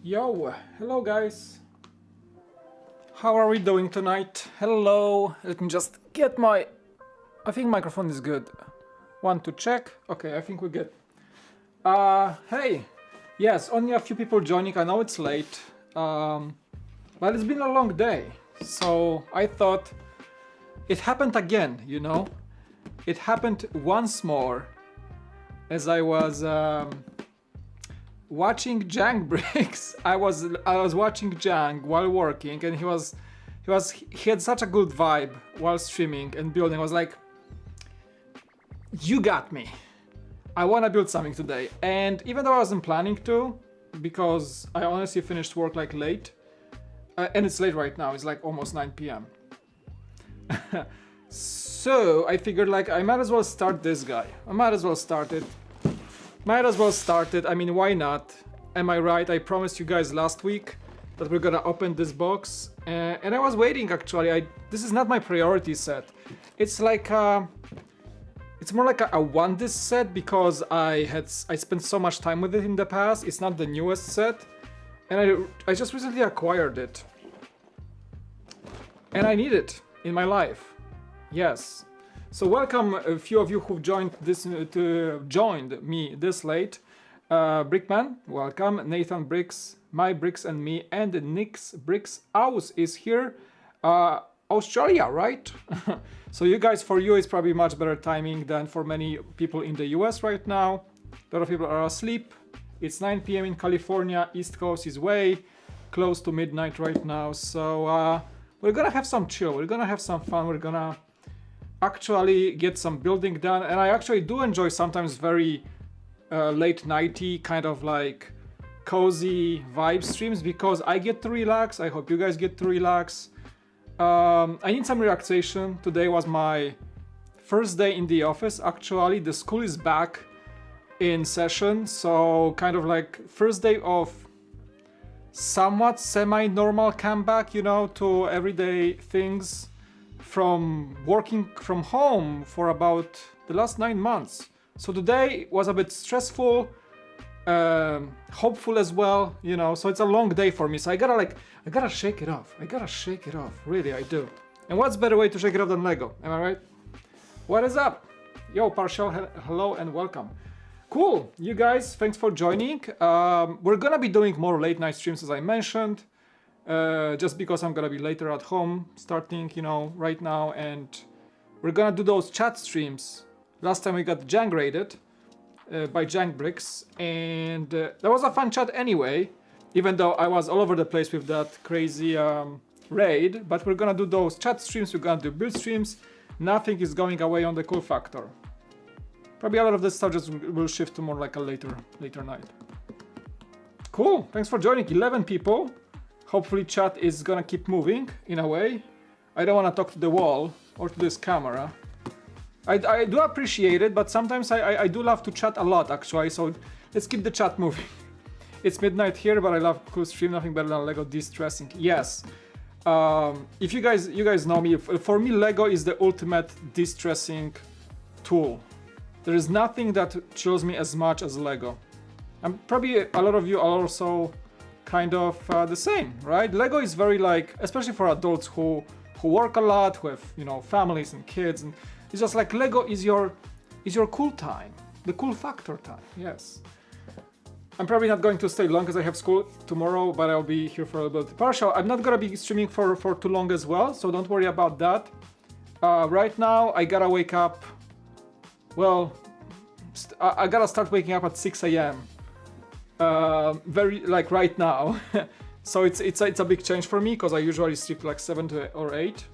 Yo, hello guys. How are we doing tonight? Hello. Let me just get my... I think microphone is good. Want to check? Okay, I think we're good. Hey. Yes, only a few people joining. I know it's late. But it's been a long day. So I thought it happened again, you know? It happened once more as I was watching Jang Bricks. I was watching Jang while working, and he had such a good vibe while streaming and building. I was like, you got me. I want to build something today. And even though I wasn't planning to, because I honestly finished work like late, and it's late right now, it's like almost 9 p.m. So I figured like I might as well start this guy. I might as well start it. I mean, why not? Am I right? I promised you guys last week that we're gonna open this box, and I was waiting actually. This is not my priority set. It's like it's more like a one disc set because I spent so much time with it in the past. It's not the newest set, and I just recently acquired it, and I need it in my life. Yes. So welcome a few of you who've joined me this late. Brickman, welcome. Nathan Bricks, My Bricks and Me, and Nick's Bricks House is here. Australia, right? So you guys, for you, it's probably much better timing than for many people in the US right now. A lot of people are asleep. It's 9 p.m. in California. East Coast is way close to midnight right now. So we're gonna have some chill. We're gonna have some fun. We're gonna actually get some building done, and I actually do enjoy sometimes very late nighty kind of like cozy vibe streams because I get to relax. I hope you guys get to relax. I need some relaxation. Today was my first day in the office. Actually, the school is back in session, so kind of like first day of somewhat semi-normal comeback, you know, to everyday things from working from home for about the last 9 months. So today was a bit stressful, hopeful as well, you know, so it's a long day for me. So I gotta shake it off. Really, I do. And what's better way to shake it off than Lego? Am I right? What is up? Yo, Partial, hello and welcome. Cool, you guys, thanks for joining. We're gonna be doing more late night streams as I mentioned. just because I'm gonna be later at home, starting, you know, right now, and we're gonna do those chat streams. Last time we got jank rated by Jank Bricks, and that was a fun chat anyway, even though I was all over the place with that crazy raid. But we're gonna do those chat streams, we're gonna do build streams. Nothing is going away on the cool factor. Probably a lot of this stuff just will shift to more like a later night. Cool, thanks for joining, 11 people. Hopefully chat is gonna keep moving in a way. I don't wanna talk to the wall or to this camera. I do appreciate it, but sometimes I do love to chat a lot actually, so let's keep the chat moving. It's midnight here, but I love cool stream, nothing better than Lego de-stressing. Yes. If you guys know me, for me Lego is the ultimate de-stressing tool. There is nothing that chills me as much as Lego. And probably a lot of you are also kind of the same, right? Lego is very like, especially for adults who work a lot, who have, you know, families and kids, and it's just like Lego is your cool time, the cool factor time. Yes. I'm probably not going to stay long because I have school tomorrow, but I'll be here for a little bit. Partial, I'm not gonna be streaming for too long as well, so don't worry about that. Right now, I gotta wake up. Well, I gotta start waking up at 6 a.m. Very like right now. So it's a big change for me because I usually sleep like 7 or 8.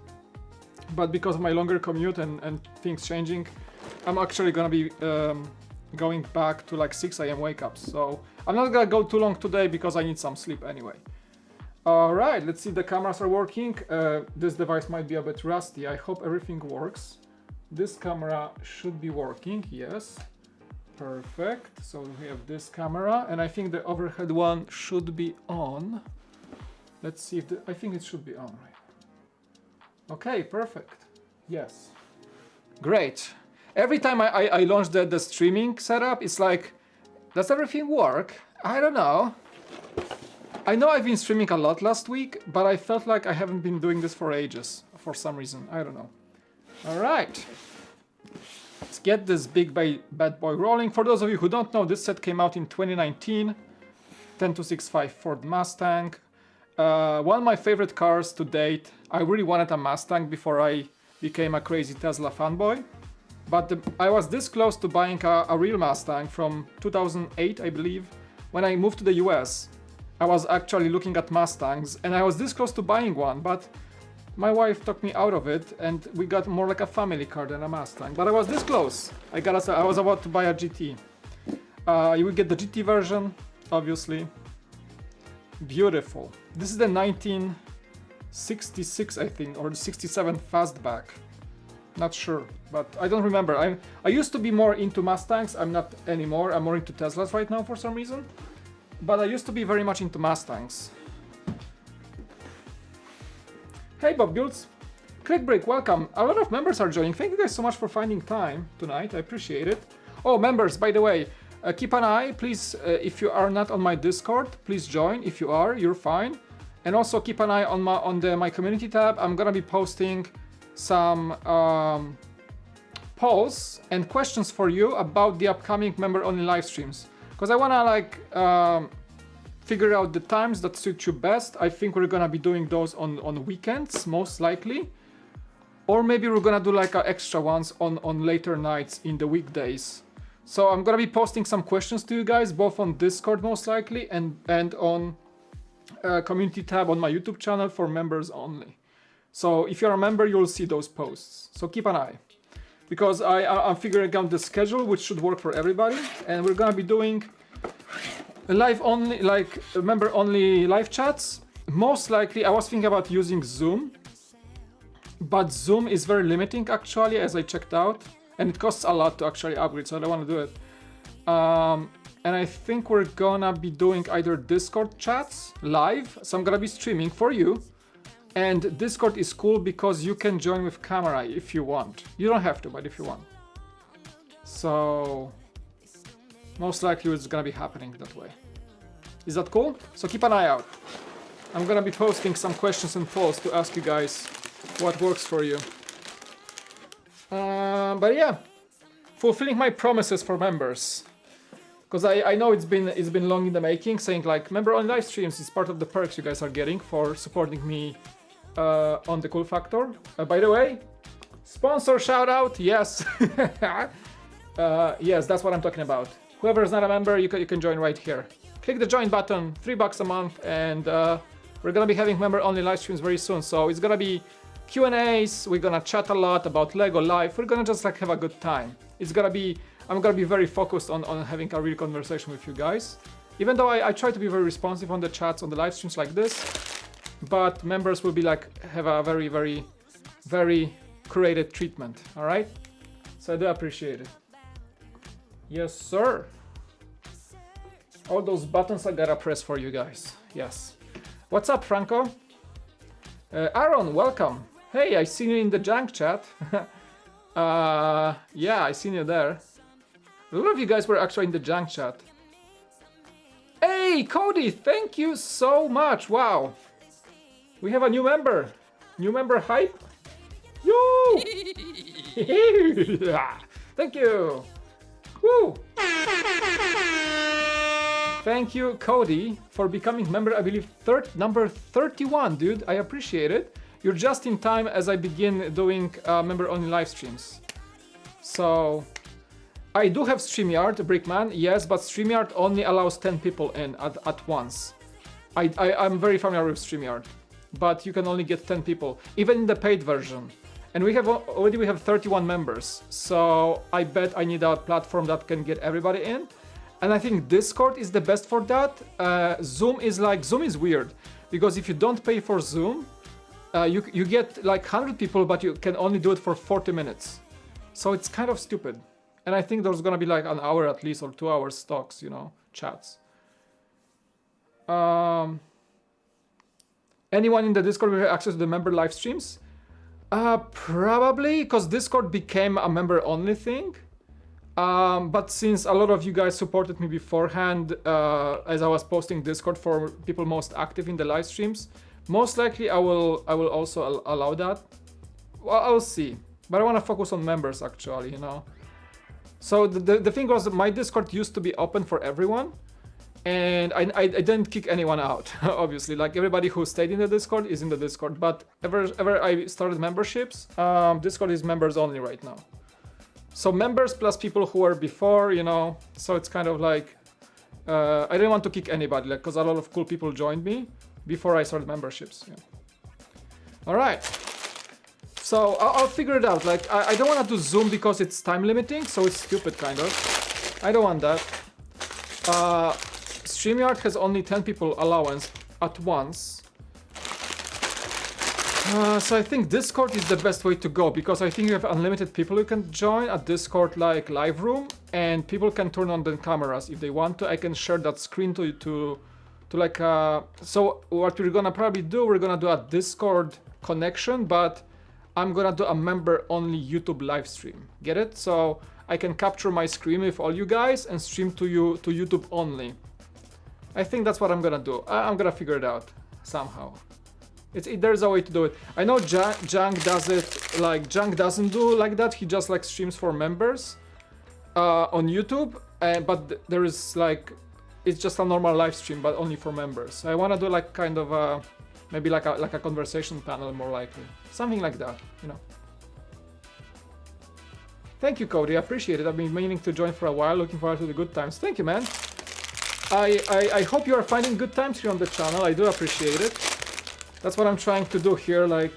But because of my longer commute and things changing, I'm actually gonna be going back to like 6 a.m. wake ups. So I'm not gonna go too long today because I need some sleep anyway. Alright, let's see if the cameras are working. This device might be a bit rusty. I hope everything works. This camera should be working, yes. Perfect. So we have this camera, and I think the overhead one should be on. Let's see if I think it should be on, right? Okay, perfect. Yes. Great. Every time I launch the streaming setup, it's like, does everything work? I don't know. I know I've been streaming a lot last week, but I felt like I haven't been doing this for ages, for some reason. I don't know. All right. Let's get this big bad boy rolling. For those of you who don't know, this set came out in 2019. 10265 Ford Mustang. One of my favorite cars to date. I really wanted a Mustang before I became a crazy Tesla fanboy. But I was this close to buying a real Mustang from 2008, I believe. When I moved to the US, I was actually looking at Mustangs, and I was this close to buying one, but my wife took me out of it, and we got more like a family car than a Mustang. But I was this close. I was about to buy a GT. You will get the GT version, obviously. Beautiful. This is the 1966, I think, or the 67 Fastback. Not sure, but I don't remember. I used to be more into Mustangs. I'm not anymore. I'm more into Teslas right now for some reason. But I used to be very much into Mustangs. Hey Bob Builds. Clickbreak, welcome. A lot of members are joining. Thank you guys so much for finding time tonight. I appreciate it. Oh, members, by the way, keep an eye, please. If you are not on my Discord, please join. If you are, you're fine. And also keep an eye on my community tab. I'm gonna be posting some polls and questions for you about the upcoming member-only live streams, because I wanna like figure out the times that suit you best. I think we're gonna be doing those on weekends most likely, or maybe we're gonna do like extra ones on later nights in the weekdays. So I'm gonna be posting some questions to you guys both on Discord most likely and on community tab on my YouTube channel for members only. So if you're a member, you'll see those posts. So keep an eye, because I'm figuring out the schedule, which should work for everybody. And we're gonna be doing live only, like member only live chats. Most likely, I was thinking about using Zoom, but Zoom is very limiting actually, as I checked out, and it costs a lot to actually upgrade, so I don't want to do it. And I think we're gonna be doing either Discord chats live, so I'm gonna be streaming for you. And Discord is cool because you can join with camera if you want. You don't have to, but if you want. So most likely it's gonna be happening that way. Is that cool? So keep an eye out. I'm gonna be posting some questions and polls to ask you guys what works for you. But yeah, fulfilling my promises for members. because I know it's been long in the making, saying like member on live streams is part of the perks you guys are getting for supporting me on the Cool Factor. By the way, sponsor shout out, yes. Yes, that's what I'm talking about. Whoever is not a member, you can join right here. Click the join button, $3 a month, and we're gonna be having member only live streams very soon. So it's gonna be Q&As, we're gonna chat a lot about Lego life, we're gonna just like have a good time. I'm gonna be very focused on having a real conversation with you guys. Even though I try to be very responsive on the chats, on the live streams like this, but members will be like, have a very, very, very curated treatment, all right? So I do appreciate it. Yes, sir. All those buttons I gotta press for you guys, yes. What's up, Franco? Aaron, welcome. Hey, I seen you in the junk chat. Yeah, I seen you there. A lot of you guys were actually in the junk chat. Hey, Cody, thank you so much. Wow. We have a new member. New member hype. Yo! Thank you. Woo! Thank you, Cody, for becoming member, I believe, number 31, dude. I appreciate it. You're just in time as I begin doing member-only live streams. So, I do have StreamYard, Brickman, yes, but StreamYard only allows 10 people in at once. I'm very familiar with StreamYard, but you can only get 10 people, even in the paid version. And we have 31 members, so I bet I need a platform that can get everybody in. And I think Discord is the best for that. Zoom is weird, because if you don't pay for Zoom, you get like 100 people, but you can only do it for 40 minutes. So it's kind of stupid. And I think there's gonna be like an hour at least, or 2 hours talks, you know, chats. Anyone in the Discord will have access to the member live streams? Probably, because Discord became a member only thing. But since a lot of you guys supported me beforehand, as I was posting Discord for people most active in the live streams, most likely I will also allow that. Well, I'll see. But I want to focus on members actually, you know. So the thing was, my Discord used to be open for everyone, and I didn't kick anyone out. Obviously, like everybody who stayed in the Discord is in the Discord. But ever I started memberships, Discord is members only right now. So members plus people who were before, you know. So it's kind of like I didn't want to kick anybody, like, because a lot of cool people joined me before I started memberships. Yeah. All right. So I'll figure it out. Like I don't want to do Zoom because it's time limiting, so it's stupid kind of. I don't want that. StreamYard has only 10 people allowance at once. So I think Discord is the best way to go, because I think you have unlimited people you can join at Discord, like live room, and people can turn on the cameras if they want to. I can share that screen to like so what we're gonna probably do, we're gonna do a Discord connection, but I'm gonna do a member only YouTube live stream. Get it? So I can capture my screen with all you guys and stream to YouTube only. I think that's what I'm gonna do. I'm gonna figure it out somehow. There's a way to do it. I know Junk does it, like Junk doesn't do like that. He just like streams for members on YouTube, but there is like, it's just a normal live stream, but only for members. So I want to do like kind of maybe like a conversation panel, more likely, something like that, you know. Thank you, Cody. I appreciate it. I've been meaning to join for a while. Looking forward to the good times. Thank you, man. I hope you are finding good times here on the channel. I do appreciate it. That's what I'm trying to do here. Like,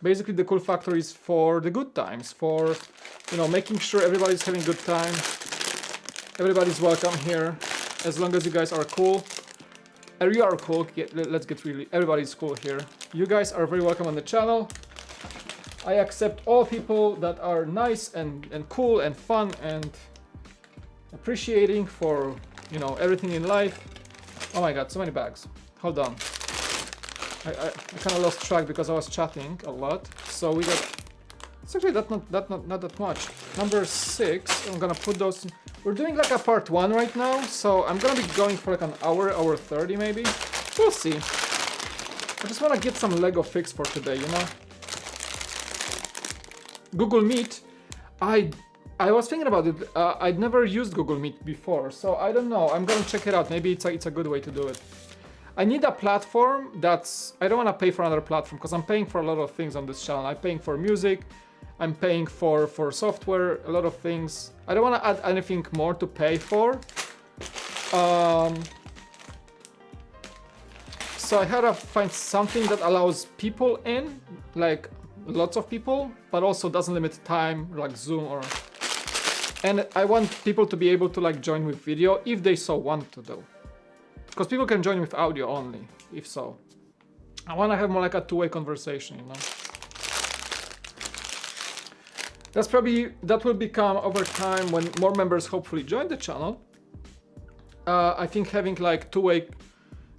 basically the Cool Factor is for the good times, for, you know, making sure everybody's having a good time. Everybody's welcome here, as long as you guys are cool. You are cool. Let's get really, everybody's cool here. You guys are very welcome on the channel. I accept all people that are nice and cool and fun and appreciating for, you know, everything in life. Oh my god, so many bags. Hold on. I kind of lost track because I was chatting a lot. So we got, it's actually not that much. Number 6, I'm gonna put those, we're doing like a part 1 right now, so I'm gonna be going for like an hour 30 maybe. We'll see. I just wanna get some Lego fix for today, you know? Google Meet, I I was thinking about it. I'd never used Google Meet before, so I don't know. I'm gonna check it out. Maybe it's a good way to do it. I need a platform that's... I don't want to pay for another platform because I'm paying for a lot of things on this channel. I'm paying for music, I'm paying for software, a lot of things. I don't want to add anything more to pay for. So I had to find something that allows people in, like lots of people, but also doesn't limit time, like Zoom or... And I want people to be able to like join with video if they so want to do. Because people can join with audio only, if so. I want to have more like a two-way conversation, you know. That will become over time when more members hopefully join the channel. I think having like two-way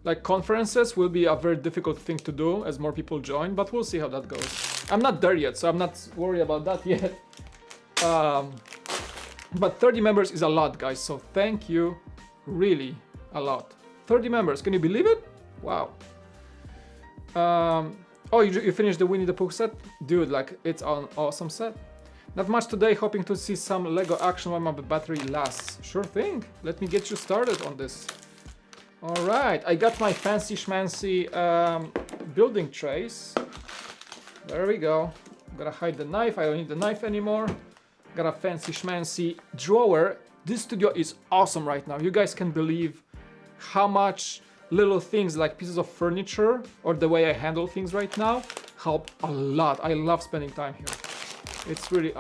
like conferences will be a very difficult thing to do as more people join, but we'll see how that goes. I'm not there yet, so I'm not worried about that yet. But 30 members is a lot, guys, so thank you, really a lot. 30 members, can you believe it? Wow. Oh, you finished the Winnie the Pooh set? Dude, like, it's an awesome set. Not much today, hoping to see some Lego action while my battery lasts. Sure thing, let me get you started on this. Alright, I got my fancy schmancy building trays. There we go. I'm gonna hide the knife, I don't need the knife anymore. Got a fancy schmancy drawer. This studio is awesome right now. You guys can believe how much little things like pieces of furniture or the way I handle things right now help a lot. I love spending time here. It's really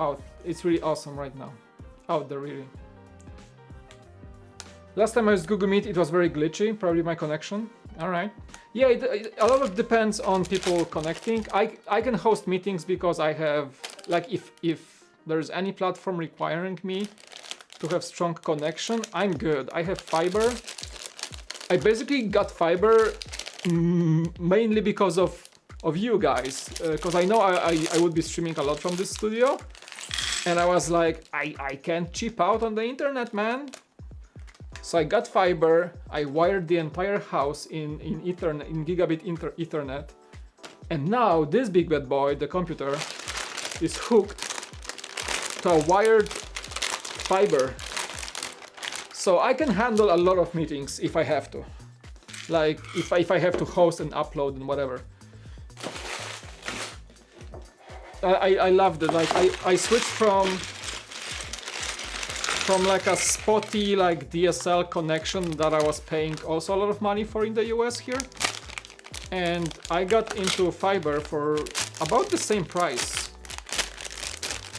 awesome right now. Out there, really. Last time I used Google Meet, it was very glitchy, probably my connection. All right. Yeah, a lot of it depends on people connecting. I can host meetings because I have, like, if there's any platform requiring me to have strong connection, I'm good. I have fiber. I basically got fiber mainly because of you guys, because I know I would be streaming a lot from this studio, and I was like, I can't cheap out on the internet, man. So I got fiber. I wired the entire house in Ethernet, in gigabit Ethernet, and now this big bad boy, the computer, is hooked to a wired fiber. So I can handle a lot of meetings if I have to. Like if I have to host and upload and whatever. I loved it. Like I switched from like a spotty like DSL connection that I was paying also a lot of money for in the US here. And I got into fiber for about the same price.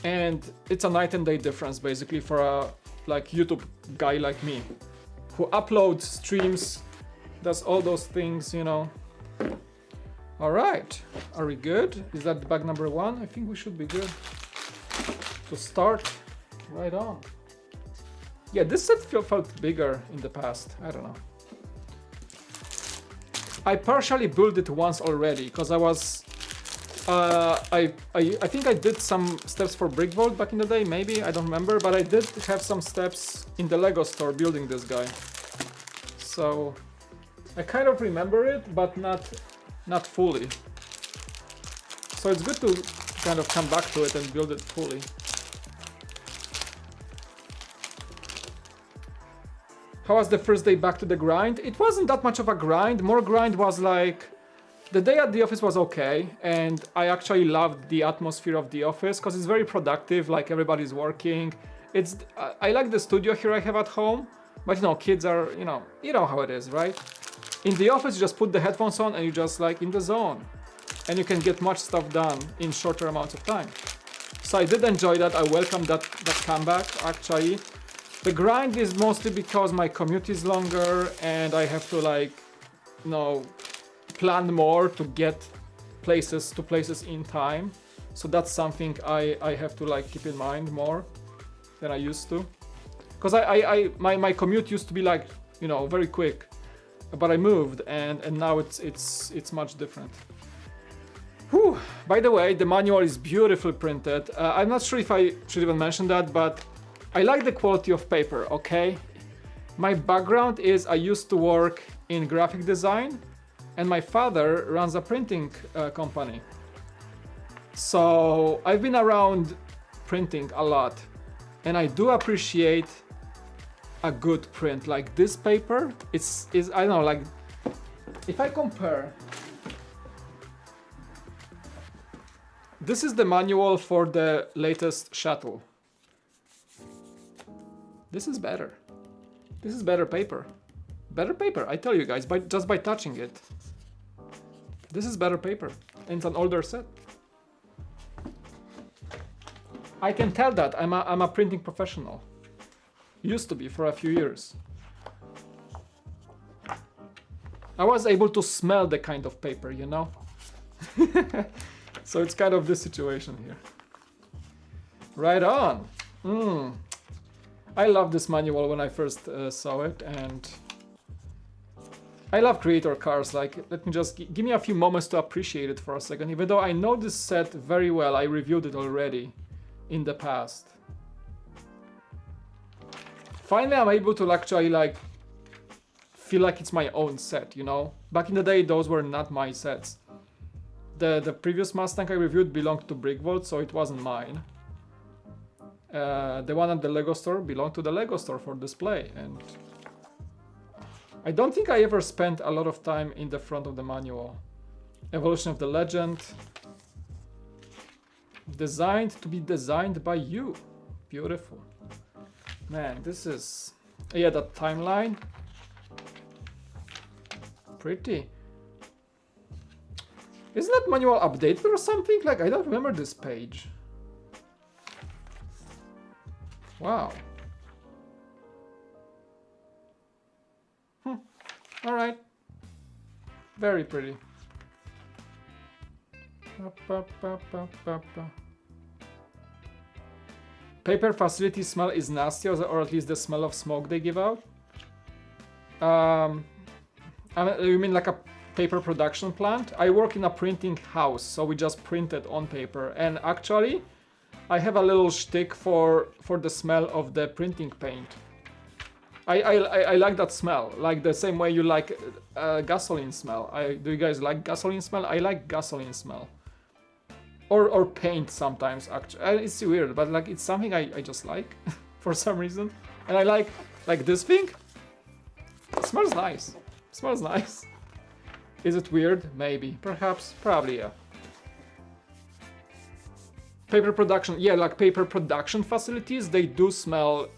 And it's a night and day difference basically for a like YouTube guy like me who uploads, streams, does all those things, you know. All right, are we good? Is that bag number 1? I think we should be good to start right on. Yeah, this set felt bigger in the past. I don't know. I partially built it once already because I was I think I did some steps for Brick Vault back in the day, maybe, I don't remember, but I did have some steps in the Lego store building this guy. So I kind of remember it, but not fully. So it's good to kind of come back to it and build it fully. How was the first day back to the grind? It wasn't that much of a grind. More grind was like... The day at the office was okay, and I actually loved the atmosphere of the office because it's very productive, like everybody's working. I like the studio here I have at home, but you know, kids are, you know how it is, right? In the office, you just put the headphones on and you're just like in the zone. And you can get much stuff done in shorter amounts of time. So I did enjoy that. I welcome that comeback, actually. The grind is mostly because my commute is longer and I have to like, you know, plan more to get places in time. So that's something I have to like keep in mind more than I used to. Because my commute used to be like, you know, very quick. But I moved and now it's much different. Whew. By the way, the manual is beautifully printed. I'm not sure if I should even mention that, but I like the quality of paper, okay? My background is I used to work in graphic design, and my father runs a printing company. So I've been around printing a lot. And I do appreciate a good print. Like this paper, is I don't know, like if I compare, this is the manual for the latest shuttle. This is better. This is better paper. Better paper, I tell you guys, just by touching it. This is better paper, and it's an older set. I can tell that I'm a printing professional. Used to be for a few years. I was able to smell the kind of paper, you know? So it's kind of this situation here. Right on. I love this manual when I first saw it, and I love creator cars. Like, let me just give me a few moments to appreciate it for a second. Even though I know this set very well, I reviewed it already in the past. Finally, I'm able to actually like feel like it's my own set, you know? Back in the day, those were not my sets. The previous Mustang I reviewed belonged to Brickvolt, so it wasn't mine. The one at the Lego store belonged to the Lego store for display, and I don't think I ever spent a lot of time in the front of the manual. Evolution of the Legend. Designed to be designed by you. Beautiful. Man, this is... yeah, that timeline. Pretty. Isn't that manual updated or something? Like, I don't remember this page. Wow. Alright. Very pretty. Paper facility smell is nasty, or at least the smell of smoke they give out. You mean like a paper production plant? I work in a printing house, so we just printed on paper. And actually, I have a little shtick for the smell of the printing paint. I like that smell, like the same way you like gasoline smell. Do you guys like gasoline smell? I like gasoline smell. Or paint sometimes, actually. It's weird, but like it's something I just like for some reason. And I like this thing. It smells nice. It smells nice. Is it weird? Maybe. Perhaps. Probably, yeah. Paper production. Yeah, like paper production facilities, they do smell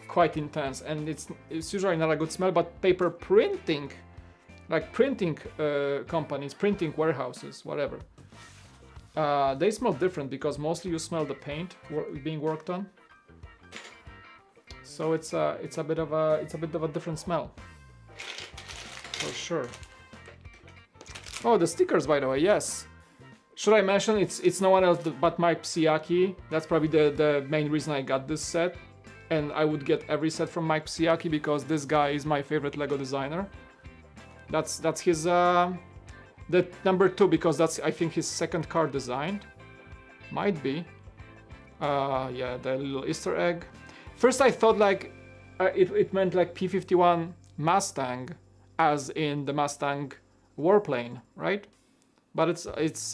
quite intense. And it's usually not a good smell, but paper printing, like printing companies, printing warehouses, whatever. They smell different because mostly you smell the paint being worked on. So it's a bit of a different smell, for sure. Oh, the stickers, by the way, yes. Should I mention it's no one else but Mike Psiaki? That's probably the main reason I got this set, and I would get every set from Mike Psiaki because this guy is my favorite Lego designer. That's his the number 2 because that's I think his second car designed. Might be. Yeah, the little Easter egg. First I thought like it meant like P-51 Mustang, as in the Mustang warplane, right? But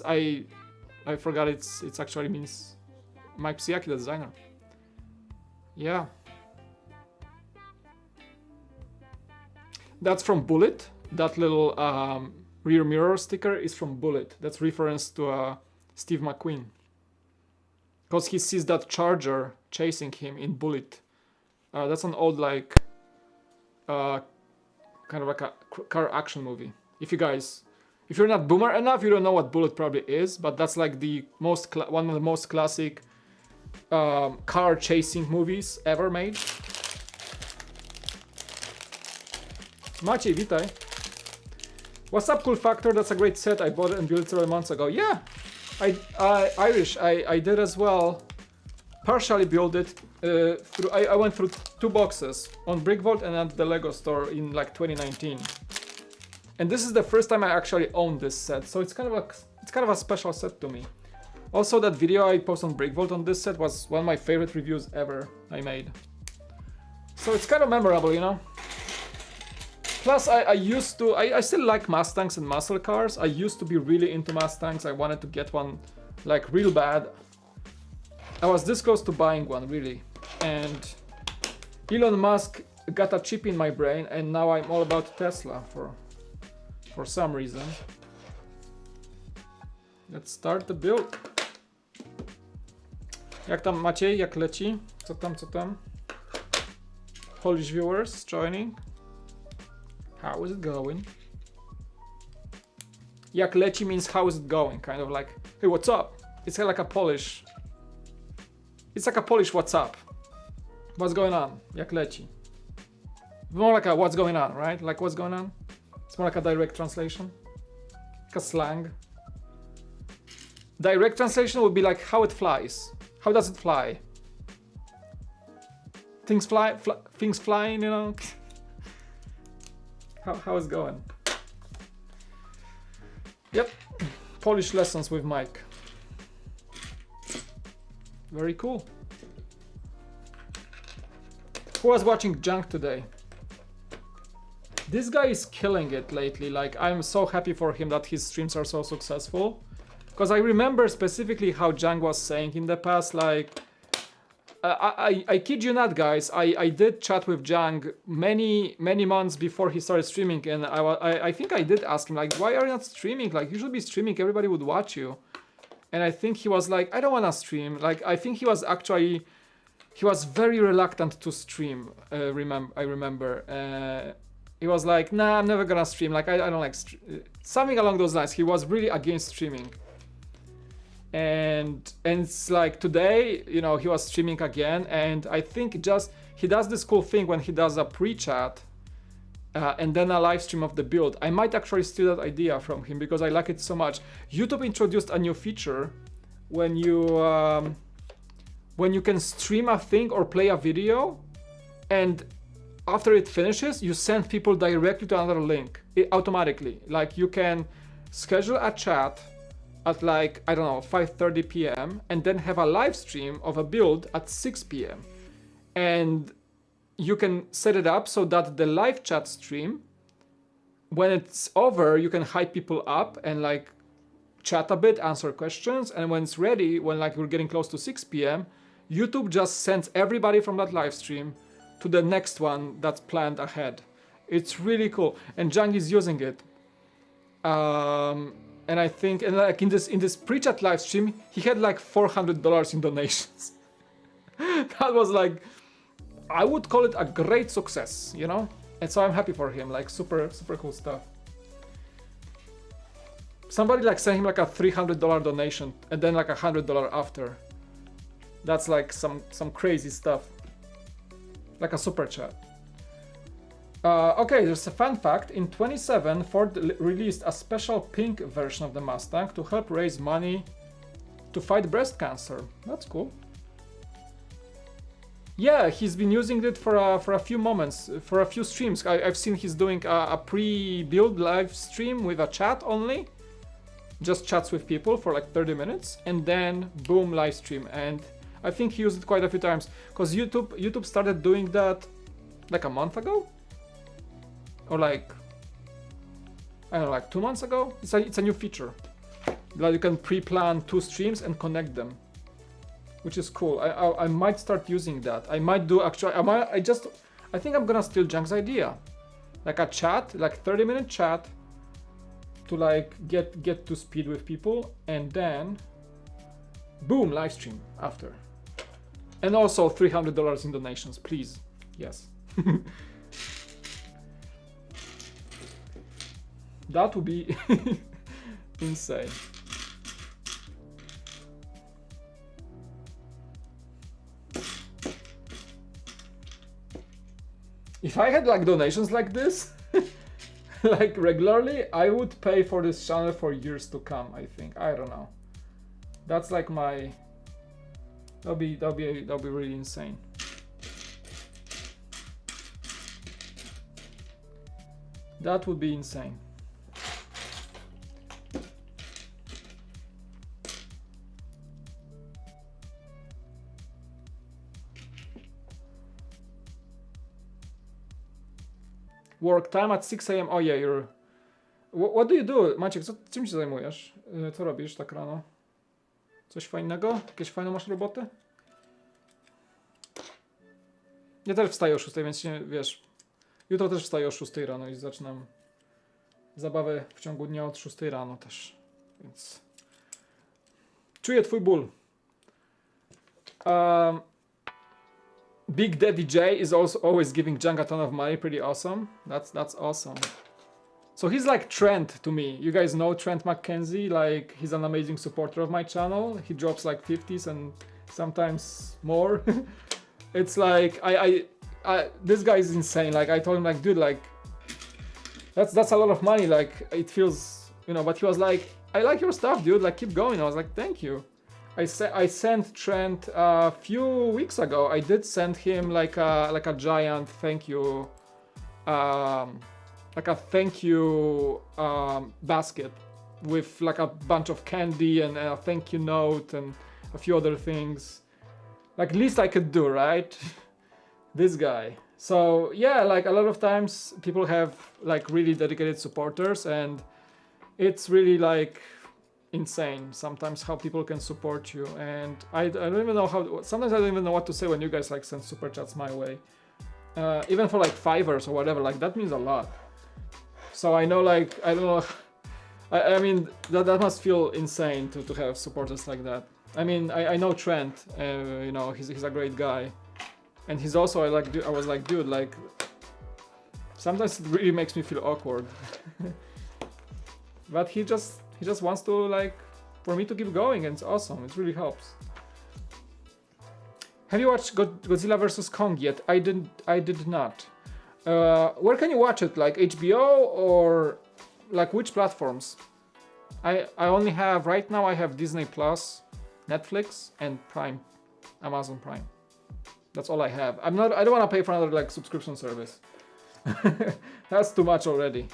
I forgot it's actually means Mike Psiaki, the designer. Yeah. That's from Bullet. That little rear mirror sticker is from Bullet. That's reference to Steve McQueen. Because he sees that Charger chasing him in Bullet. That's an old like kind of like a car action movie. If you're not boomer enough, you don't know what Bullet probably is, but that's like the one of the most classic car chasing movies ever made. Maciej, witaj. What's up, Cool Factor? That's a great set. I bought it and built it several months ago. Yeah, Irish. I did as well. Partially built it through. I went through 2 boxes on Brickvolt and at the Lego store in like 2019. And this is the first time I actually own this set, so it's kind of a special set to me. Also, that video I posted on Brickvolt on this set was one of my favorite reviews ever I made. So it's kind of memorable, you know. Plus, I still like Mustangs and muscle cars. I used to be really into Mustangs. I wanted to get one like real bad. I was this close to buying one, really. and Elon Musk got a chip in my brain, and now I'm all about Tesla for some reason. Let's start the build. Jak tam Maciej? Jak leci? Co tam? Polish viewers joining. How is it going? Jak leci means how is it going? Kind of like, hey, what's up? It's like a Polish. It's like a Polish what's up? What's going on? Jak leci? More like a what's going on, right? Like what's going on? It's more like a direct translation. Like a slang. Direct translation would be like how it flies. How does it fly? Things things flying, you know? How is it going? Yep, Polish lessons with Mike. Very cool. Who was watching Junk today? This guy is killing it lately. Like, I'm so happy for him that his streams are so successful. Because I remember specifically how Junk was saying in the past, like, I kid you not, guys. I did chat with Jang many months before he started streaming, and I think I did ask him, like, why are you not streaming? Like, you should be streaming. Everybody would watch you. And I think he was like, I don't want to stream. Like, I think he was very reluctant to stream. I remember. He was like, nah, I'm never gonna stream. Like, I don't like something along those lines. He was really against streaming. And it's like today, you know, he was streaming again, and I think he does this cool thing when he does a pre-chat and then a live stream of the build. I might actually steal that idea from him because I like it so much. YouTube introduced a new feature when you can stream a thing or play a video, and after it finishes, you send people directly to another link automatically. Like, you can schedule a chat at, like, I don't know, 5:30 p.m. and then have a live stream of a build at 6 p.m. And you can set it up so that the live chat stream, when it's over, you can hype people up and, like, chat a bit, answer questions, and when it's ready, when, like, we're getting close to 6 p.m., YouTube just sends everybody from that live stream to the next one that's planned ahead. It's really cool, and Jang is using it. And I think, and like in this pre-chat live stream, he had like $400 in donations. That was like, I would call it a great success, you know? And so I'm happy for him, like super cool stuff. Somebody like sent him like a $300 donation and then like $100 after. That's like some crazy stuff. Like a super chat. Okay, there's a fun fact. In 2027, Ford released a special pink version of the Mustang to help raise money to fight breast cancer. That's cool. Yeah, he's been using it for a few moments, for a few streams. I've seen he's doing a pre-build live stream with a chat only. Just chats with people for like 30 minutes, and then boom, live stream. And I think he used it quite a few times, because YouTube started doing that like a month ago? Or like, I don't know, like 2 months ago? It's a new feature. Like you can pre-plan 2 streams and connect them, which is cool. I might start using that. I might do actually, I think I'm gonna steal Junk's idea. Like a chat, like 30-minute chat to like get to speed with people, and then boom, live stream after. And also $300 in donations, please. Yes. That would be insane. If I had like donations like this, like regularly, I would pay for this channel for years to come, I think. I don't know. That's like my... That'll be really insane. That would be insane. Work time at 6 a.m. Oh yeah, you're... What do you do? Maciek, czym się zajmujesz? Co robisz tak rano? Coś fajnego? Jakieś fajne masz roboty? Ja też wstaję o 6, więc wiesz, jutro też wstaję o 6 rano i zaczynam zabawę w ciągu dnia od 6 rano też, więc czuję twój ból. Big Daddy J is also always giving Jung a ton of money, pretty awesome. That's awesome. So he's like Trent to me. You guys know Trent McKenzie, like he's an amazing supporter of my channel. He drops like 50s and sometimes more. It's like this guy is insane. Like I told him, like, dude, like that's a lot of money. Like it feels, you know. But he was like, I like your stuff, dude. Like keep going. I was like, thank you. I sent Trent a few weeks ago. I did send him like a giant thank you, like a thank you basket with like a bunch of candy and a thank you note and a few other things. Like least I could do, right? This guy. So yeah, like a lot of times people have like really dedicated supporters, and it's really like insane sometimes how people can support you. And I don't even know how, sometimes I don't even know what to say when you guys like send super chats my way, even for like $5 or whatever. Like that means a lot. So I know, like, I don't know, I mean that must feel insane to have supporters like that. I mean, I know Trent, you know, he's a great guy, and he's also I was like, dude, like sometimes it really makes me feel awkward. But he just wants to, like, for me to keep going, and it's awesome. It really helps. Have you watched Godzilla vs Kong yet? I did not. Where can you watch it? Like HBO or like which platforms? I only have, right now I have Disney Plus, Netflix, and Prime, Amazon Prime. That's all I have. I don't want to pay for another like subscription service. That's too much already.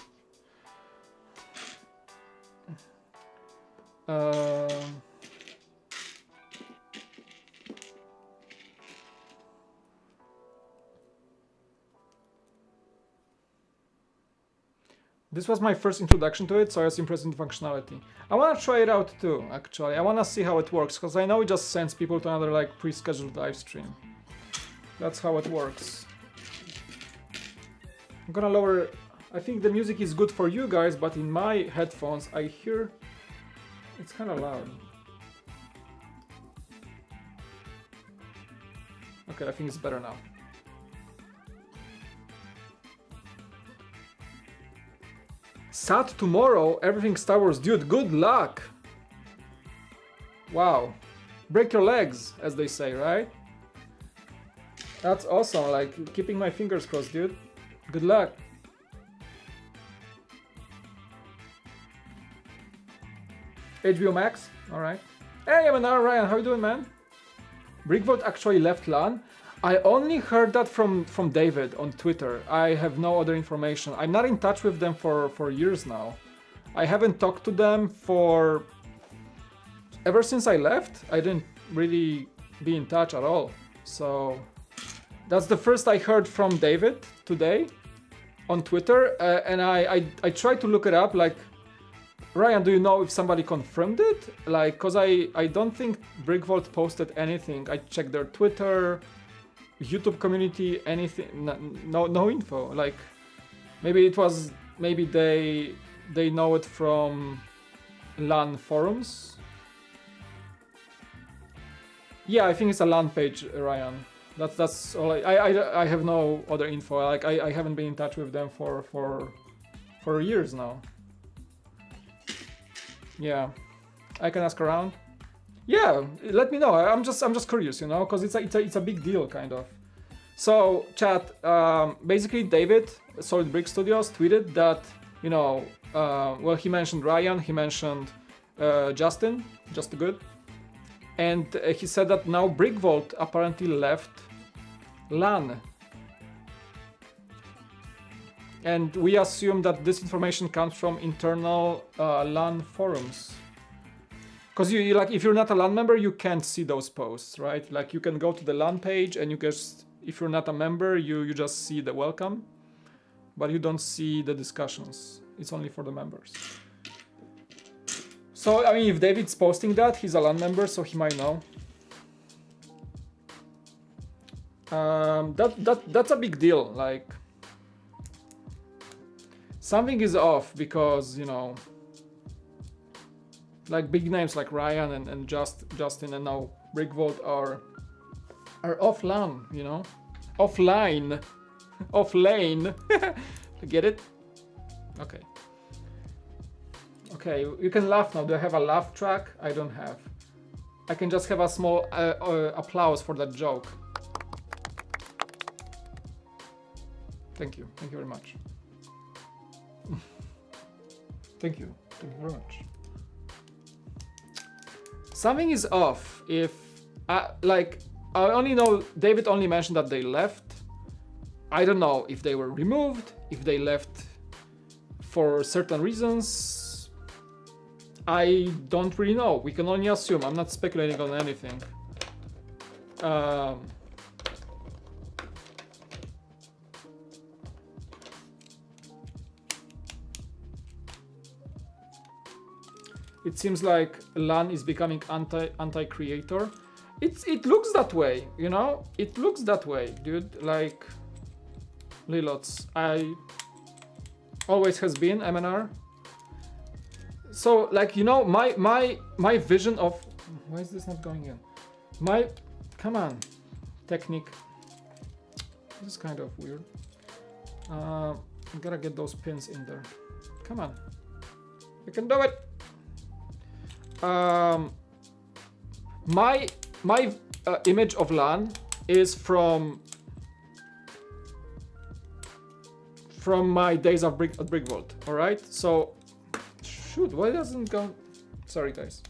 This was my first introduction to it, so I was impressed with the functionality. I want to try it out too, actually. I want to see how it works, because I know it just sends people to another like pre-scheduled live stream. That's how it works. I'm gonna lower... I think the music is good for you guys, but in my headphones I hear it's kind of loud. Okay, I think it's better now. Sad tomorrow, everything Star Wars. Dude, good luck! Wow. Break your legs, as they say, right? That's awesome, like, keeping my fingers crossed, dude. Good luck. HBO Max? Alright. Hey, Emanuel, Ryan, how you doing, man? Brickvolt actually left LAN. I only heard that from David on Twitter. I have no other information. I'm not in touch with them for years now. I haven't talked to them for... Ever since I left, I didn't really be in touch at all. So that's the first I heard from David today on Twitter. And I tried to look it up, like, Ryan, do you know if somebody confirmed it? Like, cause I don't think Brickvolt posted anything. I checked their Twitter, YouTube community, anything, no info. Like, maybe they know it from LAN forums. Yeah, I think it's a LAN page, Ryan. That's all. I have no other info. Like, I haven't been in touch with them for years now. Yeah, I can ask around. Yeah, let me know. I'm just curious, you know, because it's a big deal, kind of. So, chat. Basically, David, Solid Brick Studios, tweeted that, you know, well, he mentioned Ryan, he mentioned Justin, just good, and he said that now Brickvolt apparently left LAN. And we assume that this information comes from internal LAN forums. Because you like, if you're not a LAN member, you can't see those posts, right? Like, you can go to the LAN page and you just, if you're not a member, you just see the welcome, but you don't see the discussions. It's only for the members. So, I mean, if David's posting that, he's a LAN member, so he might know. That's a big deal. Like something is off because, you know, like big names like Ryan and Justin and now Brickvolt are offline, you know, offline, off lane. Get it? Okay. Okay, you can laugh now. Do I have a laugh track? I don't have. I can just have a small applause for that joke. Thank you. Thank you very much. Thank you. Thank you very much. Something is off. If like I only know David only mentioned that they left. I don't know if they were removed, if they left for certain reasons. I don't really know. We can only assume. I'm not speculating on anything. It seems like LAN is becoming anti-creator. It looks that way, you know? It looks that way, dude. Like Lilots. I always has been MNR. So like, you know, my vision of why is this not going in? Come on, technique. This is kind of weird. I gotta get those pins in there. Come on, you can do it. My image of LAN is from my days of Brickvolt. All right, so shoot, why doesn't go? Sorry, guys.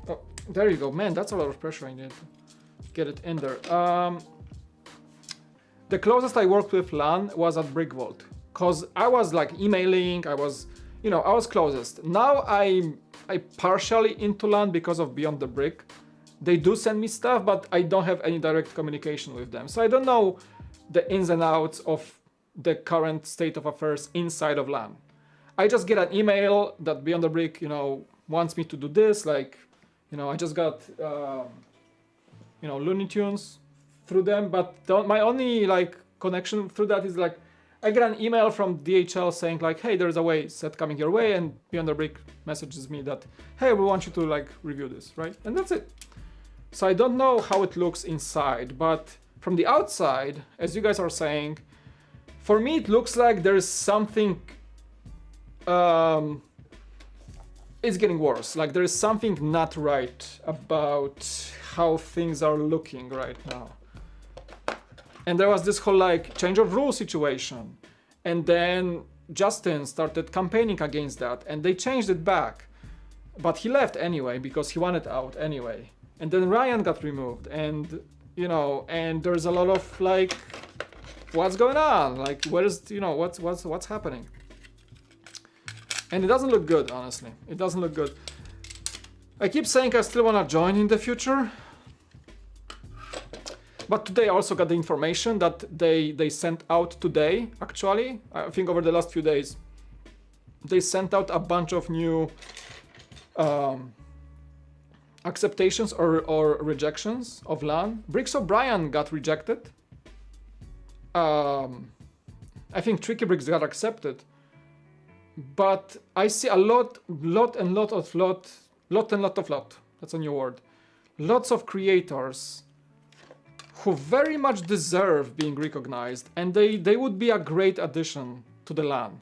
Oh, there you go, man. That's a lot of pressure. I need to get it in there. The closest I worked with LAN was at Brickvolt, cause I was like emailing. I was closest. Now I partially into LAN because of Beyond the Brick. They do send me stuff, but I don't have any direct communication with them. So I don't know the ins and outs of the current state of affairs inside of LAN. I just get an email that Beyond the Brick, you know, wants me to do this. Like, you know, I just got, you know, Looney Tunes through them. But my only like connection through that is like, I get an email from DHL saying like, hey, there's a way set coming your way, and Beyond the Brick messages me that, hey, we want you to like review this, right? And that's it. So I don't know how it looks inside, but from the outside, as you guys are saying, for me it looks like there's something. It's getting worse. Like there is something not right about how things are looking right now. And there was this whole like change of rule situation. And then Justin started campaigning against that and they changed it back. But he left anyway because he wanted out anyway. And then Ryan got removed and, you know, and there's a lot of like, what's going on? Like, where's, you know, what's happening? And it doesn't look good, honestly. It doesn't look good. I keep saying I still want to join in the future. But today I also got the information that they sent out today, actually. I think over the last few days. They sent out a bunch of new acceptations or rejections of LAN. Bricks O'Brien got rejected. I think Tricky Bricks got accepted. But I see a lot. That's a new word. Lots of creators who very much deserve being recognized, and they would be a great addition to the LAN.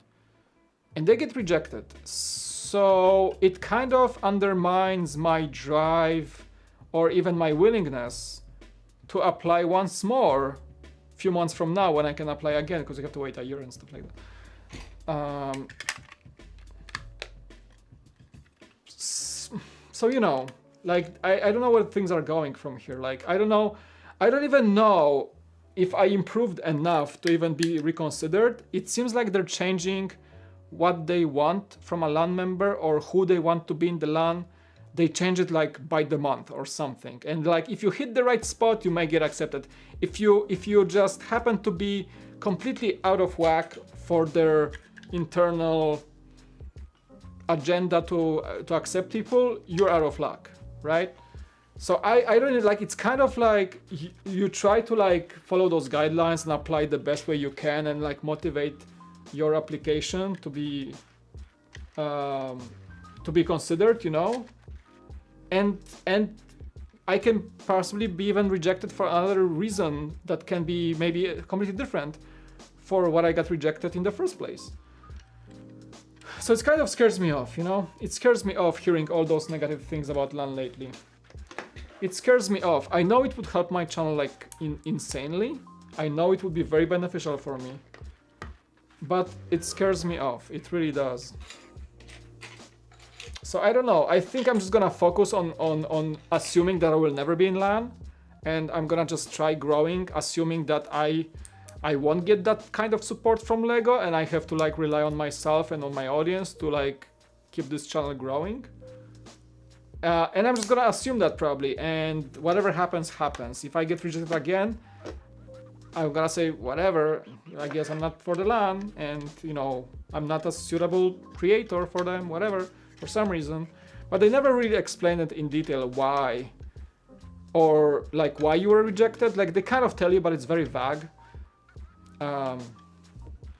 And they get rejected. So it kind of undermines my drive or even my willingness to apply once more a few months from now when I can apply again, because you have to wait a year and stuff like that. So, you know, like, I don't know where things are going from here. Like, I don't know. I don't even know if I improved enough to even be reconsidered. It seems like they're changing what they want from a LAN member or who they want to be in the LAN. They change it like by the month or something. And like, if you hit the right spot, you may get accepted. If you just happen to be completely out of whack for their internal agenda to accept people, you're out of luck, right? So I really like, it's kind of like you try to like follow those guidelines and apply the best way you can and like motivate your application to be considered, you know, and I can possibly be even rejected for another reason that can be maybe completely different for what I got rejected in the first place. So it kind of scares me off, you know? It scares me off hearing all those negative things about LAN lately. It scares me off. I know it would help my channel like insanely. I know it would be very beneficial for me. But it scares me off. It really does. So I don't know. I think I'm just gonna focus on assuming that I will never be in LAN. And I'm gonna just try growing, assuming that I won't get that kind of support from LEGO and I have to like rely on myself and on my audience to like keep this channel growing. And I'm just gonna assume that probably, and whatever happens, happens. If I get rejected again, I'm gonna say whatever, I guess I'm not for the LAN, and you know, I'm not a suitable creator for them, whatever, for some reason. But they never really explain it in detail why, or like why you were rejected. Like they kind of tell you, but it's very vague. And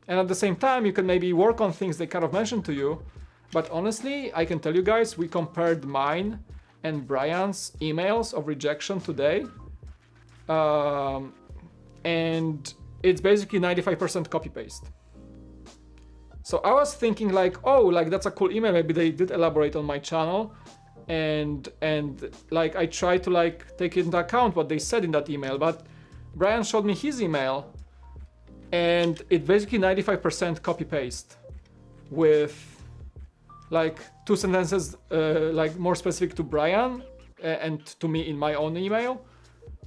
at the same time, you can maybe work on things they kind of mentioned to you. But honestly, I can tell you guys, we compared mine and Brian's emails of rejection today. And it's basically 95% copy-paste. So I was thinking like, oh, like that's a cool email. Maybe they did elaborate on my channel. And like I tried to like take into account what they said in that email. But Brian showed me his email. And it basically 95% copy-paste with like 2 sentences like more specific to Brian and to me in my own email.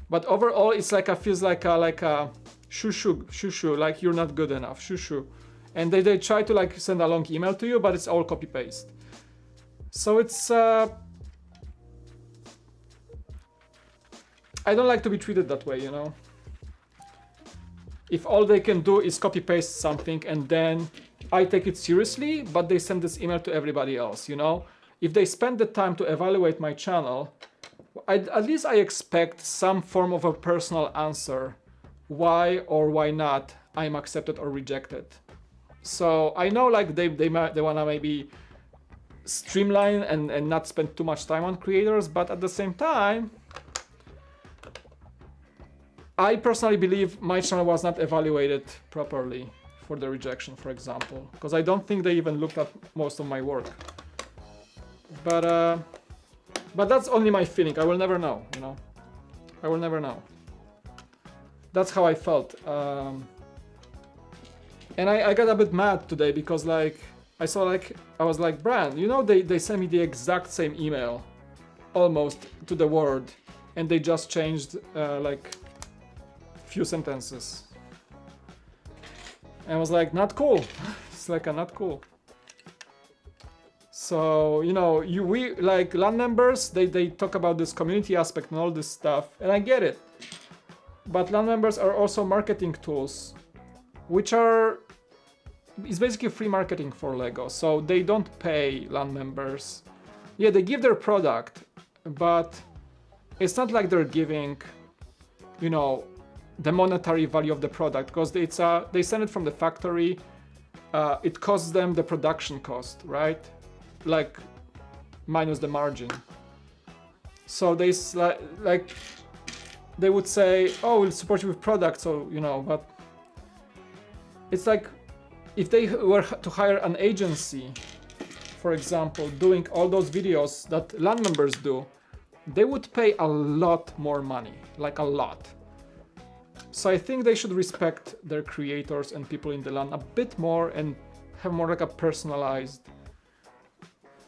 But overall it's like feels like a shoo, like you're not good enough, shoo. And they try to like send a long email to you, but it's all copy-paste. So it's I don't like to be treated that way, you know. If all they can do is copy-paste something and then I take it seriously, but they send this email to everybody else, you know? If they spend the time to evaluate my channel, at least I expect some form of a personal answer. Why or why not I'm accepted or rejected. So I know like they wanna maybe streamline and not spend too much time on creators, but at the same time, I personally believe my channel was not evaluated properly for the rejection, for example, because I don't think they even looked at most of my work. But that's only my feeling. I will never know, you know. I will never know. That's how I felt. And I got a bit mad today because like I was like, Brian, you know, they sent me the exact same email, almost to the word, and they just changed like few sentences. And I was like, not cool. It's like not cool. So, you know, we like LAN members, they talk about this community aspect and all this stuff, and I get it. But LAN members are also marketing tools, which is basically free marketing for LEGO. So they don't pay LAN members. Yeah, they give their product, but it's not like they're giving, you know, the monetary value of the product, because they send it from the factory. It costs them the production cost, right? Like minus the margin. So they like they would say, oh, we'll support you with product, so you know, but it's like if they were to hire an agency, for example, doing all those videos that LAN members do, they would pay a lot more money, like a lot. So I think they should respect their creators and people in the LAN a bit more and have more like a personalized,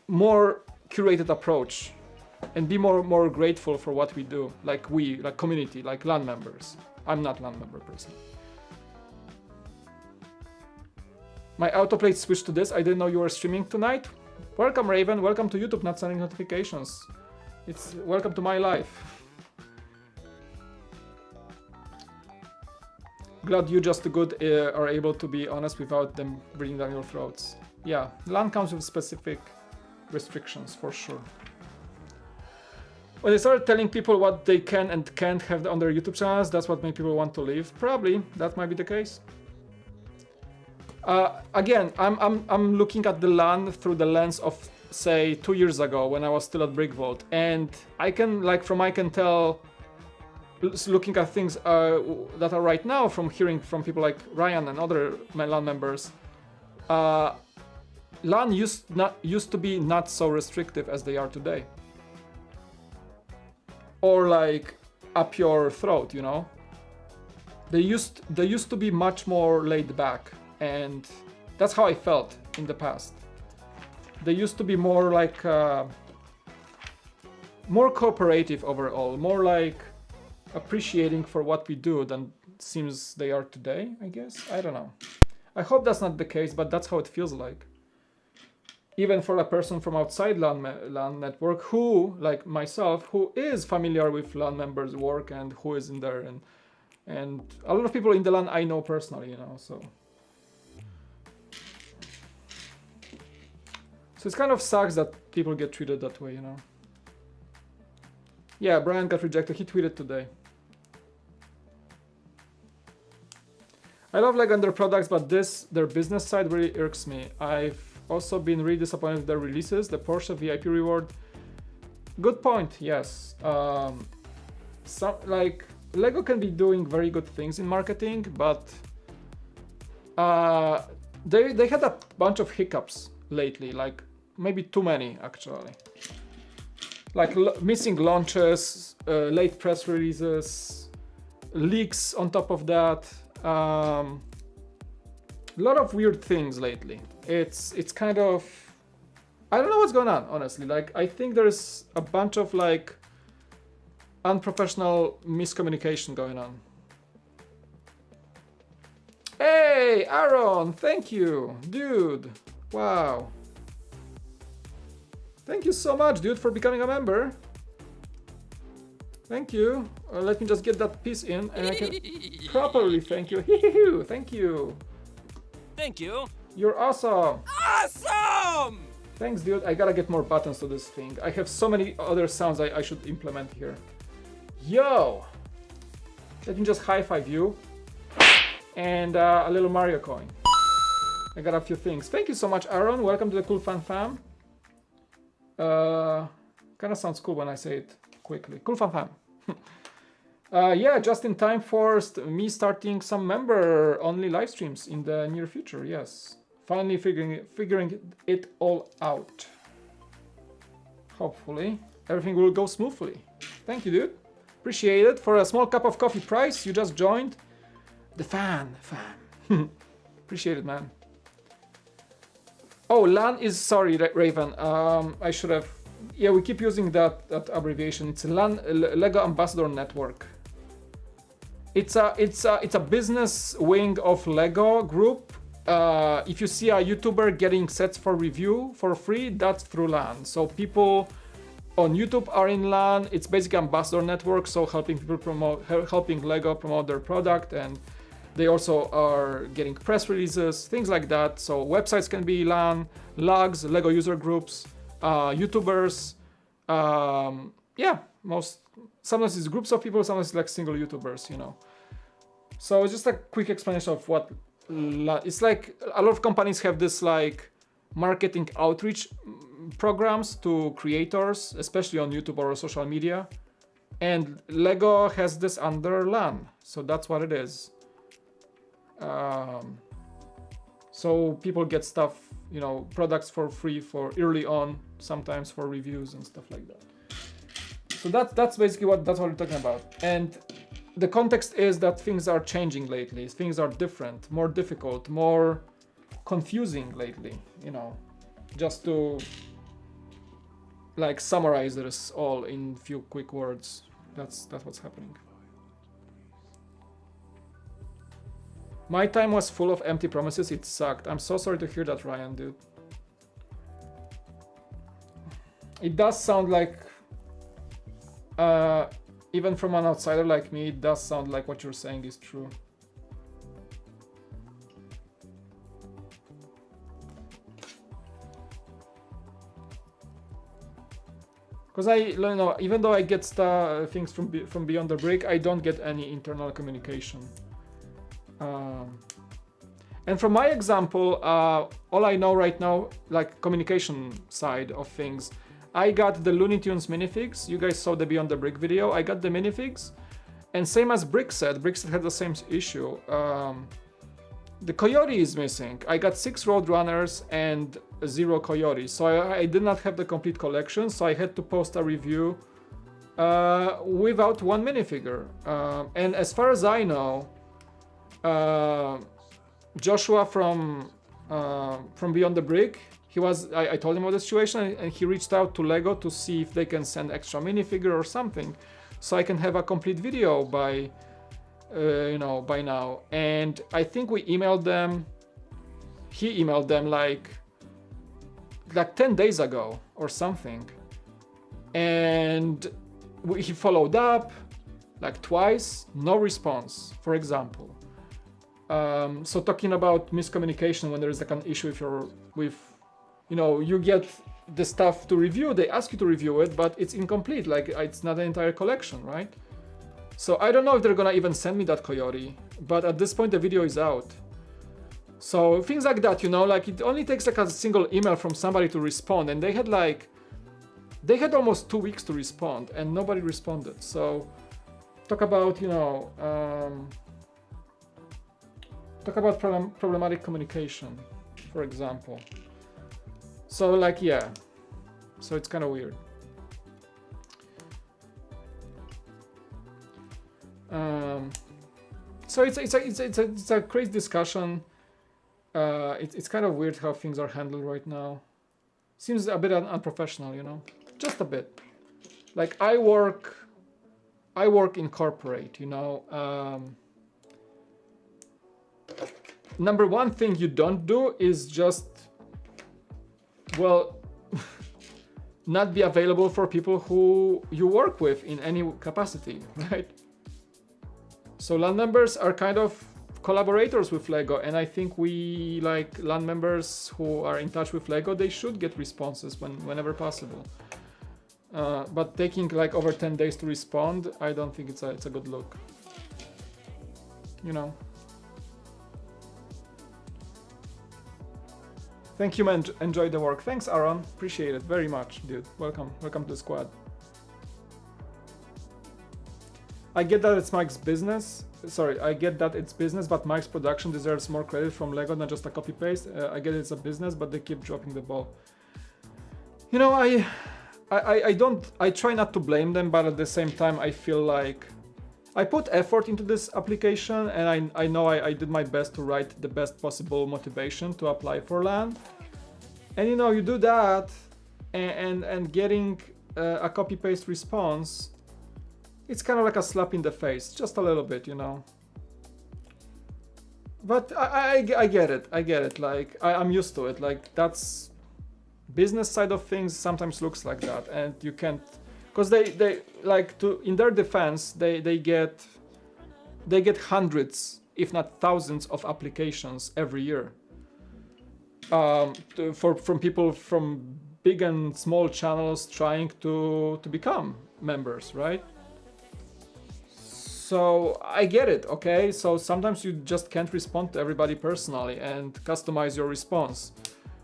more curated approach, and be more grateful for what we do, like community, like LAN members. I'm not LAN member person. My autoplay switched to this. I didn't know you were streaming tonight. Welcome, Raven. Welcome to YouTube, not sending notifications. It's welcome to my life. Glad you just good are able to be honest without them breathing down your throats. Yeah, LAN comes with specific restrictions for sure. When they started telling people what they can and can't have on their YouTube channels, that's what made people want to leave. Probably that might be the case. Again, I'm looking at the LAN through the lens of, say, 2 years ago when I was still at Brickvault, and I can tell, looking at things that are right now, from hearing from people like Ryan and other LAN members, LAN used to be not so restrictive as they are today, or like up your throat, you know. They used to be much more laid back, and that's how I felt in the past. They used to be more like more cooperative overall, more like appreciating for what we do than seems they are today, I guess. I don't know. I hope that's not the case, but that's how it feels like. Even for a person from outside LAN network who, like myself, who is familiar with LAN members' work and who is in there, and a lot of people in the LAN I know personally, you know, so it kind of sucks that people get treated that way, you know. Yeah, Brian got rejected. He tweeted today. I love Lego and their products, but their business side really irks me. I've also been really disappointed with their releases. The Porsche VIP reward. Good point. Yes. Like Lego can be doing very good things in marketing, but they had a bunch of hiccups lately. Like maybe too many actually. Like missing launches, late press releases, leaks on top of that. A lot of weird things lately. It's kind of, I don't know what's going on, honestly. Like I think there's a bunch of like unprofessional miscommunication going on. Hey, Aaron, thank you, dude. Wow. Thank you so much, dude, for becoming a member. Thank you. Let me just get that piece in and I can properly thank you. Thank you. Thank you. You're awesome. Awesome! Thanks, dude. I gotta get more buttons to this thing. I have so many other sounds I should implement here. Yo! Let me just high five you. And a little Mario coin. I got a few things. Thank you so much, Aaron. Welcome to the Cool Fan Fam. Kind of sounds cool when I say it quickly. Cool Fan Fam. Yeah, just in time for me starting some member-only live streams in the near future. Yes, finally figuring it all out. Hopefully, everything will go smoothly. Thank you, dude. Appreciate it. For a small cup of coffee price, you just joined the fan. Appreciate it, man. Oh, LAN is, sorry, Raven. I should have. Yeah, we keep using that abbreviation. It's LAN, Lego Ambassador Network. It's a business wing of Lego Group. If you see a YouTuber getting sets for review for free, that's through LAN. So people on YouTube are in LAN. It's basically Ambassador Network, so helping Lego promote their product, and they also are getting press releases, things like that. So websites can be LAN, logs, Lego user groups, YouTubers. Yeah, sometimes it's groups of people, sometimes it's like single YouTubers, you know. So just a quick explanation of what it's like. A lot of companies have this like marketing outreach programs to creators, especially on YouTube or social media. And Lego has this under LAN, so that's what it is. So people get stuff, you know, products for free for early on, sometimes for reviews and stuff like that. So that's basically what we're talking about. And the context is that things are changing lately. Things are different, more difficult, more confusing lately, you know. Just to like summarize this all in few quick words. That's what's happening. My time was full of empty promises. It sucked. I'm so sorry to hear that, Ryan, dude. It does sound like, even from an outsider like me, it does sound like what you're saying is true. Because even though I get things from Beyond the Brick, I don't get any internal communication. And from my example, all I know right now, like communication side of things, I got the Looney Tunes minifigs. You guys saw the Beyond the Brick video. I got the minifigs, and same as Brick said had the same issue. The Coyote is missing. I got 6 Roadrunners and 0 Coyotes, so I did not have the complete collection, so I had to post a review without one minifigure. And as far as I know, Joshua from Beyond the Brick, I told him about the situation, and he reached out to Lego to see if they can send extra minifigure or something, so I can have a complete video by by now. And I think we emailed them. He emailed them like 10 days ago or something, and he followed up like twice, no response, for example. So talking about miscommunication when there is like an issue you get the stuff to review, they ask you to review it, but it's incomplete, like it's not an entire collection, right? So I don't know if they're gonna even send me that Coyote, but at this point the video is out. So things like that, like it only takes like a single email from somebody to respond, and they had almost 2 weeks to respond and nobody responded. So talk about, problematic communication, for example. So so it's kind of weird. So it's a crazy discussion. It's kind of weird how things are handled right now. Seems a bit unprofessional, just a bit. Like I work in corporate, Number one thing you don't do is just, not be available for people who you work with in any capacity, right? So LAN members are kind of collaborators with Lego, and I think we, like LAN members who are in touch with Lego, they should get responses whenever possible. But taking like over 10 days to respond, I don't think it's a good look. Thank you, man. Enjoy the work. Thanks, Aaron. Appreciate it very much, dude. Welcome to the squad. I get that it's Mike's business. Sorry, I get that it's business, but Mike's production deserves more credit from Lego, not just a copy paste. I get it's a business, but they keep dropping the ball. I try not to blame them, but at the same time, I feel like I put effort into this application, and I know I did my best to write the best possible motivation to apply for LAN. And you do that, and getting a copy-paste response, it's kind of like a slap in the face, just a little bit, But I get it, like I'm used to it, like that's business side of things sometimes looks like that, and you can't, because they like to, in their defense, they get hundreds, if not thousands, of applications every year from people from big and small channels trying to become members, right? So I get it, okay? So sometimes you just can't respond to everybody personally and customize your response.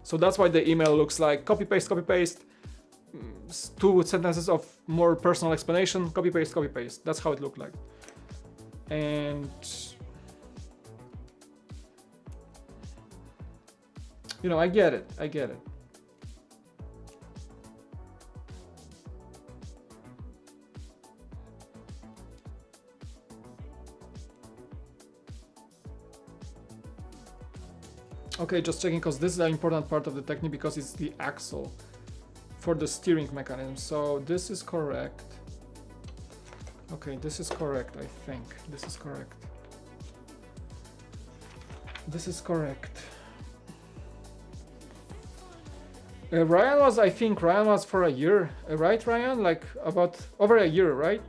So that's why the email looks like copy paste, 2 sentences of more personal explanation, copy paste. That's how it looked like. And I get it. Okay, just checking, because this is an important part of the technique, because it's the axle for the steering mechanism. So this is correct. Okay, this is correct, I think. This is correct. I think Ryan was for a year, right, Ryan? Like about over a year, right?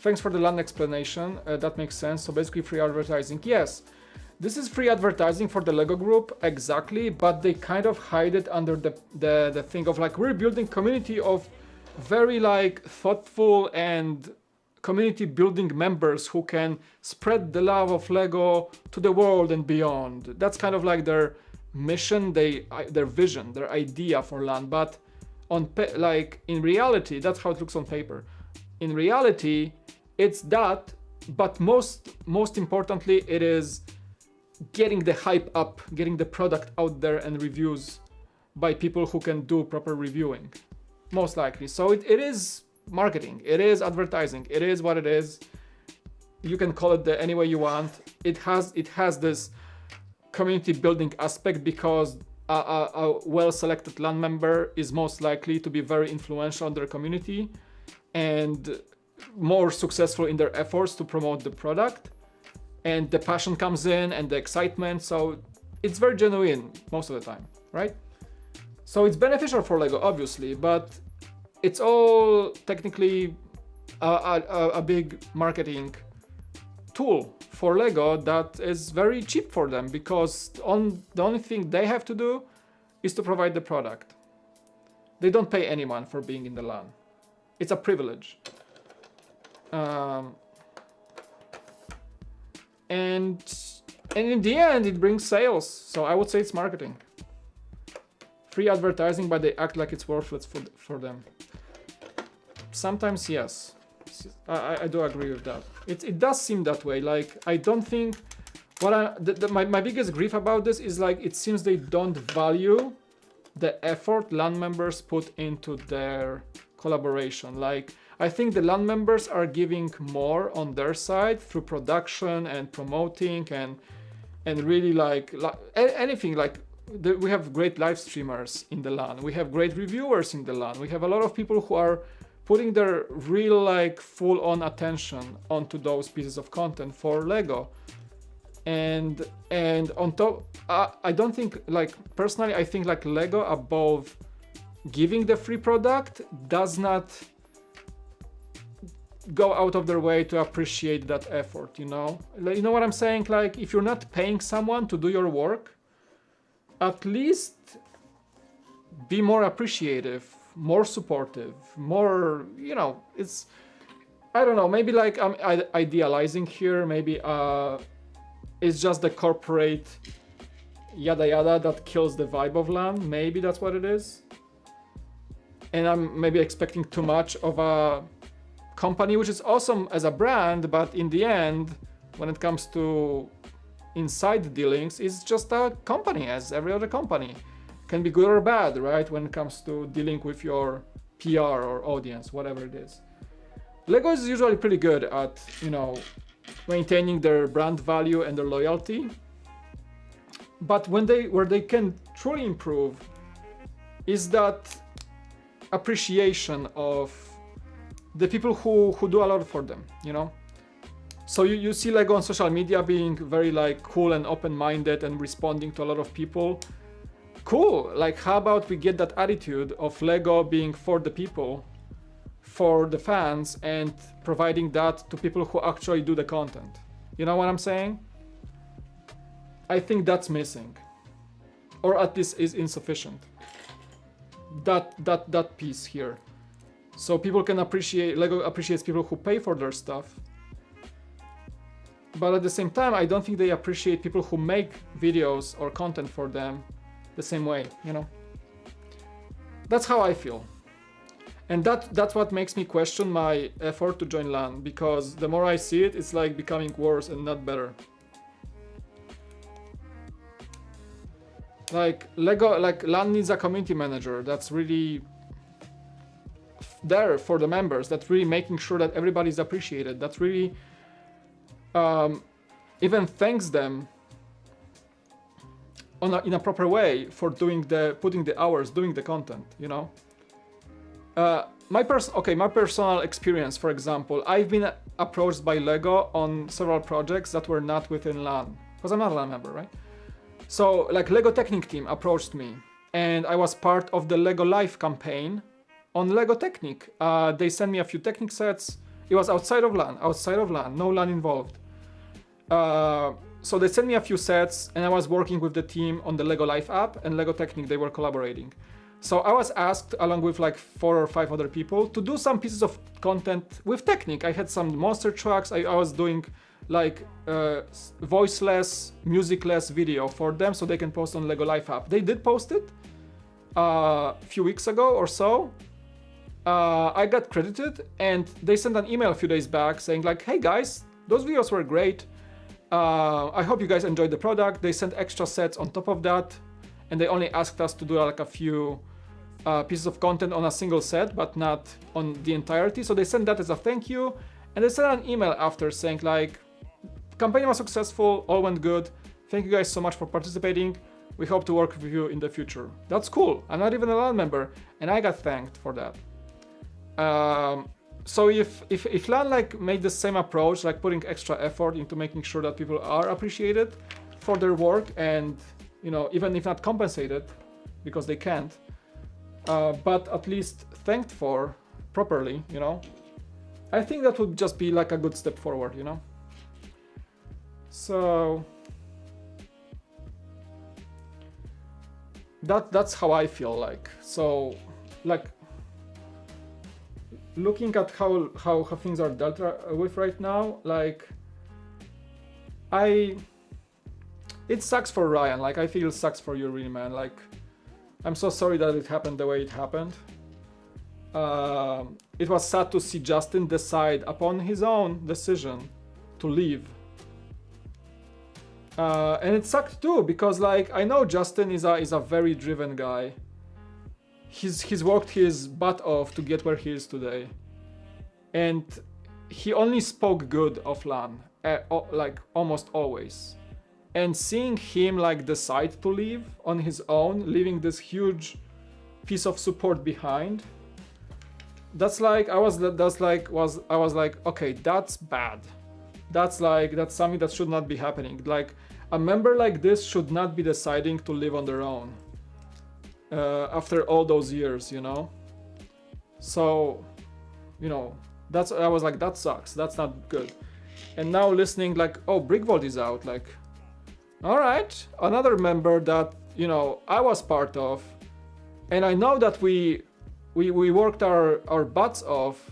Thanks for the LAN explanation. That makes sense. So basically free advertising. Yes, this is free advertising for the Lego group, exactly, but they kind of hide it under the thing of like, we're building community of very like thoughtful and community building members who can spread the love of Lego to the world and beyond. That's kind of like their mission, their vision, their idea for LAN. But like in reality, that's how it looks on paper. In reality, it's that, but most importantly, it is getting the hype up, getting the product out there and reviews by people who can do proper reviewing, most likely. So it is marketing, it is advertising, it is what it is. You can call it any way you want. It has this community building aspect because a well-selected LAN member is most likely to be very influential in their community and more successful in their efforts to promote the product, and the passion comes in and the excitement, so it's very genuine most of the time, right? So it's beneficial for Lego, obviously, but it's all technically a big marketing tool for Lego that is very cheap for them, because the only thing they have to do is to provide the product. They don't pay anyone for being in the LAN. It's a privilege. And in the end, it brings sales. So I would say it's marketing. Free advertising, but they act like it's worthless for them. Sometimes, yes. I do agree with that. It does seem that way. Like, I don't think... my biggest grief about this is like, it seems they don't value the effort LAN members put into their collaboration. Like, I think the LAN members are giving more on their side through production and promoting and really like anything. Like, we have great live streamers in the LAN. We have great reviewers in the LAN. We have a lot of people who are putting their real like full-on attention onto those pieces of content for Lego. And on top, I don't think, like, personally, I think like Lego, above giving the free product, does not go out of their way to appreciate that effort, you know? You know what I'm saying? Like, if you're not paying someone to do your work, at least be more appreciative, more supportive, more, you know, it's, I don't know, maybe like I'm idealizing here, maybe it's just the corporate yada yada that kills the vibe of LAN. Maybe that's what it is. And I'm maybe expecting too much of a company, which is awesome as a brand, but in the end, when it comes to inside dealings, it's just a company as every other company. Can be good or bad, right? When it comes to dealing with your PR or audience, whatever it is. Lego is usually pretty good at, you know, maintaining their brand value and their loyalty. But where they can truly improve is that appreciation of the people who do a lot for them, you know? So you see Lego on social media being very like cool and open-minded and responding to a lot of people. Cool, like how about we get that attitude of Lego being for the people, for the fans, and providing that to people who actually do the content. You know what I'm saying? I think that's missing, or at least is insufficient. That piece here. So people can appreciate, Lego appreciates people who pay for their stuff. But at the same time, I don't think they appreciate people who make videos or content for them the same way, you know? That's how I feel. And that's what makes me question my effort to join LAN, because the more I see it, it's like becoming worse and not better. Like Lego, like LAN needs a community manager that's really there for the members, that's really making sure that everybody's appreciated, that's really even thanks them in a proper way for putting the hours, doing the content, you know? My personal experience, for example, I've been approached by Lego on several projects that were not within LAN, because I'm not a LAN member, right? So like Lego Technic team approached me, and I was part of the Lego Live campaign on Lego Technic. They sent me a few Technic sets. It was outside of LAN, no LAN involved. So they sent me a few sets, and I was working with the team on the Lego Live app, and Lego Technic, they were collaborating. So I was asked, along with like 4 or 5 other people, to do some pieces of content with Technic. I had some monster trucks. I was doing like voiceless, musicless video for them so they can post on Lego Life app. They did post it a few weeks ago or so. I got credited and they sent an email a few days back saying like, hey guys, those videos were great. I hope you guys enjoyed the product. They sent extra sets on top of that, and they only asked us to do like a few pieces of content on a single set, but not on the entirety. So they sent that as a thank you, and they sent an email after saying like, campaign was successful, all went good. Thank you guys so much for participating. We hope to work with you in the future. That's cool. I'm not even a LAN member, and I got thanked for that. So if LAN like made the same approach, like putting extra effort into making sure that people are appreciated for their work, and even if not compensated because they can't, but at least thanked for properly, I think that would just be like a good step forward, So that's how I feel like. So like looking at how things are dealt with right now, like it sucks for Ryan. Like I feel it sucks for you, really, man. Like I'm so sorry that it happened the way it happened. It was sad to see Justin decide upon his own decision to leave. And it sucked too, because like I know Justin is a very driven guy. He's worked his butt off to get where he is today, and he only spoke good of LAN, like almost always. And seeing him like decide to leave on his own, leaving this huge piece of support behind, I was like, okay, that's bad. That's something that should not be happening. Like a member like this should not be deciding to live on their own. After all those years, so I was like, that sucks, that's not good. And now listening like, oh, Brickvolt is out, like, all right, another member that I was part of, and I know that we worked our butts off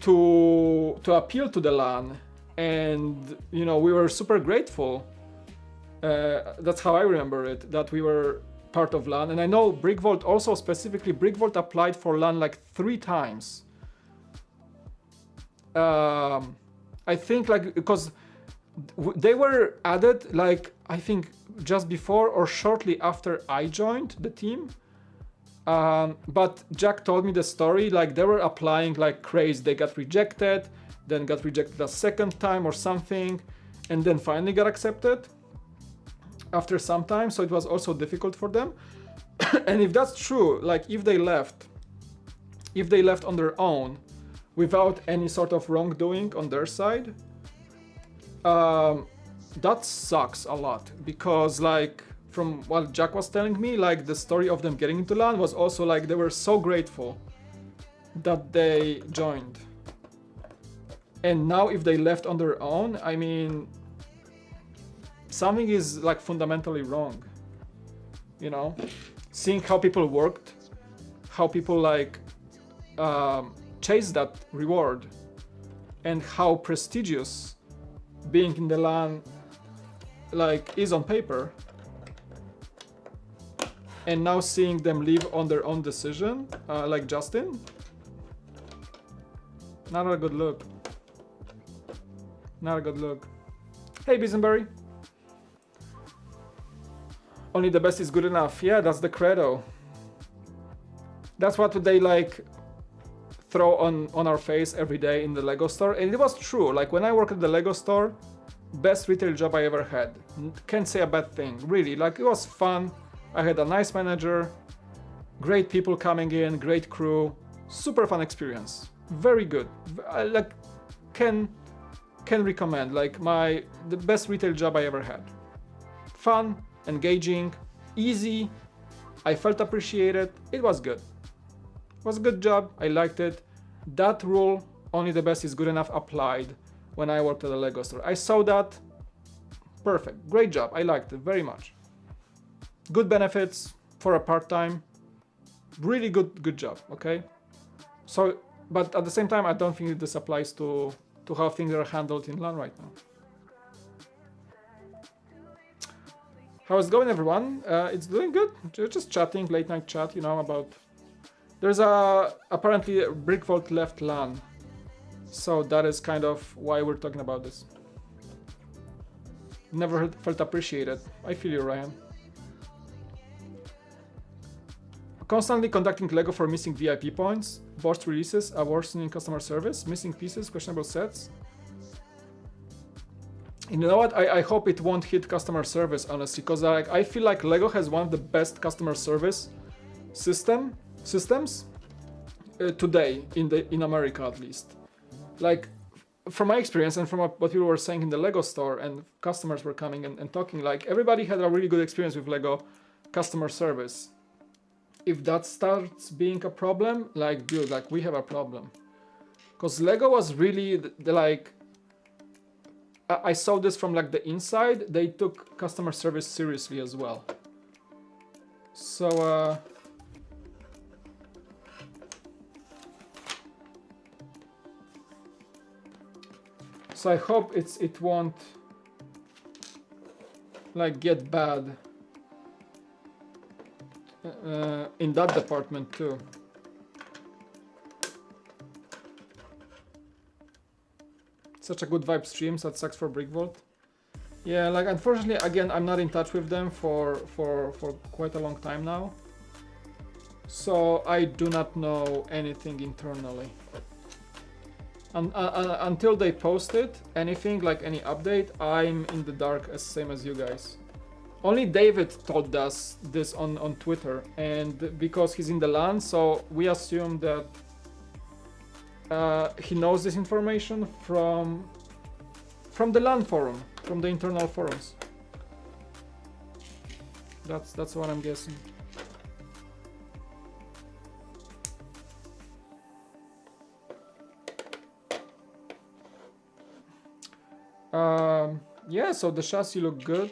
to appeal to the LAN, and we were super grateful. That's how I remember it, that we were part of LAN. And I know Brickvolt also, specifically Brickvolt applied for LAN like 3 times. I think like because they were added like I think just before or shortly after I joined the team. But Jack told me the story, like they were applying like crazy. They got rejected, then got rejected a second time or something, and then finally got accepted after some time. So it was also difficult for them. And if that's true, like if they left on their own without any sort of wrongdoing on their side, that sucks a lot, because like from what Jack was telling me, like the story of them getting into LAN was also like they were so grateful that they joined. And now if they left on their own, I mean, something is like fundamentally wrong, seeing how people worked, how people like chase that reward, and how prestigious being in the LAN like is on paper, and now seeing them live on their own decision, like Justin, not a good look. Not a good look. Hey Bisenberry. Only the best is good enough. Yeah, that's the credo. That's what they like throw on our face every day in the Lego store. And it was true. Like when I worked at the Lego store, best retail job I ever had. Can't say a bad thing, really. Like it was fun. I had a nice manager, great people coming in, great crew, super fun experience. Very good. Like can recommend, like the best retail job I ever had. Fun, engaging, easy. I felt appreciated. It was good. It was a good job. I liked it. That rule, only the best is good enough, applied when I worked at the Lego store. I saw that. Perfect. Great job. I liked it very much. Good benefits for a part-time. really good job. Okay, so but at the same time, I don't think this applies to how things are handled in LAN right now. How's it going, everyone? It's doing good. Just chatting, late night chat, you know, about. There's apparently a Brick Vault left LAN, so that is kind of why we're talking about this. Never felt appreciated. I feel you, Ryan. Constantly contacting LEGO for missing VIP points, burst releases, a worsening customer service, missing pieces, questionable sets. You know what? I hope it won't hit customer service, honestly, because I feel like LEGO has one of the best customer service systems today in America, at least. Like, from my experience and from what you were saying in the LEGO store, and customers were coming and talking, like everybody had a really good experience with LEGO customer service. If that starts being a problem, like, dude, like, we have a problem. Because LEGO was really, like, I saw this from, like, the inside. They took customer service seriously as well. So, so I hope it won't, like, get bad. In that department too. Such a good vibe stream, that sucks for Brick Vault. Yeah, like, unfortunately, again, I'm not in touch with them for quite a long time now. So I do not know anything internally. Until they post it, anything, like any update, I'm in the dark, same as you guys. Only David told us this on Twitter, and because he's in the LAN, so we assume that he knows this information from the LAN forum, from the internal forums. That's what I'm guessing. Yeah, so the chassis look good.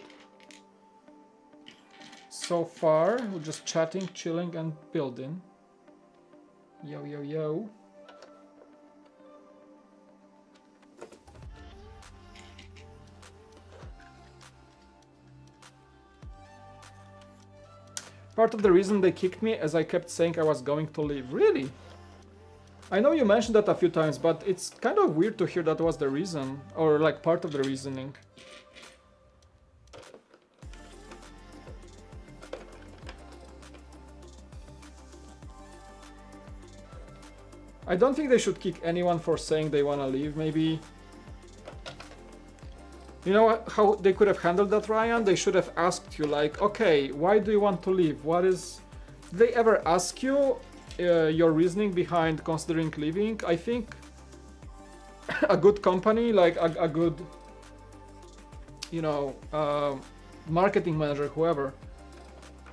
So far, we're just chatting, chilling, and building. Yo, yo, yo. Part of the reason they kicked me as I kept saying I was going to leave. Really? I know you mentioned that a few times, but it's kind of weird to hear that was the reason, or like part of the reasoning. I don't think they should kick anyone for saying they want to leave. Maybe, you know how they could have handled that, Ryan? They should have asked you, like, okay, why do you want to leave? What is... Did they ever ask you your reasoning behind considering leaving? I think a good company, like a good, you know, marketing manager, whoever,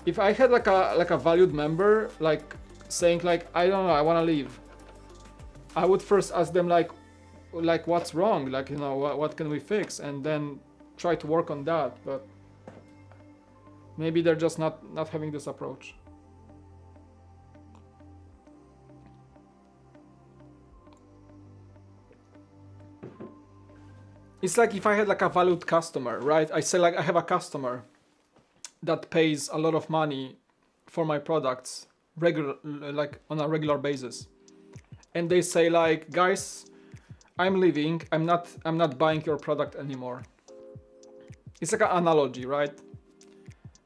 if I had like a valued member, like saying like, I don't know, I want to leave, I would first ask them like what's wrong, like, you know, what can we fix, and then try to work on that. But maybe they're just not having this approach. It's like if I had like a valued customer, right? I say like I have a customer that pays a lot of money for my products like on a regular basis. And they say like, guys, I'm leaving, I'm not buying your product anymore. It's like an analogy, right?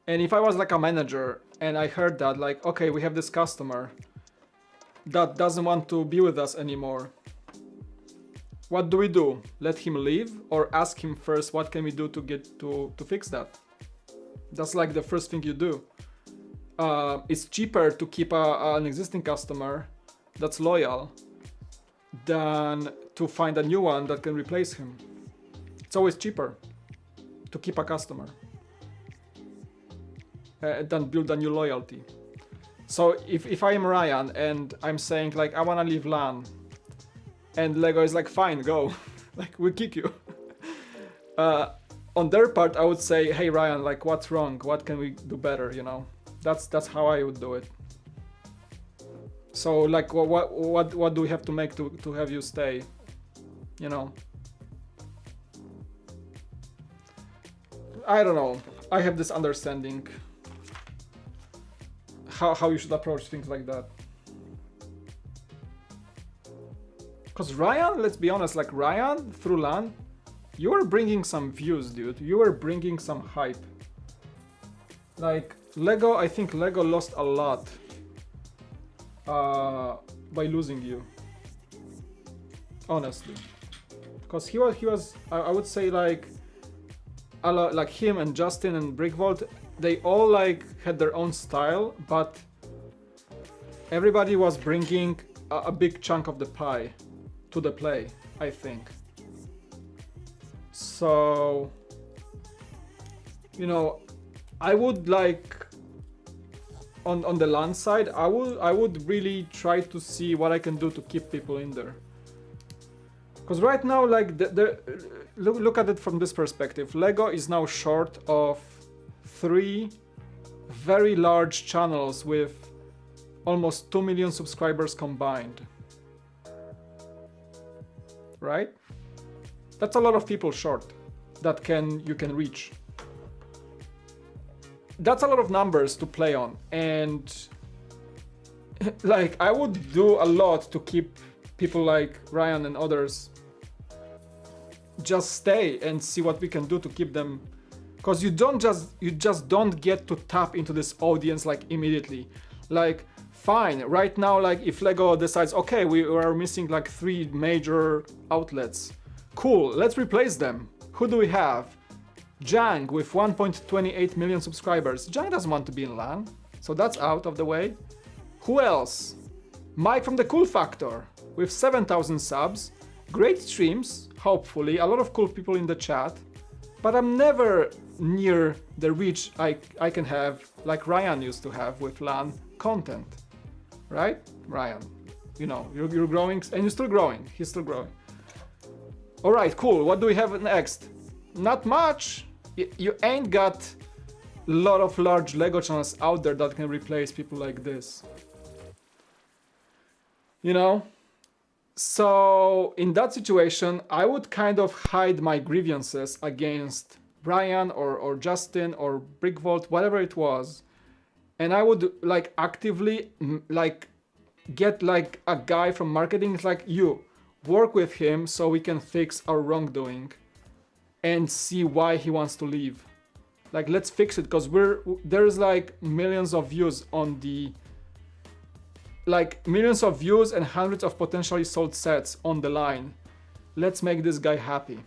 And if I was like a manager and I heard that, like, okay, we have this customer that doesn't want to be with us anymore. What do we do? Let him leave, or ask him first what can we do to get to fix that? That's like the first thing you do. It's cheaper to keep an existing customer that's loyal than to find a new one that can replace him. It's always cheaper to keep a customer than build a new loyalty. So if I am Ryan and I'm saying like I want to leave LAN, and Lego is like, fine, go, like we kick you. On their part, I would say, hey Ryan, like what's wrong? What can we do better? You know, that's how I would do it. So like what do we have to make to have you stay? You know. I don't know. I have this understanding how you should approach things like that. Because Ryan, let's be honest, like Ryan through LAN, you were bringing some views, dude. You were bringing some hype. Like Lego, I think Lego lost a lot by losing you. Honestly, because he was I would say like a lot, like him and Justin and Brickvolt, they all like had their own style, but everybody was bringing a big chunk of the pie to the play, I think. So, you know, I would like on the LAN side, I would really try to see what I can do to keep people in there. Because right now, like, look at it from this perspective. Lego is now short of 3 very large channels with almost 2 million subscribers combined. Right? That's a lot of people short that you can reach. That's a lot of numbers to play on, and like I would do a lot to keep people like Ryan and others just stay and see what we can do to keep them, because you just don't get to tap into this audience like immediately. Like fine, right now, like if Lego decides, okay, we are missing like 3 major outlets, cool, let's replace them. Who do we have? Jang with 1.28 million subscribers. Jang doesn't want to be in LAN, so that's out of the way. Who else? Mike from the Cool Factor with 7,000 subs. Great streams, hopefully, a lot of cool people in the chat, but I'm never near the reach I can have like Ryan used to have with LAN content. Right? Ryan, you know, you're growing and you're still growing. He's still growing. All right, cool. What do we have next? Not much. You ain't got a lot of large Lego channels out there that can replace people like this. You know? So in that situation, I would kind of hide my grievances against Brian or Justin or Brickvolt, whatever it was. And I would like actively like get like a guy from marketing, like you, work with him so we can fix our wrongdoing and see why he wants to leave. Like, let's fix it, because there's like millions of views on the, like millions of views and hundreds of potentially sold sets on the line. Let's make this guy happy.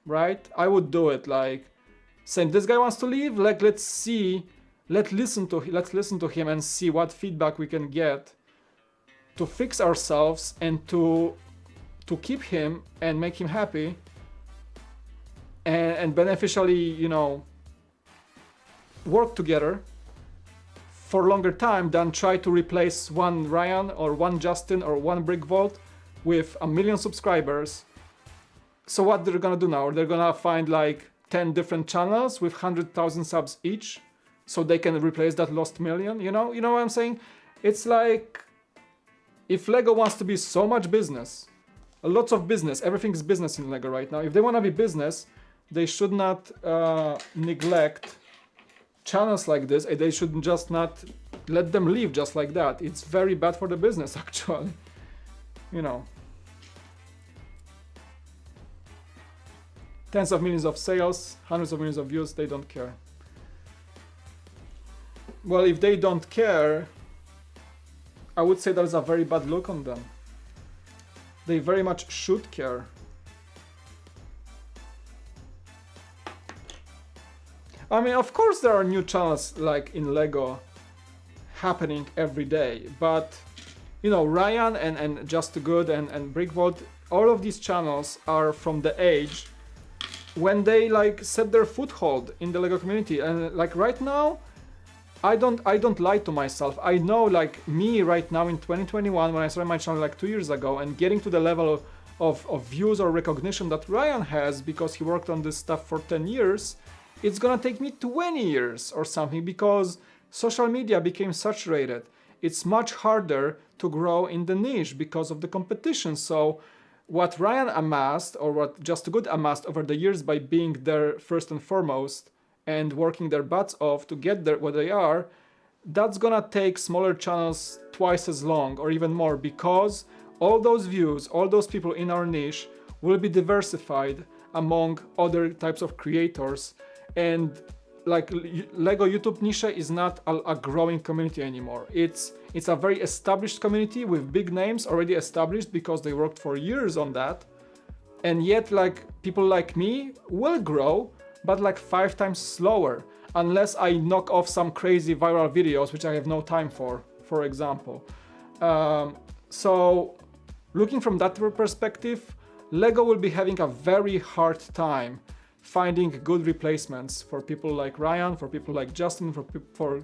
Right? I would do it. Like, saying this guy wants to leave, like let's listen to him and see what feedback we can get to fix ourselves and to keep him and make him happy. And beneficially, you know, work together for a longer time than try to replace one Ryan or one Justin or one Brickvolt with 1 million subscribers. So what they're gonna do now? They're gonna find like 10 different channels with 100,000 subs each, so they can replace that lost million. You know what I'm saying? It's like, if Lego wants to be so much business, lots of business, everything's business in Lego right now. If they want to be business, they should not neglect channels like this. They should just not let them leave just like that. It's very bad for the business, actually. You know. Tens of millions of sales, hundreds of millions of views, they don't care. Well, if they don't care, I would say there's a very bad look on them. They very much should care. I mean, of course there are new channels like in Lego happening every day, but you know, Ryan and Just Good and Brickvolt, all of these channels are from the age when they like set their foothold in the Lego community. And like right now, I don't lie to myself. I know, like me right now in 2021, when I started my channel like 2 years ago, and getting to the level of views or recognition that Ryan has because he worked on this stuff for 10 years, it's gonna take me 20 years or something, because social media became saturated. it's much harder to grow in the niche because of the competition. So what Ryan amassed, or what Just Good amassed over the years by being there first and foremost and working their butts off to get there where they are, that's gonna take smaller channels twice as long or even more, because all those views, all those people in our niche will be diversified among other types of creators. And like Lego YouTube niche is not a growing community anymore. It's a very established community with big names already established because they worked for years on that. And yet like people like me will grow, but like 5 times slower, unless I knock off some crazy viral videos, which I have no time for example. So looking from that perspective, Lego will be having a very hard time finding good replacements for people like Ryan, for people like Justin, for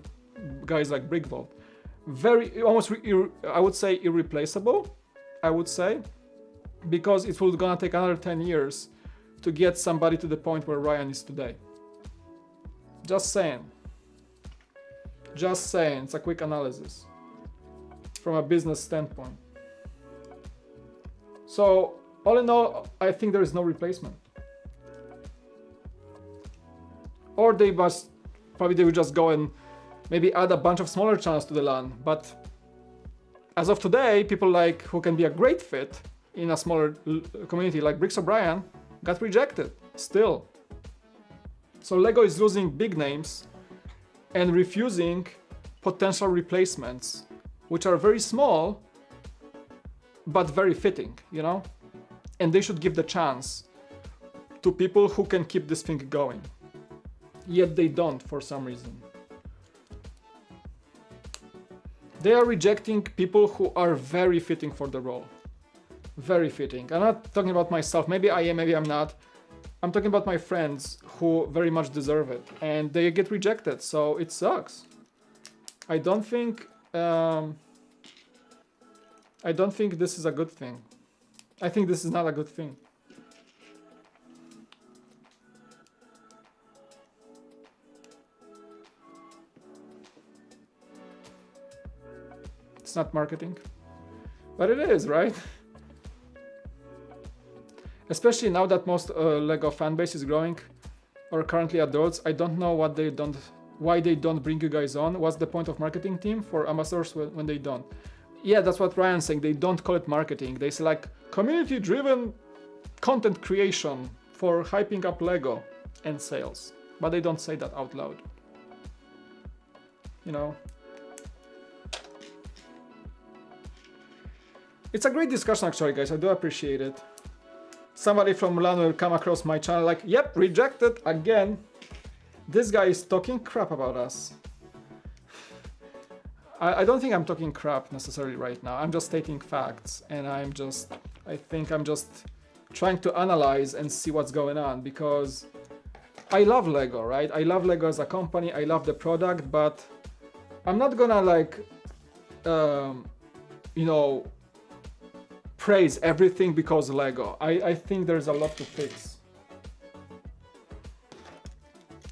guys like Brickvolt. Very, almost, I would say irreplaceable, I would say, because it will gonna take another 10 years to get somebody to the point where Ryan is today. Just saying. Just saying, it's a quick analysis from a business standpoint. So, all in all, I think there is no replacement. Or they must, probably they will just go and maybe add a bunch of smaller channels to the LAN. But as of today, people like who can be a great fit in a smaller community like Bricks O'Brien got rejected still. So Lego is losing big names and refusing potential replacements, which are very small, but very fitting, you know? And they should give the chance to people who can keep this thing going. Yet they don't for some reason. They are rejecting people who are very fitting for the role. Very fitting. I'm not talking about myself, maybe I am, maybe I'm not. I'm talking about my friends who very much deserve it, and they get rejected, so it sucks. I don't think this is a good thing. I think this is not a good thing. It's not marketing, but it is, right? Especially now that most Lego fan base is growing, or currently adults. I don't know why they don't bring you guys on. What's the point of marketing team for ambassadors when they don't? Yeah, that's what Ryan's saying. They don't call it marketing. They say like community-driven content creation for hyping up Lego and sales, but they don't say that out loud. You know. It's a great discussion actually, guys. I do appreciate it. Somebody from Milan will come across my channel like, yep, rejected again. This guy is talking crap about us. I don't think I'm talking crap necessarily right now. I'm just stating facts, and I think I'm just trying to analyze and see what's going on, because I love Lego, right? I love Lego as a company. I love the product, but I'm not gonna like, you know, praise everything because Lego. I think there's a lot to fix.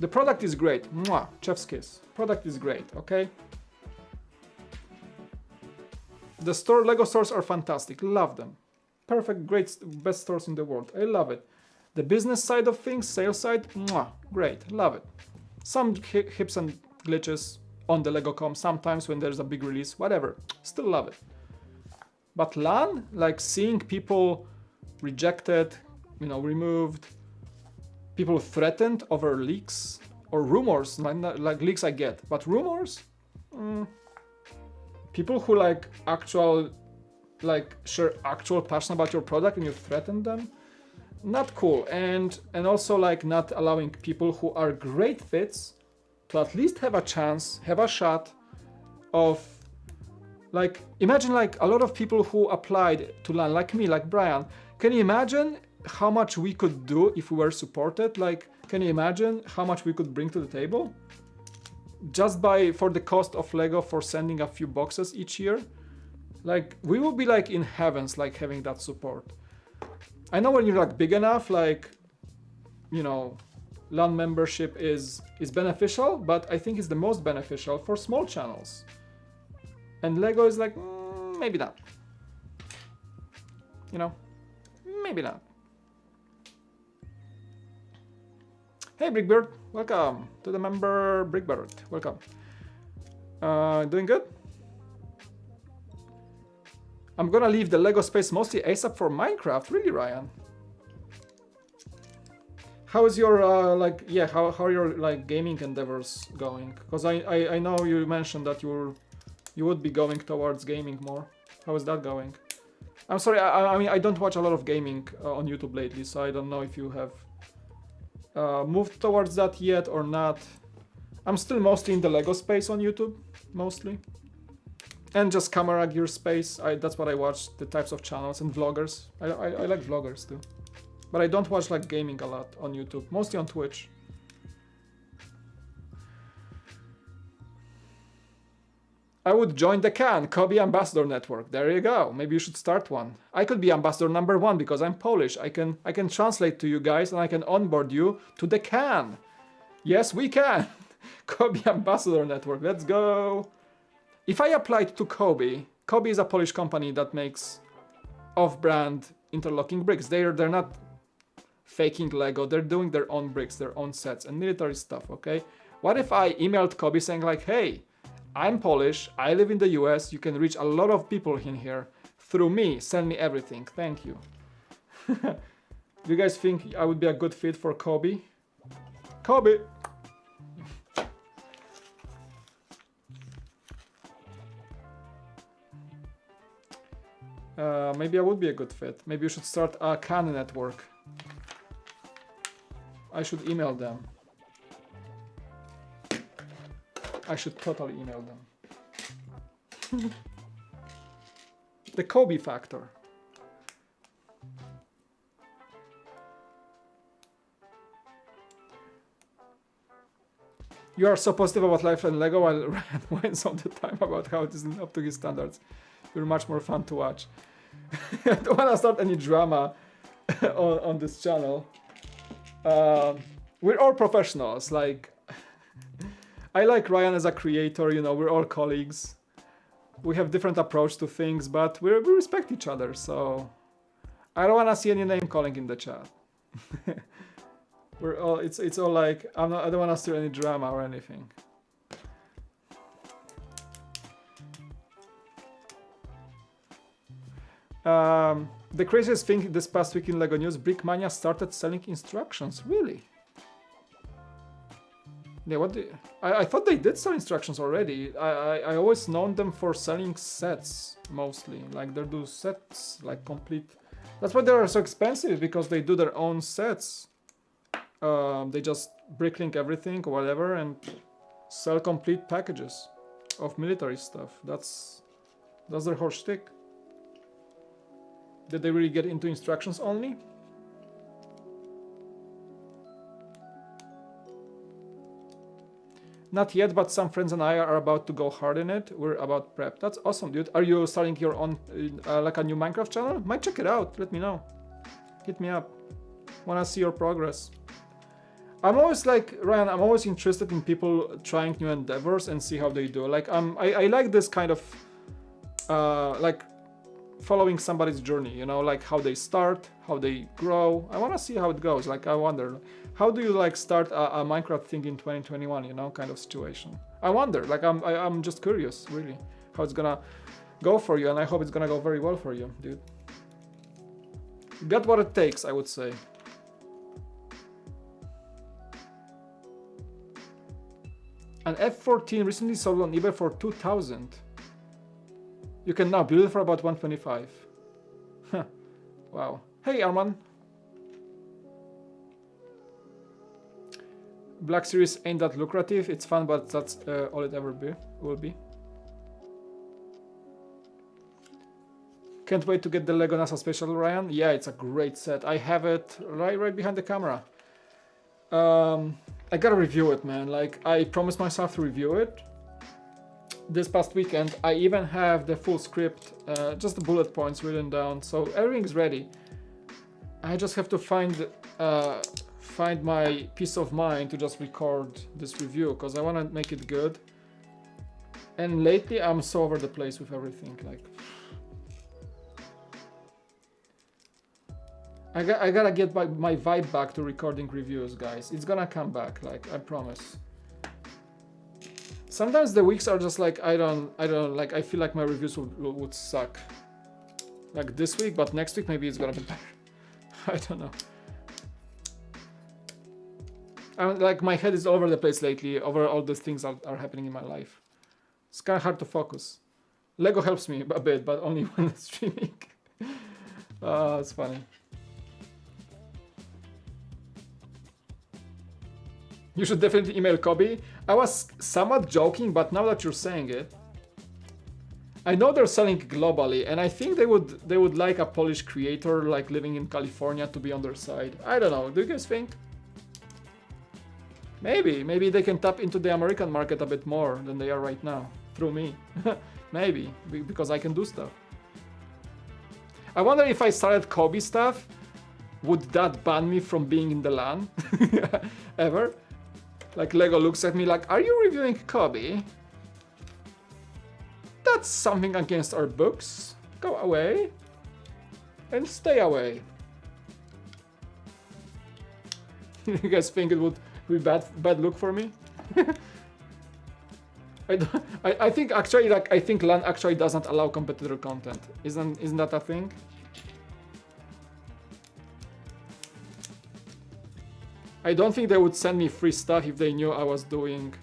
The product is great. Mwah, chef's kiss. Product is great, okay? The Lego stores are fantastic. Love them. Perfect, great, best stores in the world. I love it. The business side of things, sales side, mwah, great. Love it. Some hips and glitches on the Lego.com sometimes when there's a big release, whatever. Still love it. But LAN, like seeing people rejected, you know, removed, people threatened over leaks or rumors, like leaks I get, but rumors? People who like share actual passion about your product and you threaten them? Not cool. And also like not allowing people who are great fits to at least have a chance, have a shot of, like, imagine like a lot of people who applied to LAN, like me, like Brian. Can you imagine how much we could do if we were supported? Like, can you imagine how much we could bring to the table? Just for the cost of Lego for sending a few boxes each year? Like, we will be like in heavens, like having that support. I know when you're like big enough, like, you know, LAN membership is beneficial, but I think it's the most beneficial for small channels. And Lego is like, maybe not. You know, maybe not. Hey Brickbird, welcome to the member Brickbird, welcome. Doing good? I'm gonna leave the Lego space mostly ASAP for Minecraft, really Ryan? How is your like, yeah, how are your like gaming endeavors going? Because I know you mentioned that you would be going towards gaming more. How is that going? I'm sorry, I mean I don't watch a lot of gaming on YouTube lately, so I don't know if you have moved towards that yet or not. I'm still mostly in the Lego space on YouTube, mostly. And just camera gear space, that's what I watch, the types of channels, and vloggers. I like vloggers too. But I don't watch like gaming a lot on YouTube, mostly on Twitch. I would join the Kobe Ambassador Network. There you go. Maybe you should start one. I could be Ambassador #1 because I'm Polish. I can translate to you guys and I can onboard you to the CAN. Yes, we can. Kobe Ambassador Network. Let's go. If I applied to Kobe is a Polish company that makes off-brand interlocking bricks. They're not faking Lego. They're doing their own bricks, their own sets, and military stuff. Okay. What if I emailed Kobe saying like, hey, I'm Polish, I live in the US, you can reach a lot of people in here. Through me, send me everything, thank you. Do you guys think I would be a good fit for Kobe? Kobe! Maybe I would be a good fit. Maybe you should start a CAN network. I should email them. I should totally email them. The Kobe factor. You are so positive about life and Lego while Ryan whines all the time about how it isn't up to his standards. You're much more fun to watch. I don't want to start any drama on this channel. We're all professionals, like I like Ryan as a creator, you know, we're all colleagues. We have different approach to things, but we respect each other, so I don't want to see any name calling in the chat. We're all, it's all like, I don't want to stir any drama or anything. The craziest thing this past week in LEGO News, Brickmania started selling instructions, really? Yeah, I thought they did sell instructions already. I always known them for selling sets, mostly. Like, they do sets, like complete. That's why they are so expensive, because they do their own sets. They just bricklink everything or whatever and sell complete packages of military stuff. That's their whole shtick. Did they really get into instructions only? Not yet, but some friends and I are about to go hard in it. We're about prep. That's awesome, dude. Are you starting your own, like a new Minecraft channel? Might check it out. Let me know. Hit me up. Wanna see your progress. I'm always like, Ryan, I'm always interested in people trying new endeavors and see how they do. Like, I like this kind of, like, following somebody's journey, you know, like how they start, how they grow. I want to see how it goes. Like, I wonder, how do you like start a Minecraft thing in 2021, you know, kind of situation. I wonder, like, I'm just curious, really, how it's gonna go for you, and I hope it's gonna go very well for you, dude. Get what it takes, I would say. An F-14 recently sold on eBay for 2,000. You can now build it for about 125. Huh. Wow. Hey, Arman. Black Series ain't that lucrative. It's fun, but that's all it ever will be. Can't wait to get the Lego NASA Special, Ryan. Yeah, it's a great set. I have it right behind the camera. I gotta review it, man. Like, I promised myself to review it this past weekend. I even have the full script, just the bullet points written down, so everything's ready. I just have to find my peace of mind to just record this review, because I want to make it good. And lately I'm so over the place with everything. Like, I gotta get my vibe back to recording reviews, guys. It's gonna come back, like, I promise. Sometimes the weeks are just like, I don't like, I feel like my reviews would suck. Like this week, but next week maybe it's gonna be better. I don't know. Like, my head is all over the place lately over all these things that are happening in my life. It's kind of hard to focus. Lego helps me a bit, but only when streaming. It's funny. You should definitely email Kobe. I was somewhat joking, but now that you're saying it, I know they're selling globally, and I think they would like a Polish creator like living in California to be on their side. I don't know. Do you guys think? Maybe they can tap into the American market a bit more than they are right now through me. Maybe because I can do stuff. I wonder if I started Kobe stuff, would that ban me from being in the LAN ever? Like, Lego looks at me like, are you reviewing Kobe? That's something against our books. Go away. And stay away. You guys think it would be bad look for me? I think actually, like, I think LAN actually doesn't allow competitor content. Isn't that a thing? I don't think they would send me free stuff if they knew I was doing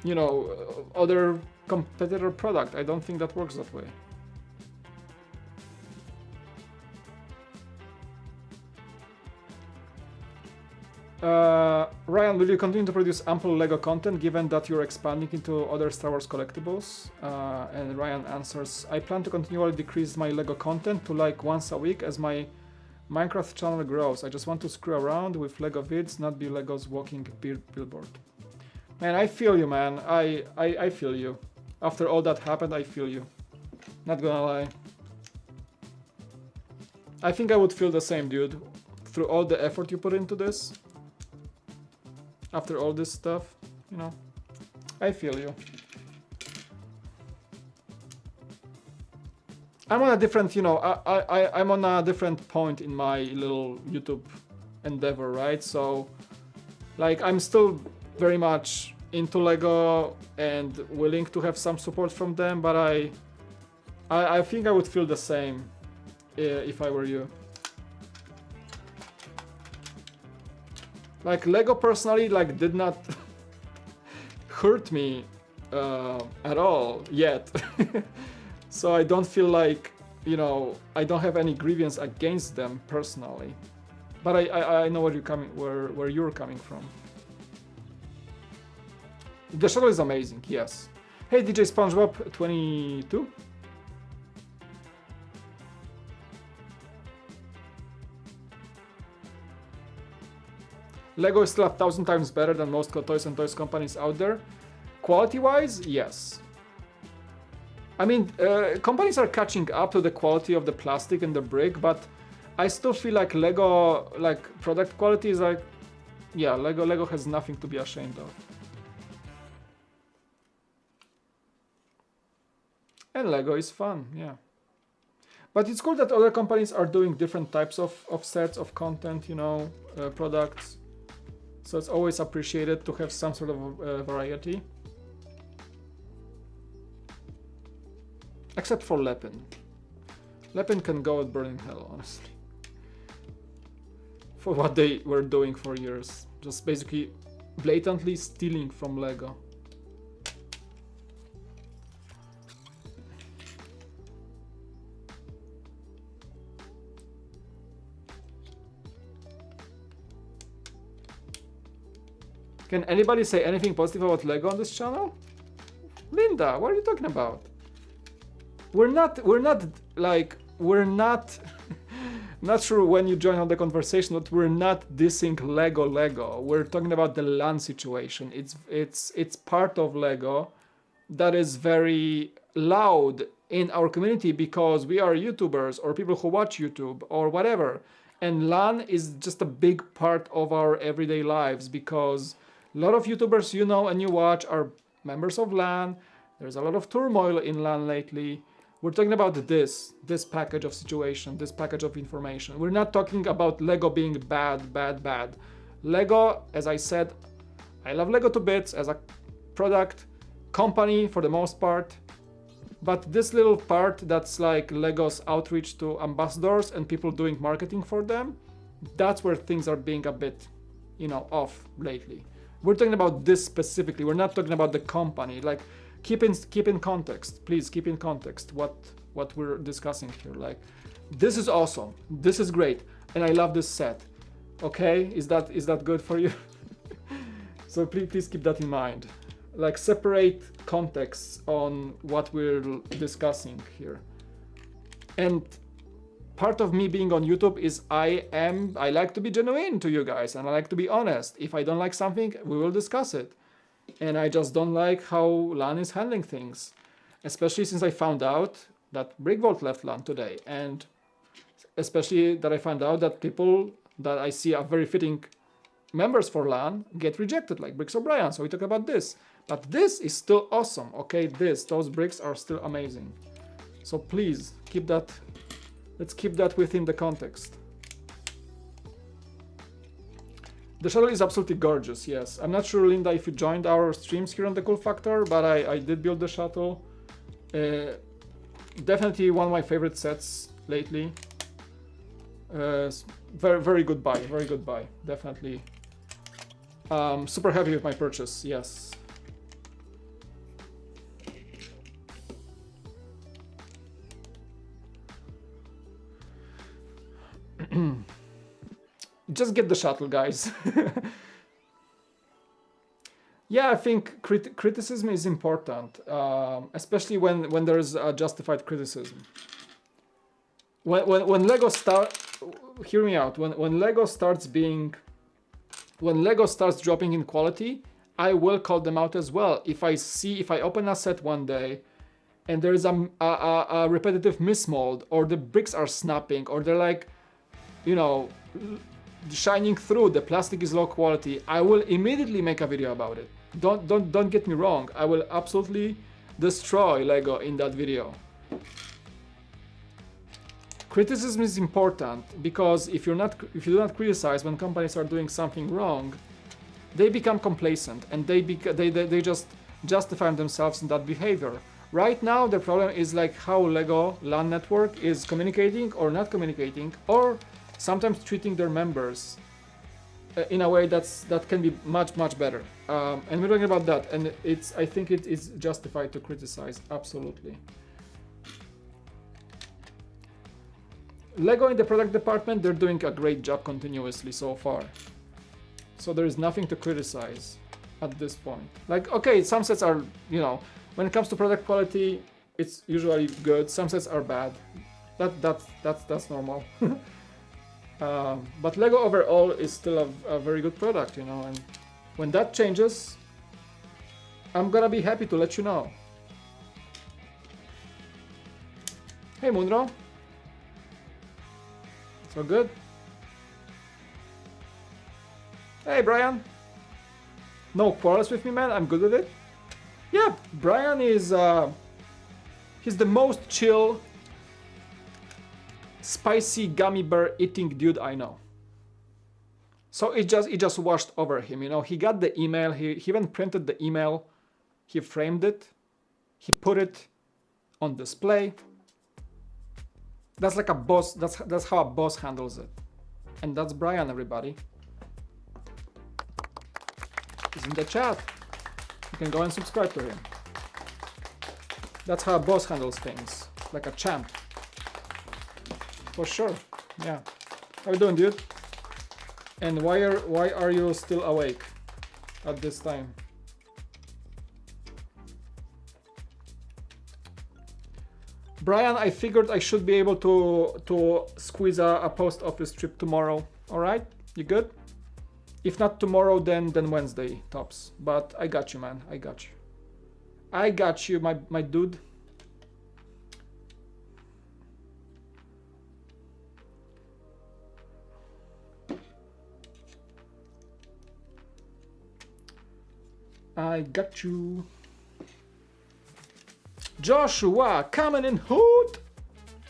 you know, other competitor product. I don't think that works that way. Ryan, will you continue to produce ample Lego content given that you're expanding into other Star Wars collectibles? And Ryan answers, I plan to continually decrease my Lego content to like once a week as my Minecraft channel grows. I just want to screw around with Lego vids, not be Lego's walking billboard. Man, I feel you, man. I feel you. After all that happened, I feel you. Not gonna lie. I think I would feel the same, dude. Through all the effort you put into this. After all this stuff, you know, I feel you. I'm on a different, you know, I'm on a different point in my little YouTube endeavor, right? So, like, I'm still very much into Lego and willing to have some support from them, but I think I would feel the same if I were you. Like, Lego personally, like, did not hurt me at all yet. So I don't feel like, you know, I don't have any grievance against them personally. But I know where you're coming from. The shuttle is amazing, yes. Hey, DJ SpongeBob 22. Lego is still 1,000 times better than most toys and toys companies out there. Quality-wise, yes. I mean, companies are catching up to the quality of the plastic and the brick, but I still feel like Lego, like, product quality is like, yeah, Lego has nothing to be ashamed of. And Lego is fun, yeah. But it's cool that other companies are doing different types of sets of content, you know, products. So it's always appreciated to have some sort of variety. Except for Lepin. Lepin can go at burning hell, honestly. For what they were doing for years. Just basically blatantly stealing from Lego. Can anybody say anything positive about Lego on this channel? Linda, what are you talking about? We're not not sure when you join on the conversation, but we're not dissing Lego. We're talking about the LAN situation. It's part of Lego that is very loud in our community because we are YouTubers or people who watch YouTube or whatever. And LAN is just a big part of our everyday lives because a lot of YouTubers you know and you watch are members of LAN. There's a lot of turmoil in LAN lately. We're talking about this package of situation, this package of information. We're not talking about Lego being bad. Lego, as I said, I love Lego to bits as a product, company for the most part. But this little part that's like Lego's outreach to ambassadors and people doing marketing for them, that's where things are being a bit, off lately. We're talking about this specifically. We're not talking about the company. Like, keep in context, please keep in context what we're discussing here. Like, this is awesome. This is great, and I love this set. Okay, is that good for you? So please keep that in mind. Like, separate contexts on what we're discussing here. And part of me being on YouTube is I like to be genuine to you guys, and I like to be honest. If I don't like something, we will discuss it. And I just don't like how LAN is handling things, especially since I found out that BrickVault left LAN today, and especially that I found out that people that I see are very fitting members for LAN get rejected, like Bricks O'Brien. So we talk about this, but this is still awesome. Okay, those bricks are still amazing. So please keep that. Let's keep that within the context. The shuttle is absolutely gorgeous, yes. I'm not sure, Linda, if you joined our streams here on the Cool Factor, but I did build the shuttle. Definitely one of my favorite sets lately. Very good buy, definitely. Super happy with my purchase, yes. Just get the shuttle, guys. Yeah, I think criticism is important, especially when there is a justified criticism. When Lego hear me out. When Lego starts dropping in quality, I will call them out as well. If I open a set one day and there is a repetitive mismold, or the bricks are snapping, or they're like, shining through, the plastic is low quality, I will immediately make a video about it. Don't get me wrong, I will absolutely destroy Lego in that video. Criticism is important because if you do not criticize when companies are doing something wrong, they become complacent and they just justify themselves in that behavior. Right now the problem is like how Lego LAN network is communicating or not communicating, or sometimes treating their members in a way that can be much better. And we're talking about that, and I think it is justified to criticize, absolutely. Lego in the product department, they're doing a great job continuously so far. So there is nothing to criticize at this point. Like, okay, some sets are, when it comes to product quality, it's usually good. Some sets are bad. That's normal. But Lego overall is still a very good product, and when that changes, I'm gonna be happy to let you know. Hey Munro. So good. Hey Brian. No quarrels with me, man. I'm good with it. Yeah, Brian is he's the most chill, spicy gummy bear eating dude I know. So it just washed over him, He got the email. He even printed the email. He framed it. He put it on display. That's like a boss. That's how a boss handles it. And that's Brian, everybody. He's in the chat. You can go and subscribe to him. That's how a boss handles things, like a champ. For sure. Yeah. How you doing, dude? And why are you still awake at this time? Brian, I figured I should be able to squeeze a post office trip tomorrow. All right? You good? If not tomorrow, then Wednesday tops. But I got you, man. I got you. I got you, my dude. I got you. Joshua coming in hoot.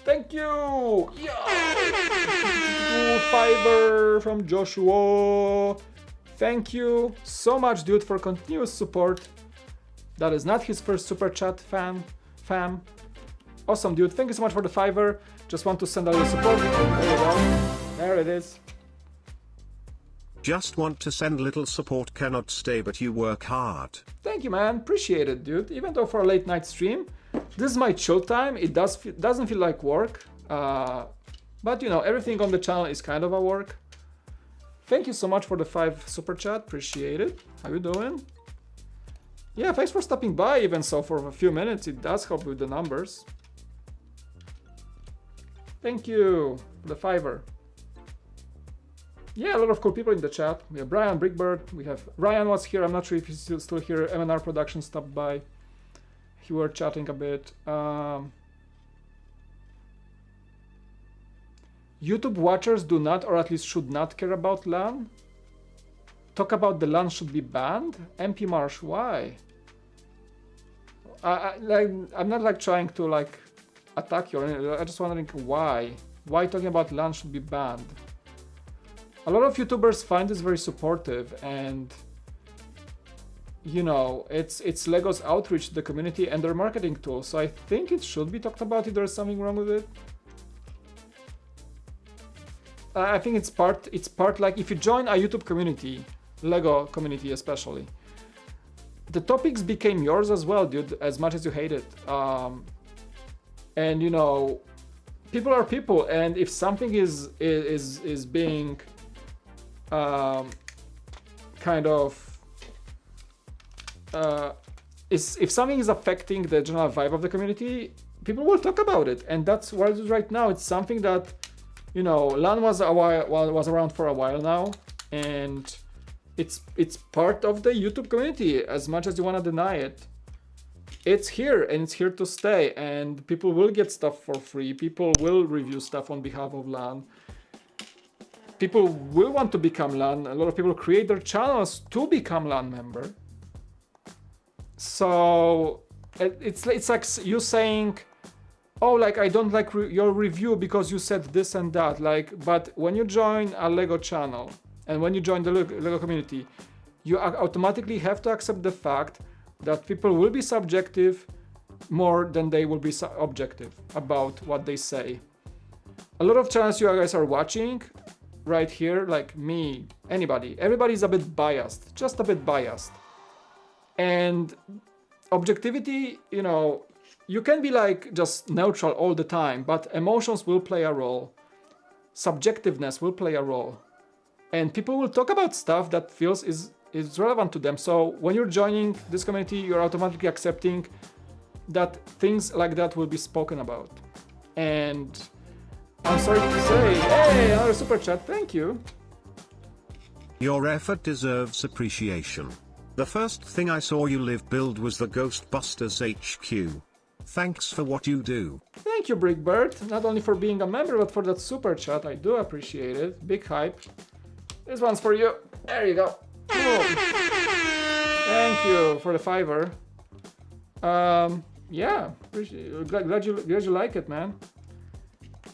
Thank you. Yeah. Fiverr from Joshua. Thank you so much, dude, for continuous support. That is not his first super chat, fam. Awesome, dude. Thank you so much for the Fiverr. Just want to send a little support. There you go. There it is. Just want to send little support, cannot stay, but you work hard. Thank you, man. Appreciate it, dude. Even though for a late night stream, this is my chill time. It doesn't feel like work. But you know, everything on the channel is kind of a work. Thank you so much for the 5 super chat. Appreciate it. How you doing? Yeah, thanks for stopping by even so for a few minutes. It does help with the numbers. Thank you for the Fiverr. Yeah, a lot of cool people in the chat. We have Brian, Brickbird. We have Ryan was here. I'm not sure if he's still here. MNR Production stopped by. He were chatting a bit. YouTube watchers do not, or at least should not, care about LAN. Talk about the LAN should be banned. MP Marsh, why? I'm not like trying to like attack you or anything. I'm just wondering why. Why talking about LAN should be banned? A lot of YouTubers find this very supportive, and you know, it's Lego's outreach to the community and their marketing tool. So I think it should be talked about if there's something wrong with it. I think it's part like if you join a YouTube community, Lego community especially, the topics became yours as well, dude, as much as you hate it. And you know, people are people, and if something is being kind of if something is affecting the general vibe of the community, people will talk about it, and that's what it is right now. It's something that, you know, LAN was around for a while now, and it's part of the YouTube community as much as you want to deny it. It's here, and it's here to stay, and people will get stuff for free. People will review stuff on behalf of LAN. People will want to become LAN. A lot of people create their channels to become LAN member. So it's like you saying, oh, like I don't like your review because you said this and that. Like, but when you join a Lego channel and when you join the Lego community, you automatically have to accept the fact that people will be subjective more than they will be objective about what they say. A lot of channels you guys are watching right here, like me, anybody, everybody's a bit biased, just a bit biased. And objectivity, you know, you can be like just neutral all the time, but emotions will play a role. Subjectiveness will play a role. And people will talk about stuff that feels is relevant to them. So when you're joining this community, you're automatically accepting that things like that will be spoken about. And I'm sorry to say, hey, another super chat, thank you. Your effort deserves appreciation. The first thing I saw you live build was the Ghostbusters HQ. Thanks for what you do. Thank you, Brickbird. Not only for being a member, but for that super chat. I do appreciate it. Big hype. This one's for you. There you go. Boom. Thank you for the Fiverr. Yeah, glad you like it, man.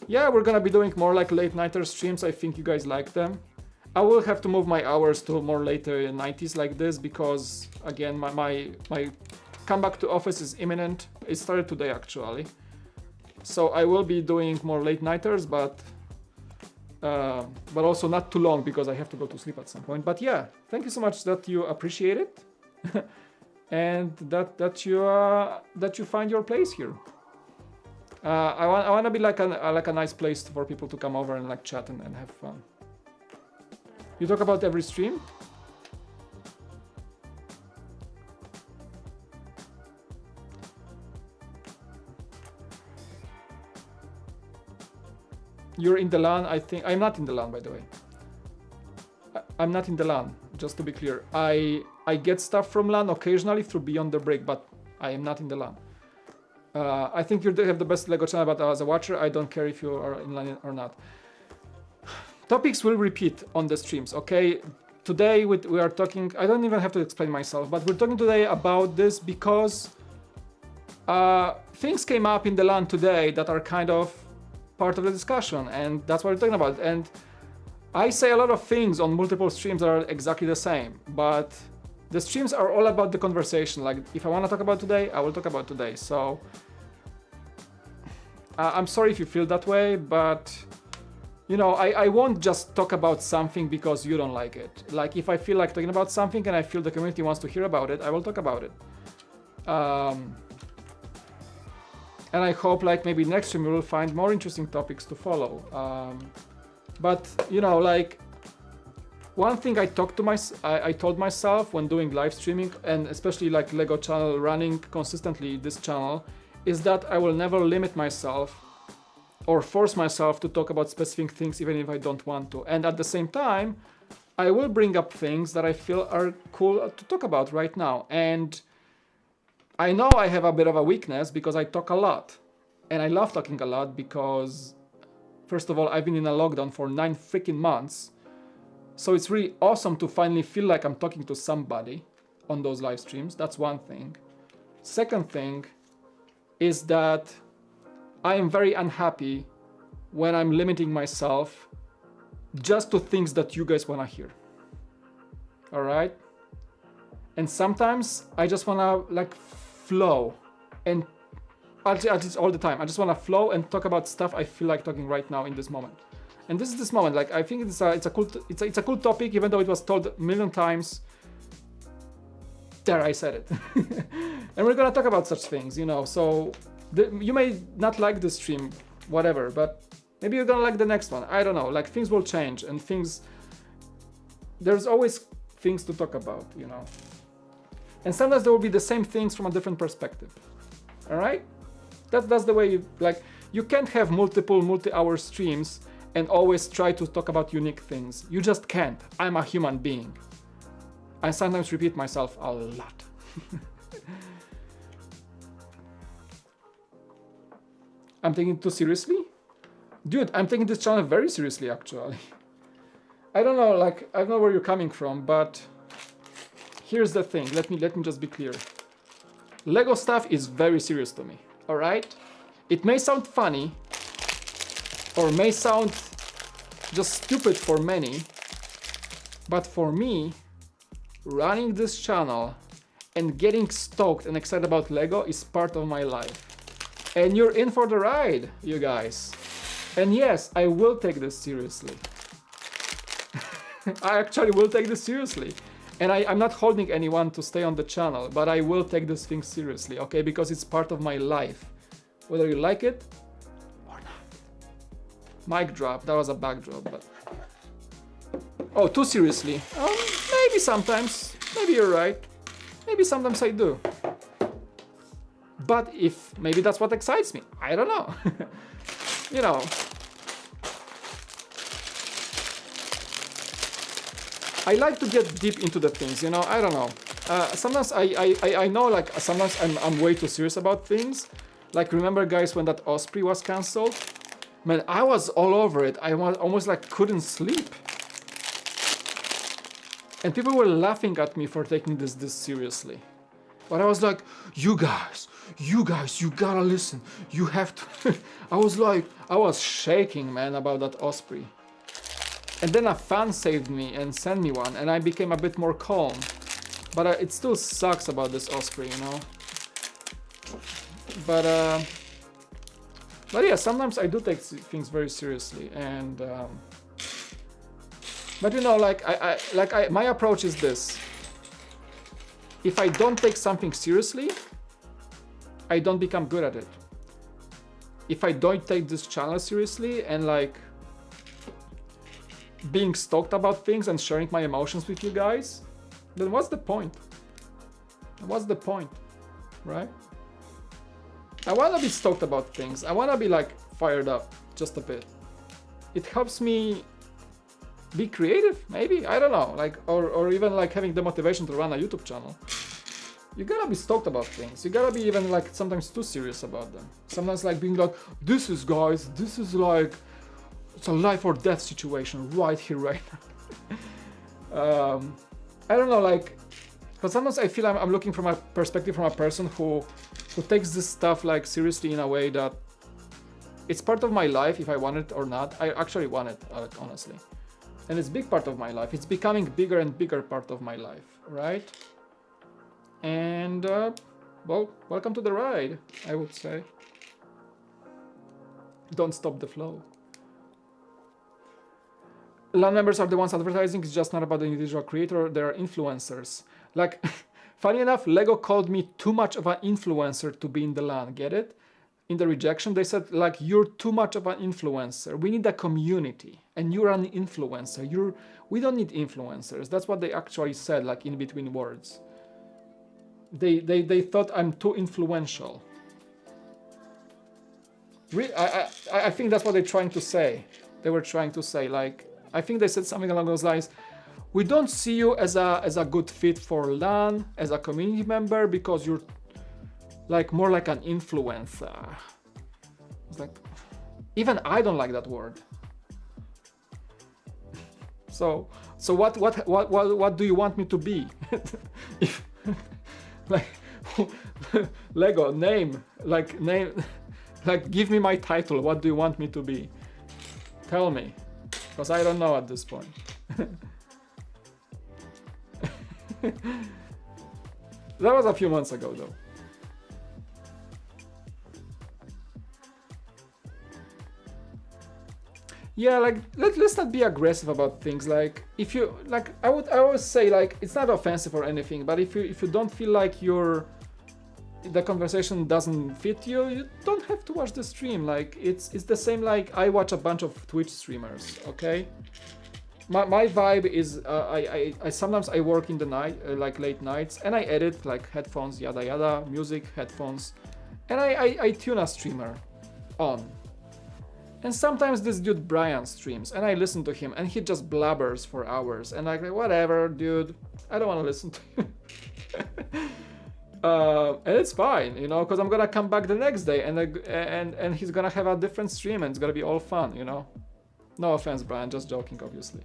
Yeah, we're gonna be doing more like late nighter streams. I think you guys like them. I will have to move my hours to more later 90s like this because, again, my comeback to office is imminent. It started today, actually. So I will be doing more late nighters, but also not too long because I have to go to sleep at some point. But yeah, thank you so much that you appreciate it, and that you find your place here. I want to be like a nice place for people to come over and like chat and have fun. You talk about every stream? You're in the LAN, I think. I'm not in the LAN, by the way. I'm not in the LAN, just to be clear. I get stuff from LAN occasionally through Beyond the Break, but I am not in the LAN. I think you have the best Lego channel, but as a watcher, I don't care if you are in LAN or not. Topics will repeat on the streams, okay? today we are talking, I don't even have to explain myself, but we're talking today about this because things came up in the land today that are kind of part of the discussion, and that's what we're talking about. And I say a lot of things on multiple streams that are exactly the same, but the streams are all about the conversation. Like, if I want to talk about today, I will talk about today. So I'm sorry if you feel that way, but you know, I won't just talk about something because you don't like it. Like, if I feel like talking about something and I feel the community wants to hear about it, I will talk about it. And I hope, like, maybe next stream we will find more interesting topics to follow. But you know, like, one thing I told myself when doing live streaming, and especially like Lego channel, running consistently this channel, is that I will never limit myself or force myself to talk about specific things even if I don't want to. And at the same time, I will bring up things that I feel are cool to talk about right now. And I know I have a bit of a weakness because I talk a lot. And I love talking a lot because, first of all, I've been in a lockdown for 9 freaking months. So it's really awesome to finally feel like I'm talking to somebody on those live streams. That's one thing. Second thing is that I am very unhappy when I'm limiting myself just to things that you guys want to hear. All right? And sometimes I just want to like flow, and all the time. I just want to flow and talk about stuff I feel like talking right now in this moment. And this is this moment. Like, I think it's a cool topic, even though it was told a million times. There, I said it. And we're gonna talk about such things, you know. So you may not like this stream, whatever, but maybe you're gonna like the next one. I don't know. Like, things will change, and there's always things to talk about, you know. And sometimes there will be the same things from a different perspective. All right? That's the way you can't have multi-hour streams and always try to talk about unique things. You just can't. I'm a human being. I sometimes repeat myself a lot. I'm taking it too seriously? Dude, I'm taking this channel very seriously, actually. I don't know, like, I don't know where you're coming from, but here's the thing. Let me just be clear. Lego stuff is very serious to me, all right? It may sound funny, or may sound just stupid for many, but for me, running this channel and getting stoked and excited about Lego is part of my life. And you're in for the ride, you guys. And yes, I will take this seriously. I actually will take this seriously. And I'm not holding anyone to stay on the channel, but I will take this thing seriously, okay? Because it's part of my life. Whether you like it or not. Mic drop, that was a backdrop, but... Oh, too seriously? Maybe sometimes. Maybe you're right. Maybe sometimes I do. But maybe that's what excites me. I don't know. You know. I like to get deep into the things, you know, I don't know. Sometimes I know, like, sometimes I'm way too serious about things. Like, remember, guys, when that Osprey was cancelled? Man, I was all over it. I was almost like couldn't sleep. And people were laughing at me for taking this seriously. But I was like, you guys, you gotta listen. You have to. I was shaking, man, about that Osprey. And then a fan saved me and sent me one, and I became a bit more calm. But it still sucks about this Osprey, you know. But yeah, sometimes I do take things very seriously, and but you know, my approach is this: if I don't take something seriously, I don't become good at it. If I don't take this channel seriously and like being stoked about things and sharing my emotions with you guys, then what's the point? What's the point, right? I want to be stoked about things. I want to be like fired up just a bit. It helps me be creative, maybe, I don't know, like, or even like having the motivation to run a YouTube channel. You gotta be stoked about things. You gotta be even like sometimes too serious about them. Sometimes like being like, this is like, it's a life or death situation right here, right now. I don't know, like, because sometimes I feel I'm looking from a perspective from a person who takes this stuff like seriously in a way that it's part of my life if I want it or not. I actually want it, honestly. And it's a big part of my life. It's becoming bigger and bigger part of my life, right? And, well, welcome to the ride, I would say. Don't stop the flow. LAN members are the ones advertising. It's just not about the individual creator. They are influencers. Like, funny enough, Lego called me too much of an influencer to be in the LAN. Get it? In the rejection, they said, like, you're too much of an influencer. We need a community. And you're an influencer. We don't need influencers. That's what they actually said, like, in between words. They thought I'm too influential. I think that's what they're trying to say. They were trying to say, like, I think they said something along those lines. We don't see you as a good fit for LAN, as a community member, because you're like more like an influencer. It's like, even I don't like that word. So what do you want me to be? If, like, Lego, name, like, give me my title. What do you want me to be? Tell me, because I don't know at this point. That was a few months ago, though. Yeah, like, let's not be aggressive about things. Like, if you, like, I always say, like, it's not offensive or anything, but if you don't feel like the conversation doesn't fit you, you don't have to watch the stream. Like, it's the same like I watch a bunch of Twitch streamers, okay? My vibe is I sometimes I work in the night, like late nights, and I edit, like, headphones, yada yada, music, headphones, and I tune a streamer on. And sometimes this dude Brian streams, and I listen to him, and he just blabbers for hours, and I'm like, whatever, dude, I don't want to listen to him. And it's fine, you know, because I'm gonna come back the next day, and he's gonna have a different stream, and it's gonna be all fun, you know. No offense, Brian, just joking, obviously.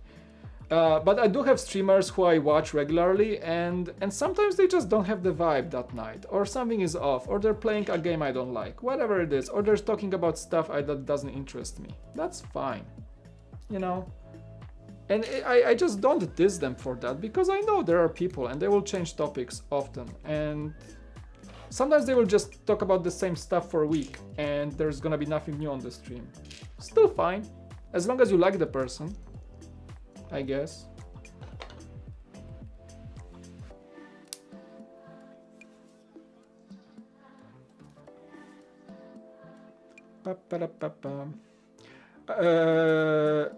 But I do have streamers who I watch regularly, and sometimes they just don't have the vibe that night, or something is off, or they're playing a game I don't like, whatever it is, or they're talking about stuff that doesn't interest me. That's fine, you know. And I just don't diss them for that, because I know there are people and they will change topics often, and sometimes they will just talk about the same stuff for a week, and there's gonna be nothing new on the stream. Still fine, as long as you like the person, I guess.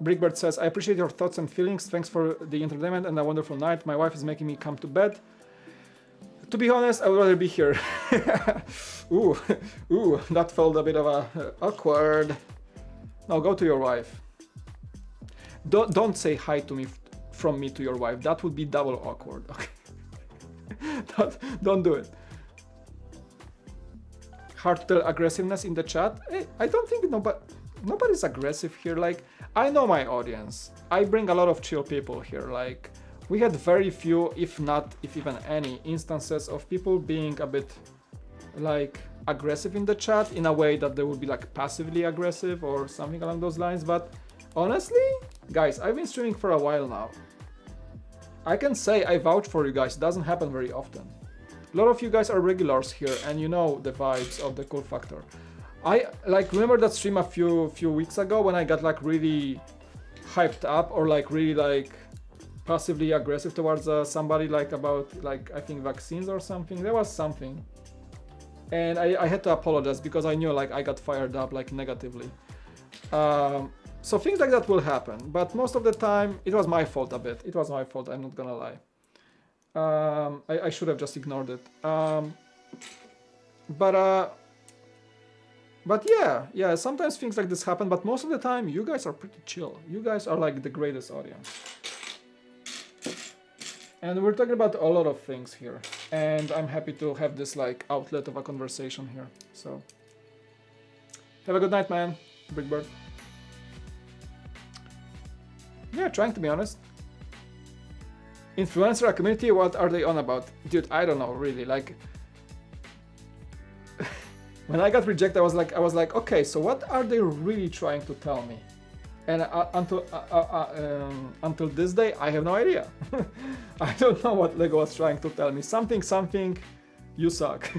Brickbird says, I appreciate your thoughts and feelings. Thanks for the entertainment and a wonderful night. My wife is making me come to bed. To be honest, I would rather be here. Ooh, that felt a bit of a awkward. No, go to your wife. Don't say hi to me from me to your wife. That would be double awkward. Okay. Don't do it. Hard to tell aggressiveness in the chat. Hey, I don't think nobody's aggressive here. Like, I know my audience. I bring a lot of chill people here. Like, we had very few, if even any, instances of people being a bit like aggressive in the chat in a way that they would be like passively aggressive or something along those lines. But honestly, guys, I've been streaming for a while now. I can say I vouch for you guys. It doesn't happen very often. A lot of you guys are regulars here, and you know the vibes of the cool factor. I like remember that stream a few weeks ago when I got like really hyped up or like really like passively aggressive towards somebody like about like I think vaccines or something. There was something, and I had to apologize because I knew like I got fired up like negatively. So things like that will happen, but most of the time it was my fault a bit. It was my fault, I'm not gonna lie. I should have just ignored it. But yeah, sometimes things like this happen, but most of the time you guys are pretty chill. You guys are like the greatest audience. And we're talking about a lot of things here, and I'm happy to have this like outlet of a conversation here. So have a good night, man. Big Bird. Yeah, trying to be honest. Influencer community, what are they on about? Dude, I don't know really. Like when I got rejected, I was like, okay, so what are they really trying to tell me? And until this day, I have no idea. I don't know what Lego was trying to tell me. Something, you suck.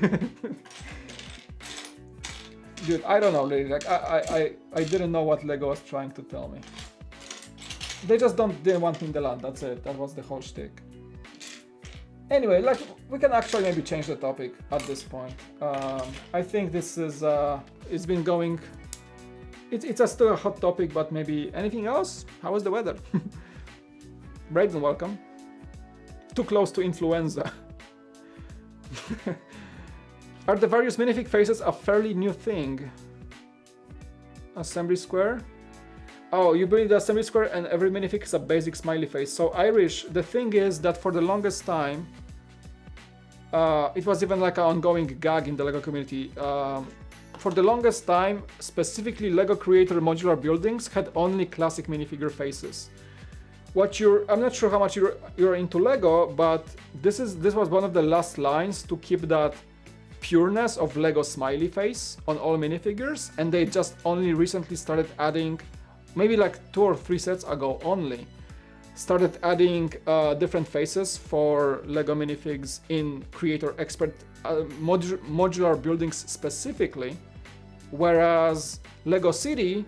Dude, I don't know, really. Like I didn't know what Lego was trying to tell me. They just didn't want me in the land. That's it. That was the whole shtick. Anyway, like we can actually maybe change the topic at this point. I think this is it's been going. It's still a hot topic, but maybe anything else? How is the weather? Braden, welcome. Too close to influenza. Are the various minifig faces a fairly new thing? Assembly square? Oh, you bring the assembly square and every minifig is a basic smiley face. So Irish, the thing is that for the longest time, it was even like an ongoing gag in the LEGO community. For the longest time, specifically LEGO Creator modular buildings had only classic minifigure faces. I'm not sure how much you're into LEGO, but this was one of the last lines to keep that pureness of LEGO smiley face on all minifigures, and they just only recently started adding, maybe like 2 or 3 sets ago only, started adding different faces for LEGO minifigs in Creator Expert modular buildings specifically, whereas LEGO City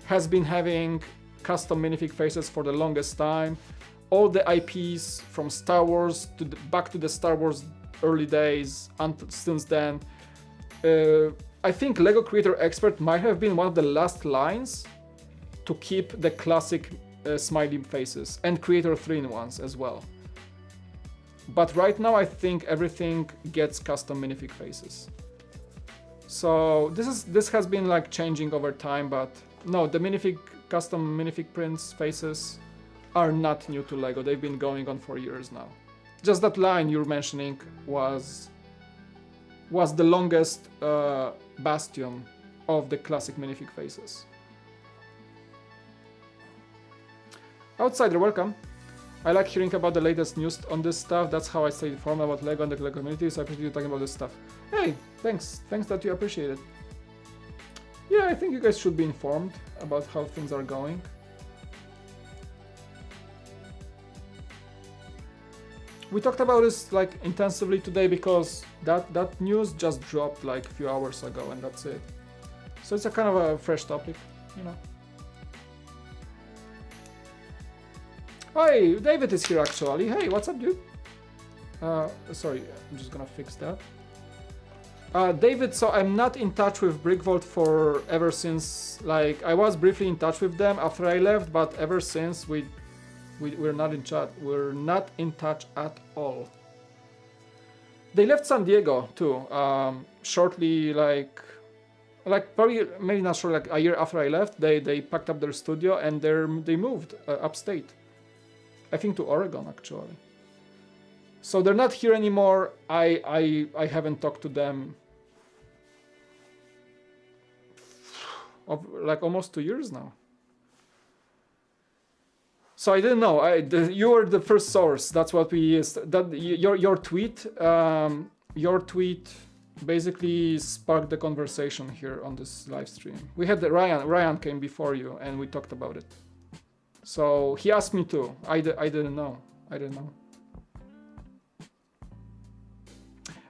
has been having custom minifig faces for the longest time. All the IPs from Star Wars back to the Star Wars early days since then. I think LEGO Creator Expert might have been one of the last lines to keep the classic smiley faces, and Creator 3-in-1s as well. But right now I think everything gets custom minifig faces. So this has been like changing over time, but no, the custom minifig prints faces are not new to LEGO. They've been going on for years now. Just that line you're mentioning was the longest bastion of the classic minifig faces. Outsider, welcome. I like hearing about the latest news on this stuff. That's how I stay informed about LEGO and the LEGO community, so I appreciate you talking about this stuff. Hey, thanks that you appreciate it. Yeah, I think you guys should be informed about how things are going. We talked about this like intensively today because that news just dropped like a few hours ago, and that's it. So it's a kind of a fresh topic, you know. Hi, David is here actually. Hey, what's up, dude? Sorry, I'm just gonna fix that. David, so I'm not in touch with Brickvault for ever since, like, I was briefly in touch with them after I left, but ever since we're not in chat. We're not in touch at all. They left San Diego too, shortly, like probably, maybe not sure, like a year after I left, they packed up their studio and they moved upstate. I think to Oregon actually. So they're not here anymore. I haven't talked to them of like almost 2 years now. So I didn't know. You were the first source. That's what we used. That your tweet basically sparked the conversation here on this live stream. We had Ryan came before you and we talked about it. So he asked me too. I didn't know.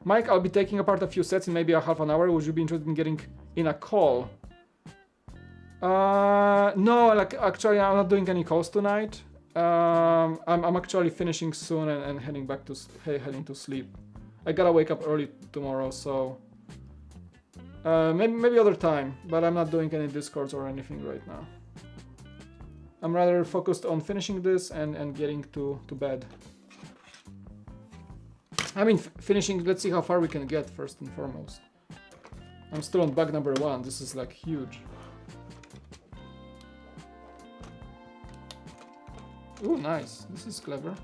Mike, I'll be taking apart a few sets in maybe a half an hour. Would you be interested in getting in a call? No, like actually I'm not doing any calls tonight. I'm actually finishing soon and heading to sleep. I gotta wake up early tomorrow, so maybe other time, but I'm not doing any Discords or anything right now. I'm rather focused on finishing this and getting to bed. I mean, finishing, let's see how far we can get first and foremost. I'm still on bug number 1, this is like huge. Ooh, nice, this is clever.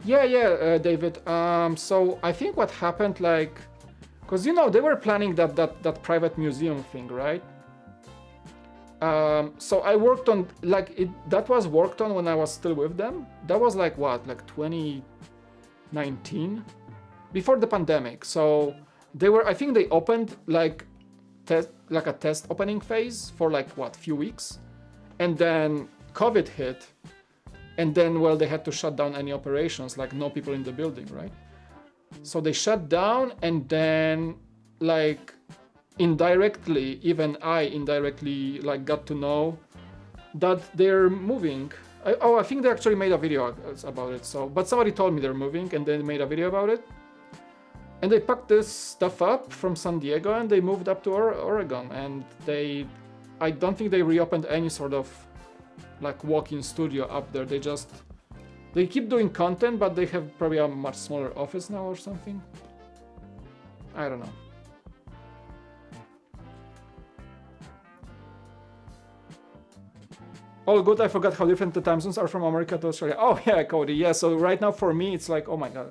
Yeah, David, so I think what happened, like, cause you know, they were planning that private museum thing, right? So I worked on like it. That was worked on when I was still with them. That was like what, like 2019, before the pandemic. So they were. I think they opened like a test opening phase for like what, few weeks, and then COVID hit, and then well they had to shut down any operations. Like no people in the building, right? So they shut down, and then like indirectly, even I indirectly like got to know that they're moving. I think they actually made a video about it. So, but somebody told me they're moving, and they made a video about it. And they packed this stuff up from San Diego, and they moved up to Oregon. And I don't think they reopened any sort of like walk-in studio up there. They keep doing content, but they have probably a much smaller office now or something. I don't know. All good. I forgot how different the time zones are from America to Australia. Oh yeah, Cody. Yeah. So right now for me, it's like, oh my god,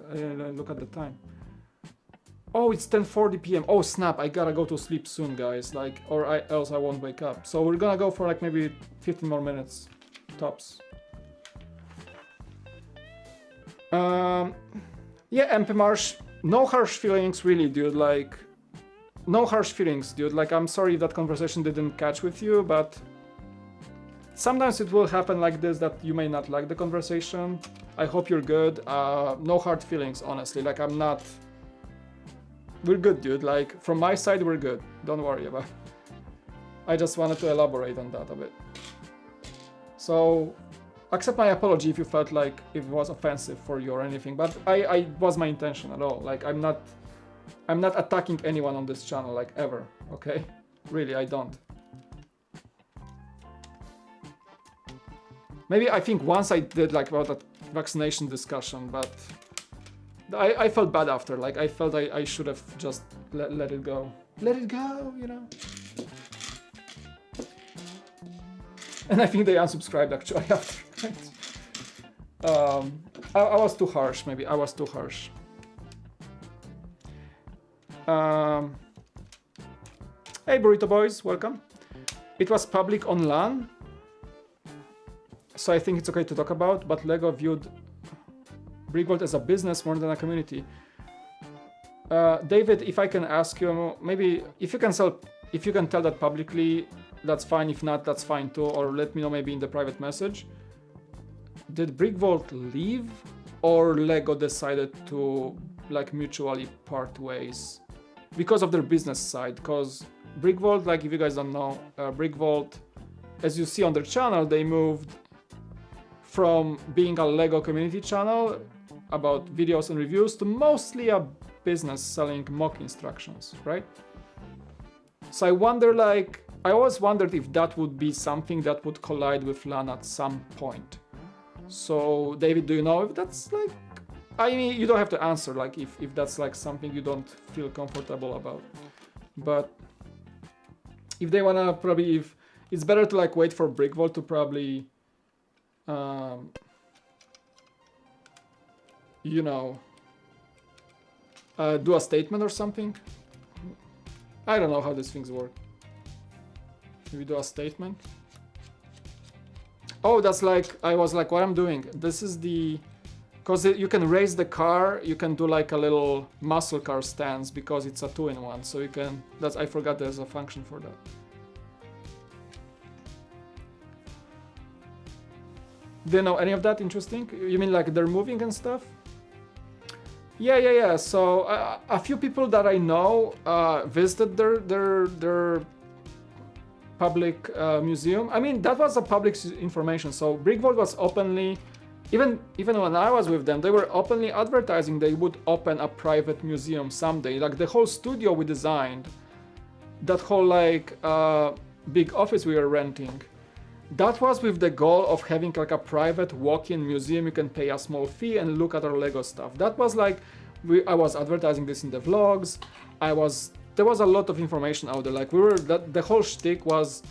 look at the time. Oh, it's 10:40 p.m. Oh snap! I gotta go to sleep soon, guys. Like, else I won't wake up. So we're gonna go for like maybe 15 more minutes, tops. Yeah, MP Marsh. No harsh feelings, really, dude. Like, no harsh feelings, dude. Like, I'm sorry if that conversation didn't catch with you, but. Sometimes it will happen like this, that you may not like the conversation. I hope you're good. No hard feelings, honestly. Like, I'm not... We're good, dude. Like, from my side, we're good. Don't worry about it. I just wanted to elaborate on that a bit. So, accept my apology if you felt like it was offensive for you or anything, but I was my intention at all. Like, I'm not attacking anyone on this channel, like, ever, okay? Really, I don't. Maybe I think once I did like about that vaccination discussion, but I felt bad after. Like I felt I should have just let it go. Let it go, you know. And I think they unsubscribed actually after. I was too harsh. Maybe I was too harsh. Hey Burrito Boys, welcome. It was public on LAN. So I think it's okay to talk about, but LEGO viewed Brickworld as a business more than a community. David, if I can ask you, maybe if you can tell that publicly, that's fine. If not, that's fine too. Or let me know maybe in the private message. Did Brickworld leave, or LEGO decided to like mutually part ways because of their business side? Because Brickworld, like if you guys don't know, Brickworld, as you see on their channel, they moved from being a LEGO community channel about videos and reviews to mostly a business selling mock instructions, right? So I wonder, like, I always wondered if that would be something that would collide with LAN at some point. So David, do you know if that's like, I mean, you don't have to answer, like if that's like something you don't feel comfortable about, but if they wanna probably, if it's better to like wait for Brickworld to probably you know, do a statement or something. I don't know how these things work. Maybe do a statement. Oh, that's like, I was like, what I'm doing. This is the, because you can raise the car, you can do like a little muscle car stance because it's a 2-in-1. So you can, that's, I forgot there's a function for that. Do you know any of that interesting? You mean like they're moving and stuff? Yeah. So a few people that I know visited their public museum. I mean, that was a public information. So Brickworld was openly, even when I was with them, they were openly advertising they would open a private museum someday. Like the whole studio we designed, that whole like big office we were renting. That was with the goal of having like a private walk-in museum. You can pay a small fee and look at our LEGO stuff. That was like, I was advertising this in the vlogs. There was a lot of information out there. Like the whole shtick was,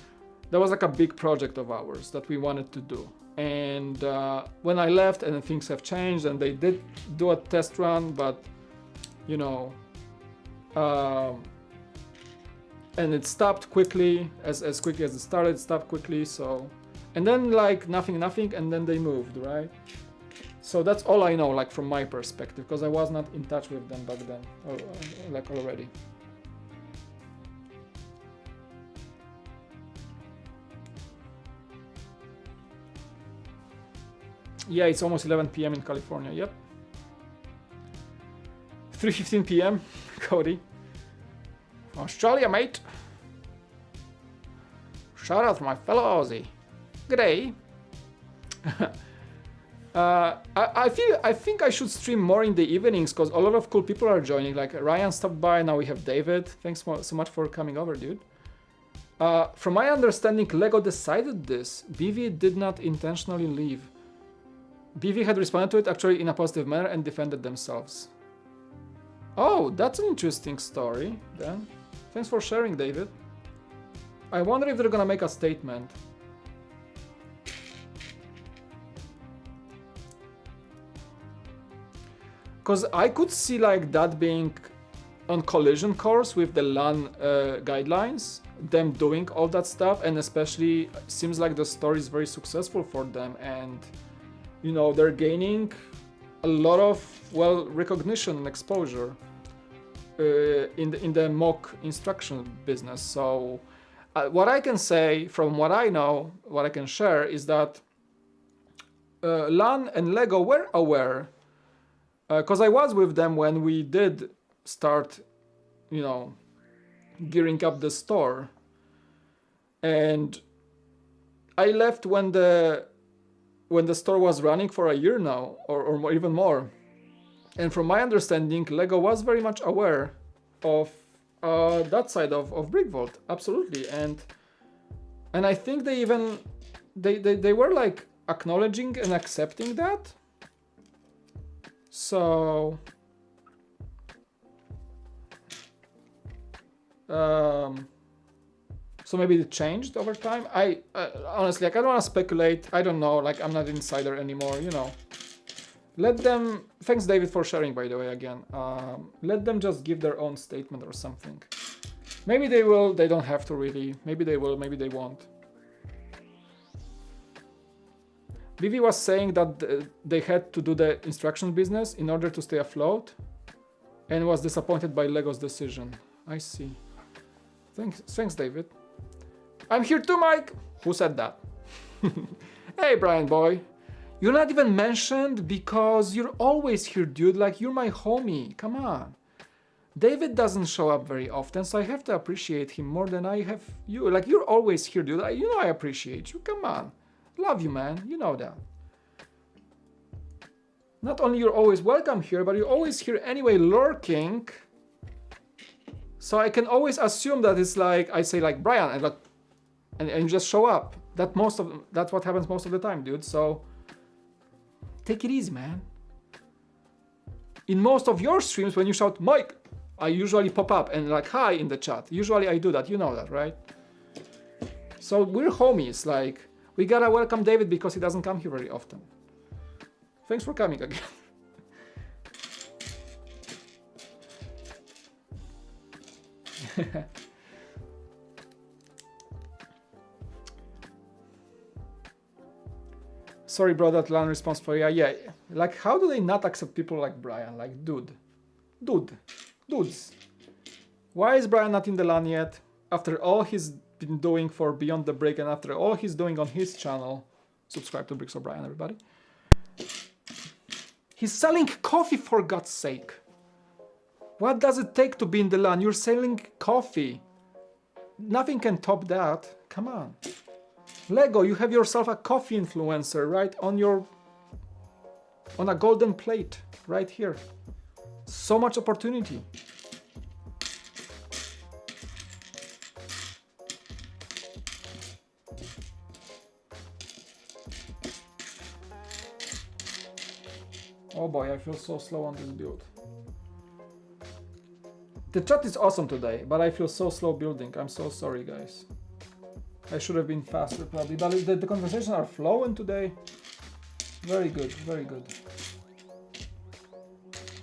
there was like a big project of ours that we wanted to do. And when I left and things have changed and they did do a test run, but you know, and it stopped quickly, as quickly as it started, it stopped quickly, so... And then like nothing, and then they moved, right? So that's all I know, like from my perspective, because I was not in touch with them back then, like already. Yeah, it's almost 11 p.m. in California, yep. 3:15 p.m, Cody. Australia, mate. Shout out to my fellow Aussie. G'day. I think I should stream more in the evenings because a lot of cool people are joining. Like Ryan stopped by, now we have David. Thanks so much for coming over, dude. From my understanding, Lego decided this. BV did not intentionally leave. BV had responded to it actually in a positive manner and defended themselves. Oh, that's an interesting story then. Thanks for sharing, David. I wonder if they're gonna make a statement. Because I could see like that being on collision course with the LAN guidelines, them doing all that stuff, and especially seems like the story is very successful for them, and you know they're gaining a lot of recognition and exposure in the mock instruction business. So what I can say from what I know, what I can share is that LAN and Lego were aware, because I was with them when we did start, you know, gearing up the store, and I left when the store was running for a year now, or even more. And from my understanding, Lego was very much aware of that side of BrickVault, absolutely. And I think they even they were like acknowledging and accepting that. So so maybe it changed over time. I honestly, like, I don't want to speculate. I don't know. Like, I'm not an insider anymore. You know, let them. Thanks, David, for sharing. By the way, again, let them just give their own statement or something. Maybe they will. They don't have to really. Maybe they will. Maybe they won't. Vivi was saying that they had to do the instruction business in order to stay afloat, and was disappointed by Lego's decision. I see. Thanks, David. I'm here too, Mike. Who said that? Hey, Brian boy. You're not even mentioned because you're always here, dude. Like, you're my homie. Come on. David doesn't show up very often, so I have to appreciate him more than I have you. Like, you're always here, dude. You know I appreciate you. Come on. Love you, man. You know that. Not only you're always welcome here, but you're always here anyway, lurking. So I can always assume that it's like, I say like, Brian, and like, and you just show up. That's what happens most of the time, dude. So take it easy, man. In most of your streams, when you shout Mike, I usually pop up and like hi in the chat. Usually I do that, you know that, right? So we're homies. Like, we gotta welcome David because he doesn't come here very often. Thanks for coming again. Sorry, bro, that LAN response for you. Yeah, like, how do they not accept people like Brian? Like, dudes. Why is Brian not in the LAN yet? After all he's been doing for Beyond the Break and after all he's doing on his channel. Subscribe to Bricks O'Brien, everybody. He's selling coffee, for God's sake. What does it take to be in the LAN? You're selling coffee. Nothing can top that. Come on. Lego, you have yourself a coffee influencer right on a golden plate right here. So much opportunity. Oh boy, I feel so slow on this build. The chat is awesome today, but I feel so slow building. I'm so sorry, guys. I should have been faster probably, but the conversations are flowing today. Very good, very good.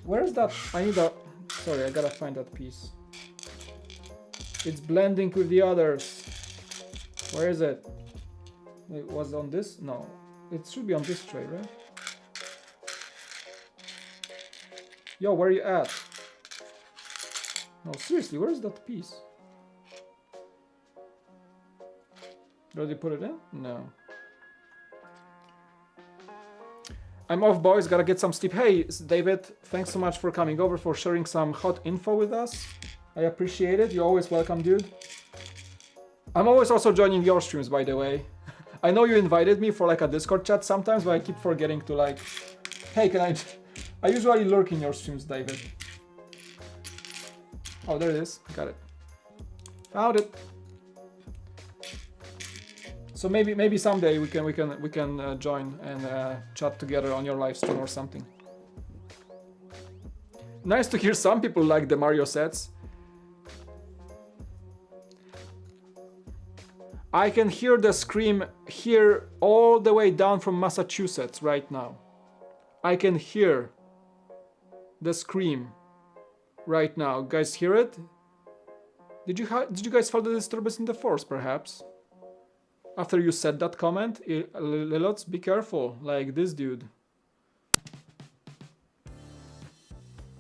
Where is that? I need that. Sorry, I gotta find that piece. It's blending with the others. Where is it? It was on this? No. It should be on this tray, right? Yo, where are you at? No, seriously, where is that piece? Did you put it in? No. I'm off, boys. Gotta get some sleep. Hey, David, thanks so much for coming over, for sharing some hot info with us. I appreciate it. You're always welcome, dude. I'm always also joining your streams, by the way. I know you invited me for like a Discord chat sometimes, but I keep forgetting to like, hey, can I usually lurk in your streams, David. Oh, there it is. Got it. Found it. So maybe someday we can join and chat together on your live stream or something. Nice to hear some people like the Mario sets. I can hear the scream here all the way down from Massachusetts right now. I can hear the scream right now. Guys, hear it? Did you guys feel the disturbance in the force, perhaps? After you said that comment, Lilots, be careful, like this dude.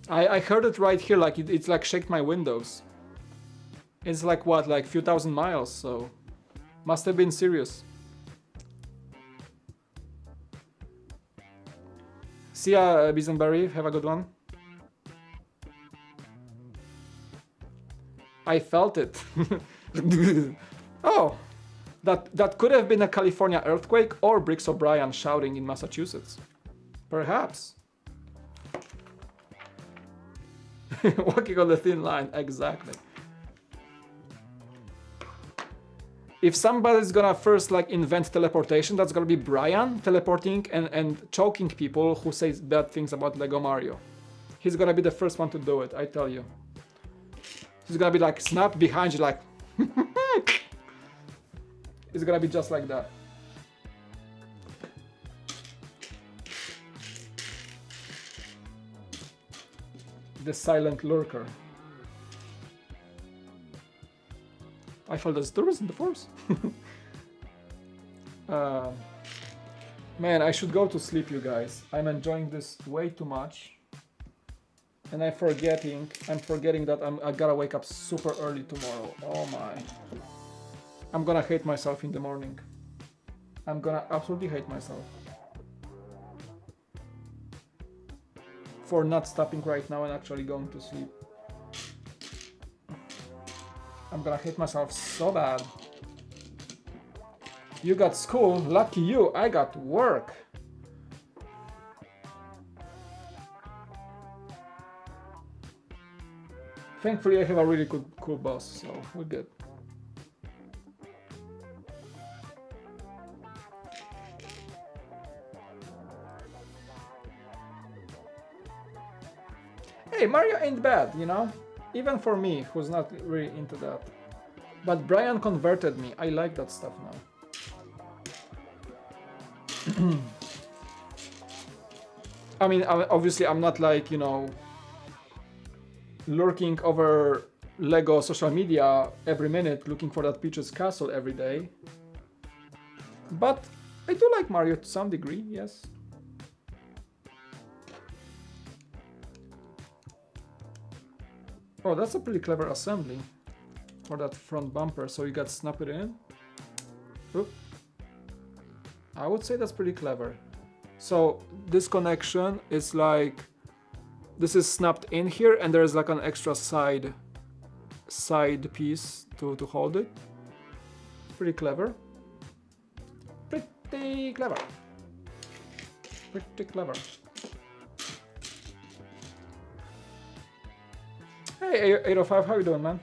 I heard it right here, like it's like shaked my windows. It's like what, like few thousand miles, so must have been serious. See ya, Bisenberry, have a good one. I felt it. Oh, that could have been a California earthquake or Briggs O'Brien shouting in Massachusetts. Perhaps. Walking on the thin line, exactly. If somebody's gonna first like invent teleportation, that's gonna be Brian, teleporting and choking people who say bad things about Lego Mario. He's gonna be the first one to do it, I tell you. He's gonna be like snap behind you like it's gonna be just like that. The silent lurker. I felt the disturbance in the force. Man, I should go to sleep, you guys. I'm enjoying this way too much. And I'm forgetting that I gotta wake up super early tomorrow. Oh my. I'm gonna hate myself in the morning. I'm gonna absolutely hate myself. For not stopping right now and actually going to sleep. I'm gonna hate myself so bad. You got school, lucky you, I got work. Thankfully I have a really cool boss, so we're good. Hey, Mario ain't bad, you know? Even for me, who's not really into that. But Brian converted me. I like that stuff now. I mean, obviously I'm not like, you know, lurking over Lego social media every minute looking for that Peach's castle every day. But I do like Mario to some degree, yes. Oh, that's a pretty clever assembly for that front bumper. So you got snap it in. Oop. I would say that's pretty clever. So this connection is like, this is snapped in here and there's like an extra side piece to hold it. Pretty clever. Pretty clever. Pretty clever. Hey, 805, how you doing, man?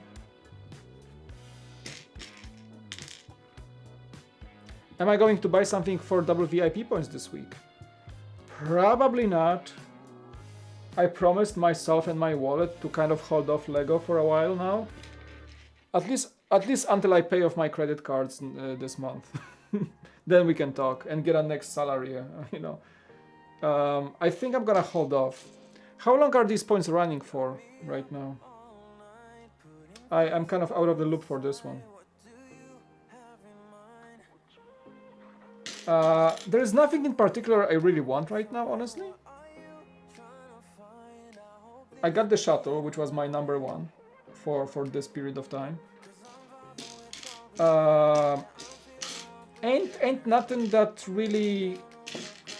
Am I going to buy something for double VIP points this week? Probably not. I promised myself and my wallet to kind of hold off Lego for a while now. At least until I pay off my credit cards this month. Then we can talk and get a next salary, you know. I think I'm gonna hold off. How long are these points running for right now? I'm kind of out of the loop for this one. There is nothing in particular I really want right now, honestly. I got the shuttle, which was my number one for this period of time. Ain't nothing that really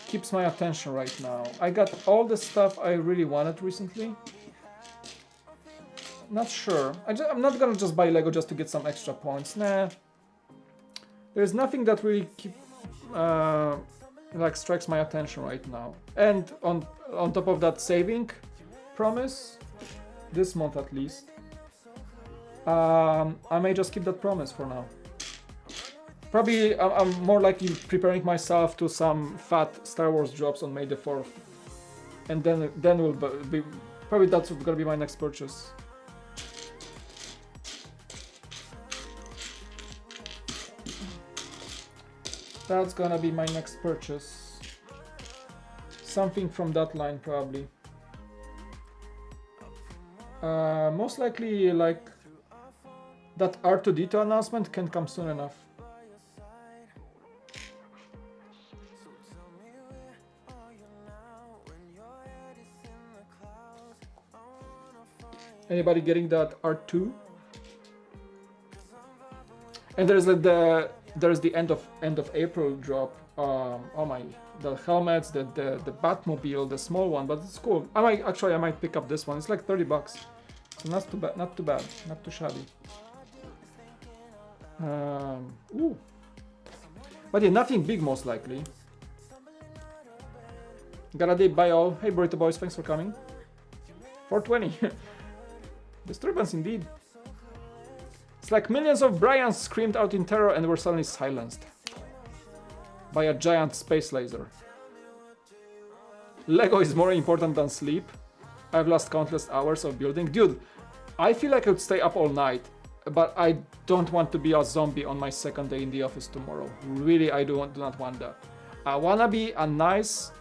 keeps my attention right now. I got all the stuff I really wanted recently. Not sure. I'm not gonna just buy Lego just to get some extra points. Nah. There's nothing that really like strikes my attention right now. And on top of that saving promise, this month at least, I may just keep that promise for now. Probably I'm more likely preparing myself to some fat Star Wars drops on May the 4th. And then will be probably that's gonna be my next purchase. That's gonna be my next purchase. Something from that line probably. Most likely like that R2D2 announcement can come soon enough. Anybody getting that R2? And there's like the end of April drop. Oh my, the helmets, the Batmobile, the small one, but it's cool. I might pick up this one. It's like $30, so not too bad, not too shabby. Ooh, but yeah, nothing big most likely. Gotta buy all. Hey Burrito Boys, thanks for coming. 420. Disturbance indeed. It's like millions of Bryans screamed out in terror and were suddenly silenced by a giant space laser. Lego is more important than sleep. I've lost countless hours of building. Dude, I feel like I would stay up all night, but I don't want to be a zombie on my second day in the office tomorrow. Really, I do not want that. I wanna be a nice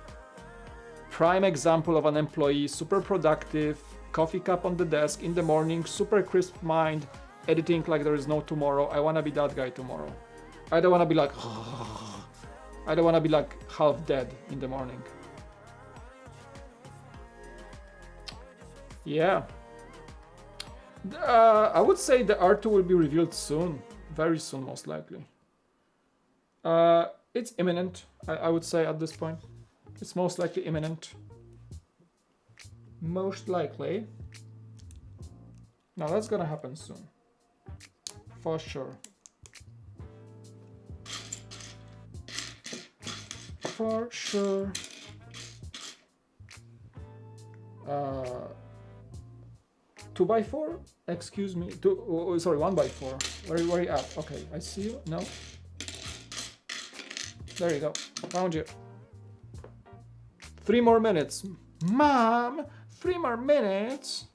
prime example of an employee, super productive, coffee cup on the desk in the morning, super crisp mind, editing like there is no tomorrow. I wanna be that guy tomorrow. I don't wanna be like I don't wanna be like half dead in the morning. Yeah. I would say the R2 will be revealed soon. Very soon, most likely. It's imminent, I would say at this point. It's most likely imminent. Most likely. Now that's gonna happen soon. For sure. For sure. 2x4? Excuse me. Sorry, 1x4. Where are you at? Okay, I see you. No. There you go. Found you. 3 more minutes. Mom! 3 more minutes.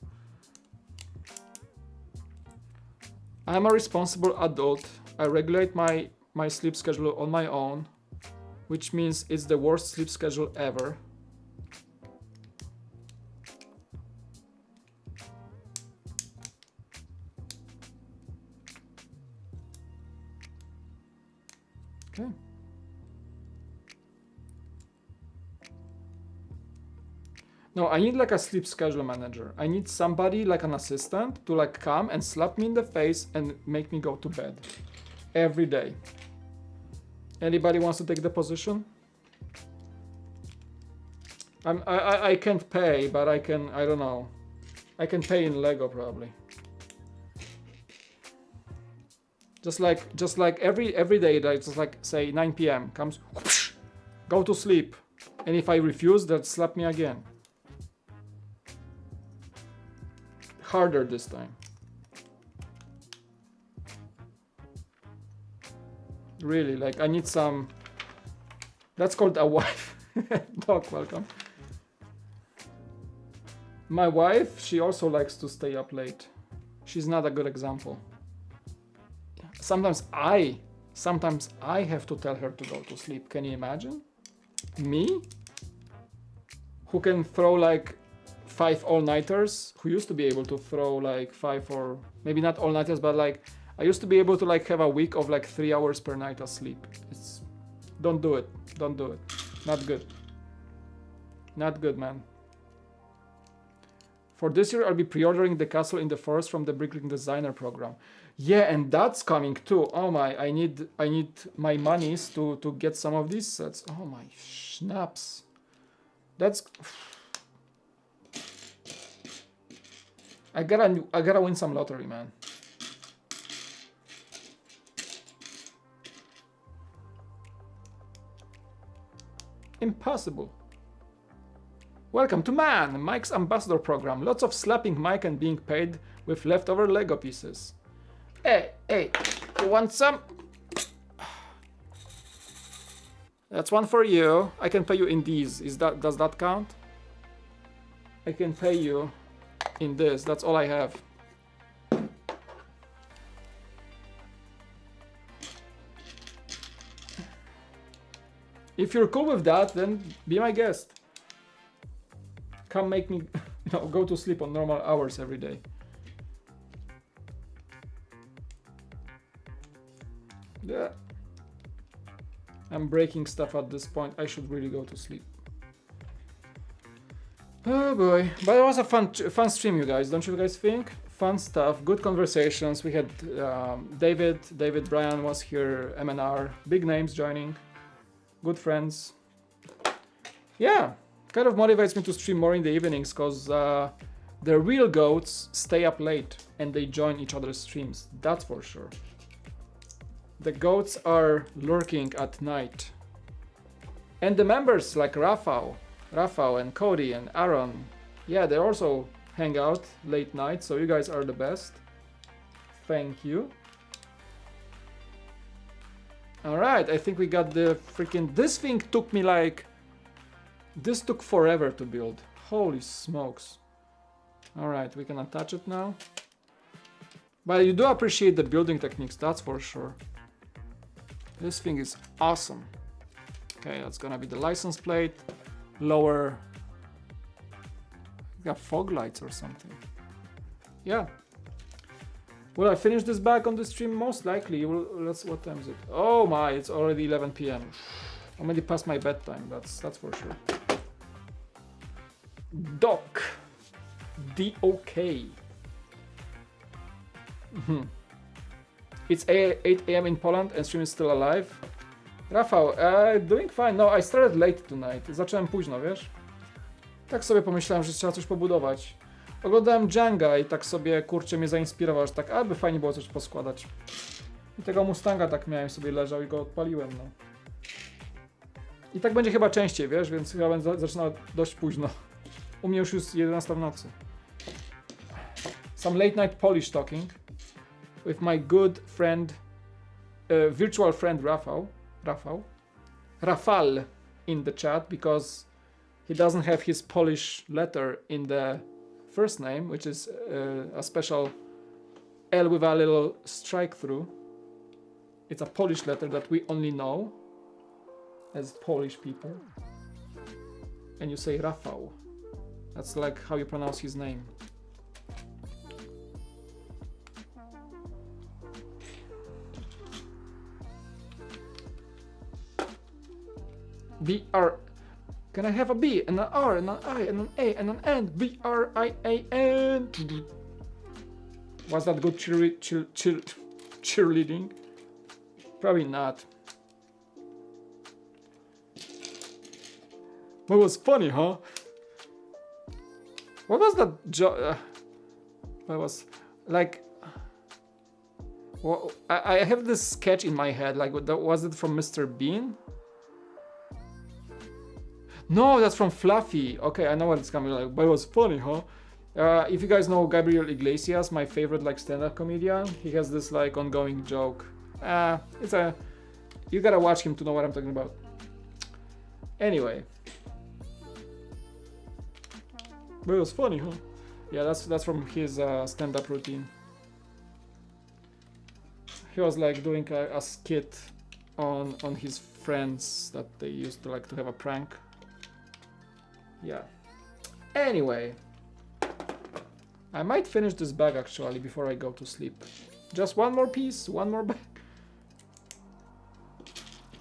I'm a responsible adult. I regulate my sleep schedule on my own, which means it's the worst sleep schedule ever. Okay. No, I need like a sleep schedule manager. I need somebody like an assistant to like come and slap me in the face and make me go to bed every day. Anybody wants to take the position? I can't pay, but I can, I don't know. I can pay in Lego probably. Just like every day, like just like say 9 p.m. comes, whoosh, go to sleep. And if I refuse, they'll slap me again. Harder this time. Really, like I need some. That's called a wife. Doc, welcome. My wife, she also likes to stay up late. She's not a good example. Sometimes I have to tell her to go to sleep. Can you imagine? Me? Who can throw like 5 all-nighters who used to be able to throw like 5 or maybe not all-nighters, but like I used to be able to like have a week of like 3 hours per night of sleep. It's don't do it. Don't do it. Not good. Not good, man. For this year, I'll be pre-ordering the castle in the forest from the Bricklink Designer program. Yeah, and that's coming too. Oh my, I need my monies to get some of these sets. Oh my schnapps. That's I gotta win some lottery, man. Impossible. Welcome to Man, Mike's ambassador program. Lots of slapping Mike and being paid with leftover Lego pieces. Hey, you want some? That's one for you. I can pay you in these. Does that count? I can pay you in this. That's all I have. If you're cool with that, then be my guest. Come make me go to sleep on normal hours every day. Yeah. I'm breaking stuff at this point. I should really go to sleep. Oh boy. But it was a fun stream, you guys. Don't you guys think? Fun stuff. Good conversations. We had David Bryan was here. MNR. Big names joining. Good friends. Yeah. Kind of motivates me to stream more in the evenings because the real goats stay up late and they join each other's streams. That's for sure. The goats are lurking at night. And the members like Rafał and Cody and Aaron, yeah, they also hang out late night, so you guys are the best. Thank you. Alright, I think we got the freaking... This thing took me like... This took forever to build. Holy smokes. Alright, we can attach it now. But you do appreciate the building techniques, that's for sure. This thing is awesome. Okay, that's gonna be the license plate. Lower... Got fog lights or something. Yeah. Will I finish this back on the stream? Most likely. What time is it? Oh my, it's already 11 p.m. I'm already past my bedtime, that's for sure. Doc. D-O-K. It's 8 a.m. in Poland and stream is still alive. Rafał, doing fine. No, I started late tonight. Zacząłem późno, wiesz? Tak sobie pomyślałem, że trzeba coś pobudować. Oglądałem Django i tak sobie, kurczę, mnie zainspirował, że tak, aby fajnie było coś poskładać. I tego Mustanga tak miałem, sobie leżał i go odpaliłem, no. I tak będzie chyba częściej, wiesz, więc chyba będę zaczynał dość późno. U mnie już jest 11 w nocy. Some late night Polish talking with my good friend, virtual friend Rafał in the chat, because he doesn't have his Polish letter in the first name, which is a special L with a little strike through. It's a Polish letter that we only know as Polish people. And you say Rafał. That's like how you pronounce his name. B-R. Can I have a B and an R and an I and an A and an N? B-R-I-A-N. Was that good cheerleading? Probably not. That was funny, huh? What was that that was like... Well, I have this sketch in my head, like, was it from Mr. Bean? No, that's from Fluffy. Okay, I know what it's gonna be like, but it was funny, huh? If you guys know Gabriel Iglesias, my favorite like stand-up comedian, he has this like ongoing joke. You gotta watch him to know what I'm talking about. Anyway. But it was funny, huh? Yeah, that's from his stand-up routine. He was like doing a skit on his friends that they used to like to have a prank. Yeah. Anyway, I might finish this bag actually before I go to sleep. Just one more piece, one more bag.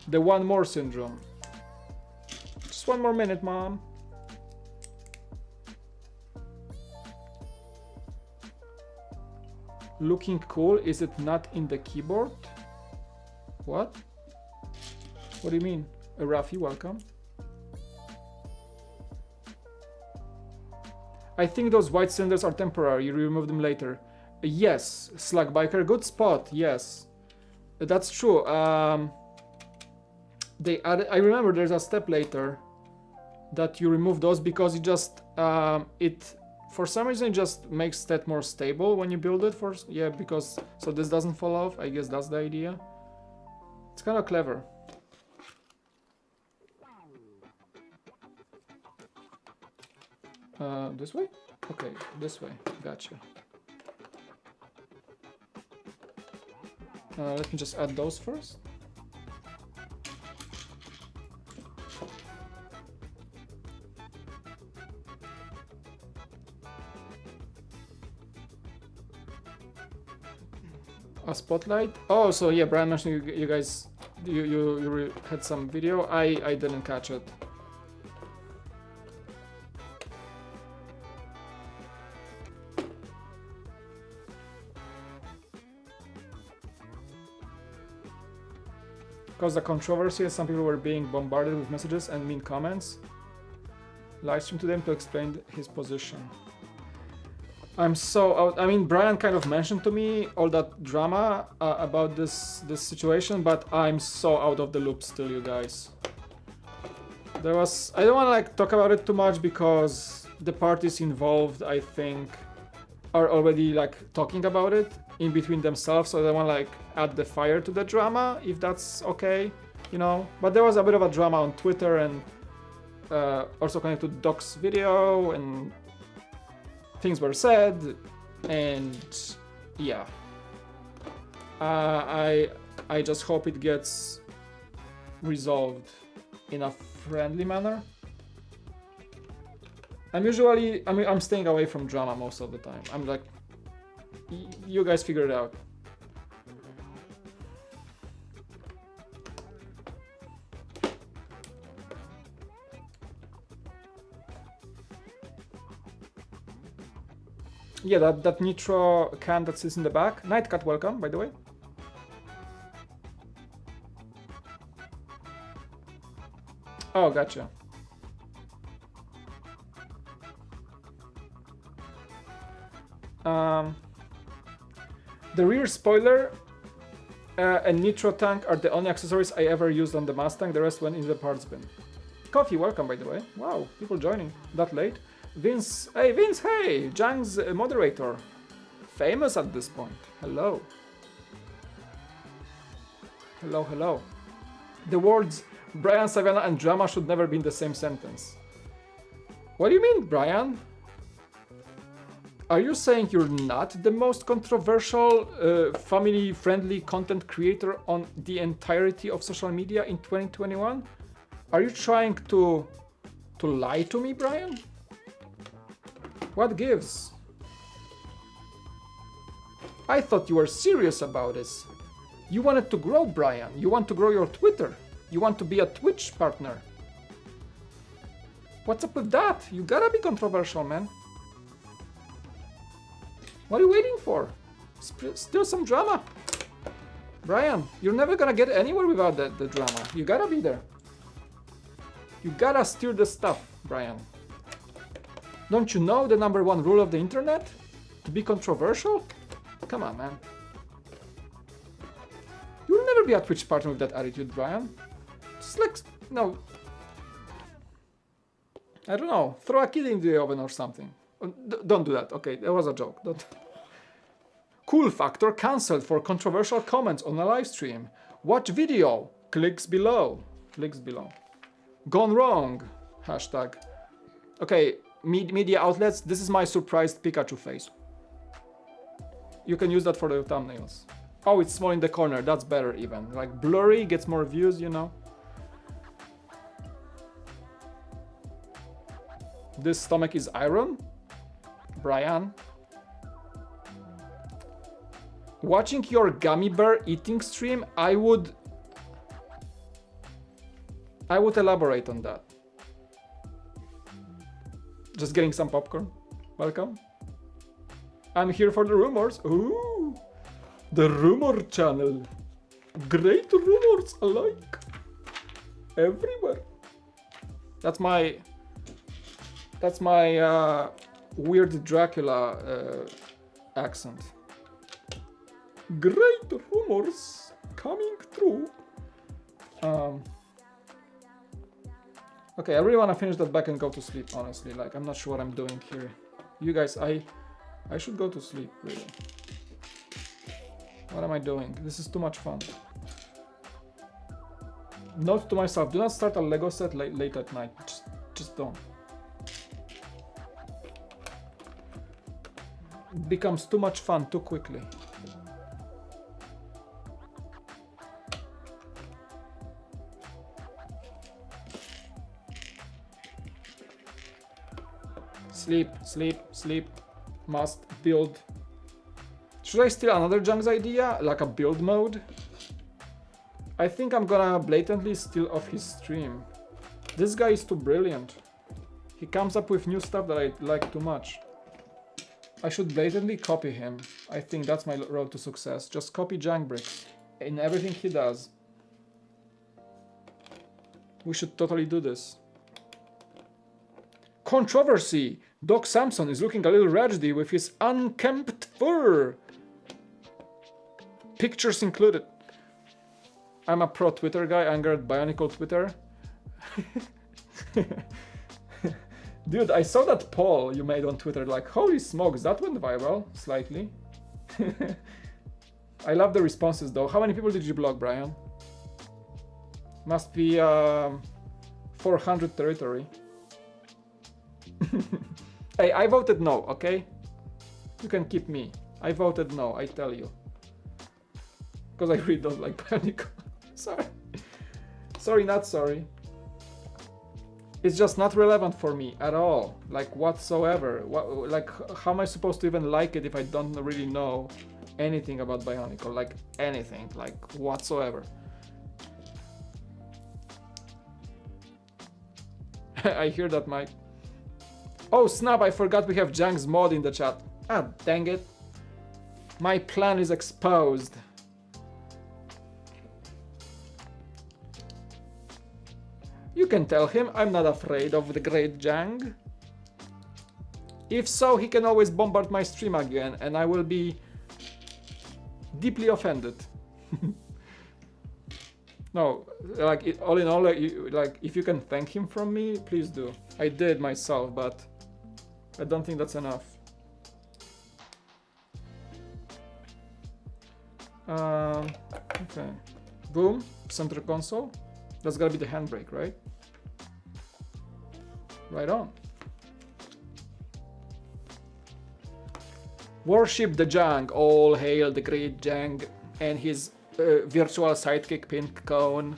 The one more syndrome. Just one more minute, Mom. Looking cool, is it not in the keyboard? What? What do you mean? Rafi, welcome. I think those white cylinders are temporary, you remove them later. Yes, Slugbiker, good spot, yes. That's true. They added, I remember there's a step later that you remove those because it just, for some reason it just makes that more stable when you build it yeah, because, so this doesn't fall off, I guess that's the idea. It's kind of clever. This way? Okay, this way. Gotcha. Let me just add those first. A spotlight? Oh, so yeah, Brian mentioned you guys, you had some video. I didn't catch it. Caused a controversy, some people were being bombarded with messages and mean comments. Livestream to them to explain his position. I'm so out. I mean, Brian kind of mentioned to me all that drama about this situation, but I'm so out of the loop still, you guys. There was, I don't want to like talk about it too much because the parties involved, I think, are already like talking about it in between themselves, so I don't want to like add the fire to the drama, if that's okay, you know. But there was a bit of a drama on Twitter and also connected to Doc's video, and things were said, and yeah. I just hope it gets resolved in a friendly manner. I'm staying away from drama most of the time. I'm like, you guys figure it out. Yeah, that nitro can that sits in the back. Nightcat, welcome, by the way. Oh, gotcha. The rear spoiler and nitro tank are the only accessories I ever used on the Mustang. The rest went in the parts bin. Coffee, welcome, by the way. Wow, people joining that late. Vince, hey, Jang's moderator. Famous at this point. Hello. Hello, hello. The words Brian, Savannah, and drama should never be in the same sentence. What do you mean, Brian? Are you saying you're not the most controversial, family-friendly content creator on the entirety of social media in 2021? Are you trying to lie to me, Brian? What gives? I thought you were serious about this. You wanted to grow, Brian. You want to grow your Twitter. You want to be a Twitch partner. What's up with that? You gotta be controversial, man. What are you waiting for? Still some drama. Brian, you're never gonna get anywhere without the drama. You gotta be there. You gotta steer the stuff, Brian. Don't you know the #1 rule of the internet? To be controversial? Come on, man. You'll never be a Twitch partner with that attitude, Brian. Just like, no. I don't know. Throw a kid into the oven or something. Don't do that. Okay, that was a joke. Don't. Cool factor cancelled for controversial comments on a live stream. Watch video. Clicks below. Clicks below. Gone wrong. Hashtag. Okay, media outlets. This is my surprised Pikachu face. You can use that for the thumbnails. Oh, it's small in the corner. That's better even. Like blurry gets more views, you know. This stomach is iron. Brian. Watching your gummy bear eating stream, I would elaborate on that. Just getting some popcorn. Welcome. I'm here for the rumors. Ooh, the rumor channel. Great rumors alike. Everywhere. That's my weird Dracula accent. Great rumors coming through. Okay, I really want to finish that back and go to sleep, honestly. Like, I'm not sure what I'm doing here. You guys, I should go to sleep, really. What am I doing? This is too much fun. Note to myself, do not start a Lego set late at night. Just don't. It becomes too much fun too quickly. Sleep, sleep, sleep. Must build. Should I steal another Jung's idea? Like a build mode? I think I'm gonna blatantly steal off his stream. This guy is too brilliant. He comes up with new stuff that I like too much. I should blatantly copy him. I think that's my road to success. Just copy Jangbricks in everything he does. We should totally do this. Controversy! Doc Samson is looking a little ragedy with his unkempt fur. Pictures included. I'm a pro Twitter guy, angered Bionicle Twitter. Dude, I saw that poll you made on Twitter, like, holy smokes, that went viral, slightly. I love the responses though. How many people did you block, Brian? Must be 400 territory. Hey, I voted no, okay? You can keep me. I voted no, I tell you. Because I really don't like Bionicle. Sorry. Sorry, not sorry. It's just not relevant for me at all. Like, whatsoever. Like, how am I supposed to even like it if I don't really know anything about Bionicle? Like, anything. Like, whatsoever. I hear that, Mike. Oh snap, I forgot we have Jang's mod in the chat. Ah, dang it. My plan is exposed. You can tell him I'm not afraid of the great Jang. If so, he can always bombard my stream again and I will be deeply offended. No, like, all in all, like, if you can thank him from me, please do. I did myself, but I don't think that's enough. Okay. Boom. Center console. That's gotta be the handbrake, right? Right on. Worship the Jang. All hail the great Jang and his virtual sidekick Pink Cone.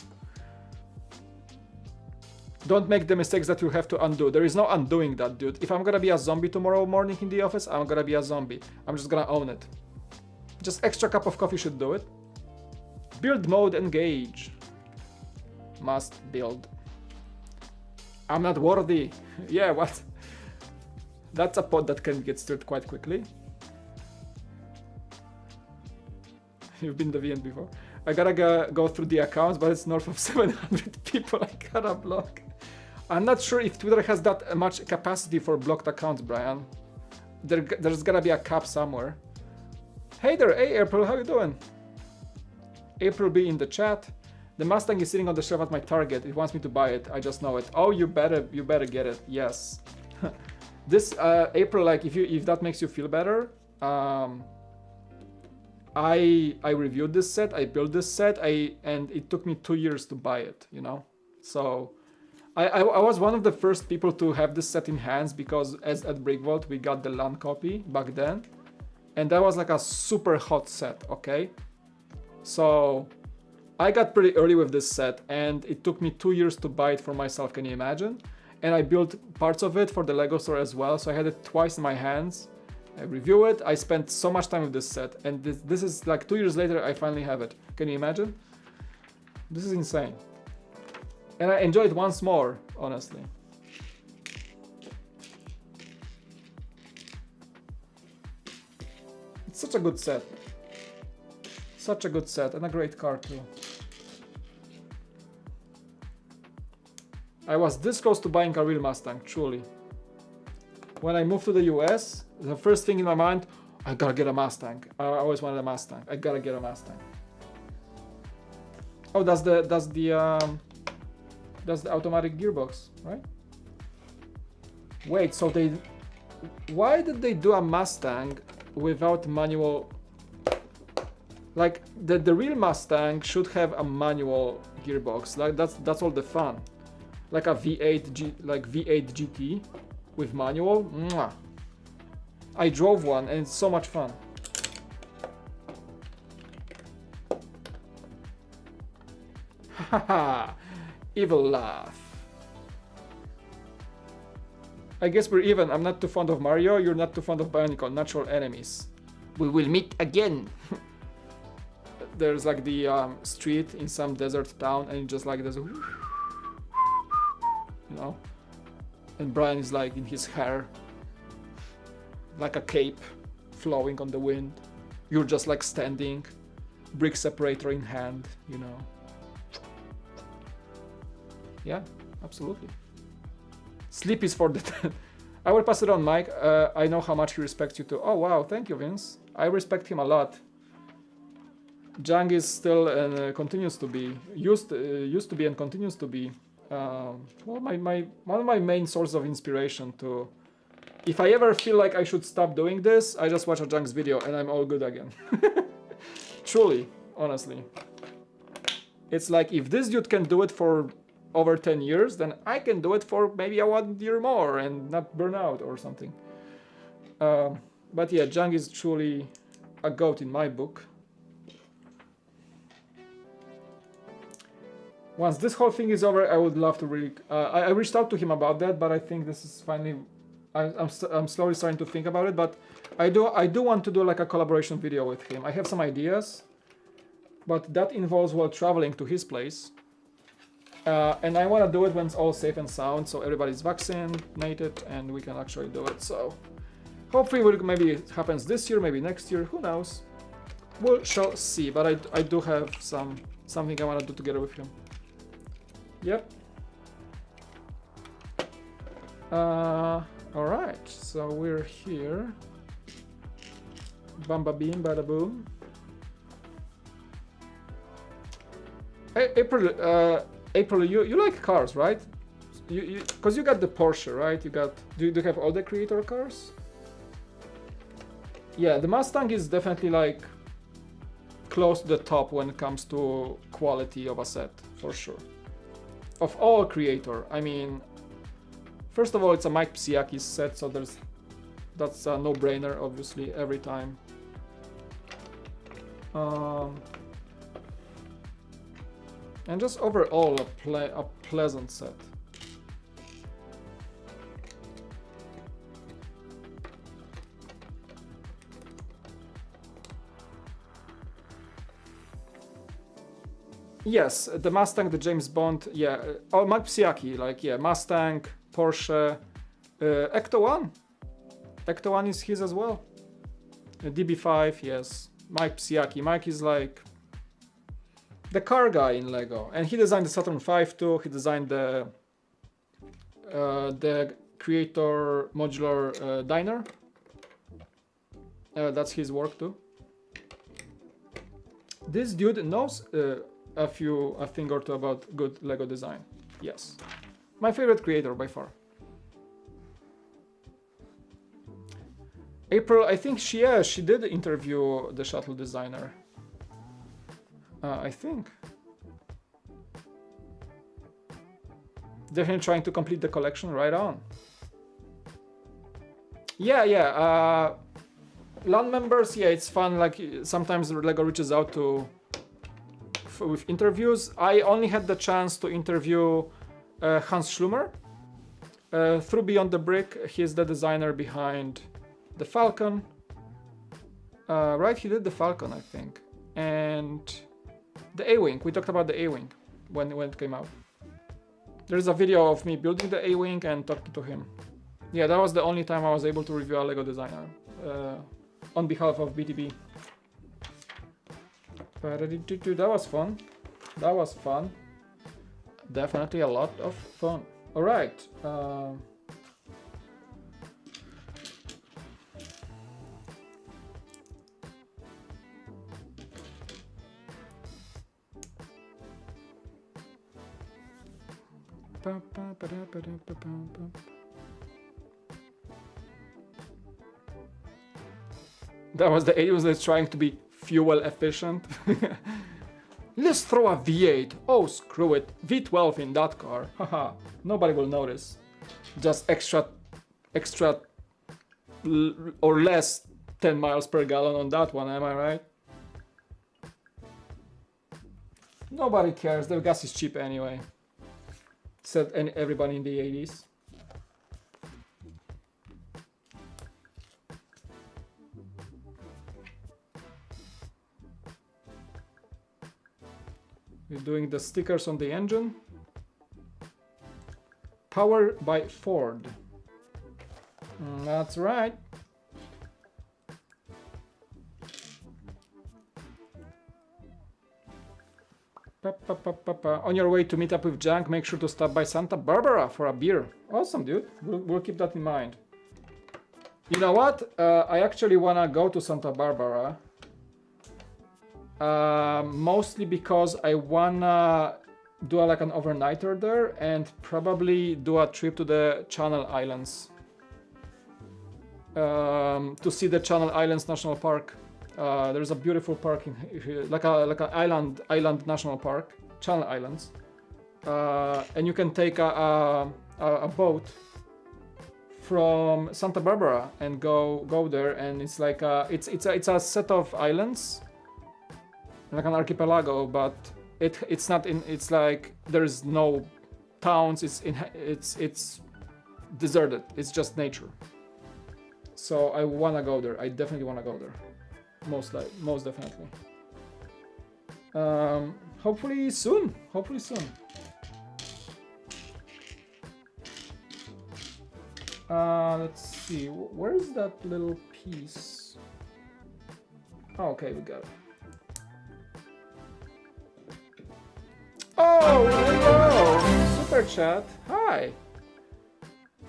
Don't make the mistakes that you have to undo. There is no undoing that, dude. If I'm gonna be a zombie tomorrow morning in the office, I'm gonna be a zombie. I'm just gonna own it. Just extra cup of coffee should do it. Build mode engage. Must build. I'm not worthy. Yeah, what? That's a pod that can get stirred quite quickly. You've been the VN before. I gotta go through the accounts, but it's north of 700 people I gotta block. I'm not sure if Twitter has that much capacity for blocked accounts, Brian. There's gotta be a cap somewhere. Hey there, hey April, how you doing? April B in the chat. The Mustang is sitting on the shelf at my Target. It wants me to buy it. I just know it. Oh, you better get it. Yes. This April, like, if that makes you feel better, I reviewed this set. I built this set. And it took me 2 years to buy it. You know, so I was one of the first people to have this set in hands because as at Brickvault we got the LAN copy back then, and that was like a super hot set. Okay, so I got pretty early with this set and it took me 2 years to buy it for myself, can you imagine? And I built parts of it for the Lego store as well, so I had it twice in my hands. I review it. I spent so much time with this set, and this is like 2 years later I finally have it. Can you imagine? This is insane. And I enjoy it once more, honestly. It's such a good set. Such a good set, and a great car too. I was this close to buying a real Mustang, truly. When I moved to the US, the first thing in my mind, I gotta get a Mustang. I always wanted a Mustang. I gotta get a Mustang. Oh, that's the automatic gearbox, right? Wait, so why did they do a Mustang without manual? Like the real Mustang should have a manual gearbox. Like that's all the fun. Like a V8 GT with manual. Mwah. I drove one and it's so much fun. Haha, evil laugh. I guess we're even. I'm not too fond of Mario, you're not too fond of Bionicle, natural enemies. We will meet again. There's like the street in some desert town and just like there's a, you know, and Brian is like in his hair, like a cape flowing on the wind. You're just like standing, brick separator in hand, you know. Yeah, absolutely. Sleep is for the dead. I will pass it on, Mike. I know how much he respects you too. Oh wow, thank you, Vince. I respect him a lot. Jang is still and continues to be used to be and continues to be well, one of my main sources of inspiration. To if I ever feel like I should stop doing this, I just watch a Jang's video and I'm all good again. Truly, honestly, it's like if this dude can do it for over 10 years, then I can do it for maybe a 1 year more and not burn out or something. But yeah, Jang is truly a goat in my book. Once this whole thing is over, I would love to really... I reached out to him about that, but I think this is finally... I'm slowly starting to think about it, but I do want to do like a collaboration video with him. I have some ideas, but that involves while traveling to his place. And I want to do it when it's all safe and sound, so everybody's vaccinated and we can actually do it. So hopefully maybe it happens this year, maybe next year, who knows? We shall see, but I do have something I want to do together with him. Yep. Alright, so we're here. Bamba beam, bada boom. Hey, April, you like cars, right? Because you got the Porsche, right? Do you have all the creator cars? Yeah, the Mustang is definitely like close to the top when it comes to quality of a set, for sure. Of all creator, I mean, first of all, it's a Mike Psiaki's set, so that's a no-brainer, obviously, every time. And just overall a pleasant set. Yes, the Mustang, the James Bond, yeah. Oh, Mike Psiaki, like, yeah, Mustang, Porsche, Ecto 1. Ecto 1 is his as well. DB5, yes. Mike Psiaki. Mike is like the car guy in Lego, and he designed the Saturn V too. He designed the Creator modular diner. That's his work too. This dude knows a thing or two about good Lego design. Yes, my favorite creator by far. April, I think she did interview the shuttle designer. I think. Definitely trying to complete the collection, right on. Yeah. LAN members, yeah, it's fun. Like sometimes Lego reaches out with interviews. I only had the chance to interview Hans Schlumer through Beyond the Brick. He's the designer behind the Falcon. Right, he did the Falcon, I think. And the A-Wing. We talked about the A-Wing when it came out. There's a video of me building the A-Wing and talking to him. Yeah, that was the only time I was able to review a LEGO designer on behalf of BTB. That was fun. That was fun. Definitely a lot of fun. All right. That was the aliens that's trying to be fuel efficient. Let's throw a V8. Oh, screw it. V12 in that car. Haha. Nobody will notice. Just extra or less 10 miles per gallon on that one, am I right? Nobody cares. The gas is cheap anyway. Said everybody in the 80s. We're doing the stickers on the engine. Powered by Ford. That's right. On your way to meet up with Jank, make sure to stop by Santa Barbara for a beer. Awesome, dude. We'll keep that in mind. You know what? I actually wanna go to Santa Barbara. Mostly because I wanna do like an overnighter there and probably do a trip to the Channel Islands. To see the Channel Islands National Park. There's a beautiful park in here, like an island national park, Channel Islands, and you can take a boat from Santa Barbara and go there, and it's like it's a set of islands, like an archipelago, but it's not in. It's like there's no towns. It's deserted. It's just nature. So I wanna go there. I definitely wanna go there. Most definitely. Hopefully soon. Hopefully soon. Let's see. Where is that little piece? Oh, okay, we got it. Oh, hello! Super chat. Hi.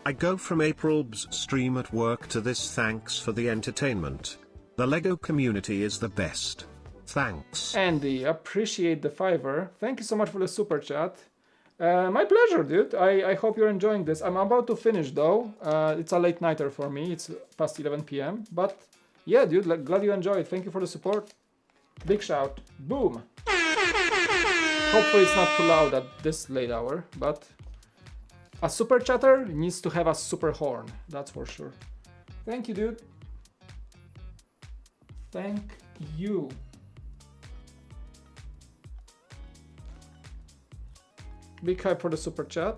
I go from April's stream at work to this. Thanks for the entertainment. The LEGO community is the best. Thanks. Andy, appreciate the $5. Thank you so much for the super chat. My pleasure, dude. I hope you're enjoying this. I'm about to finish though. It's a late nighter for me. It's past 11 p.m. But yeah, dude, glad you enjoyed. Thank you for the support. Big shout. Boom. Hopefully it's not too loud at this late hour, but a super chatter needs to have a super horn. That's for sure. Thank you, dude. Thank you. Big hype for the super chat.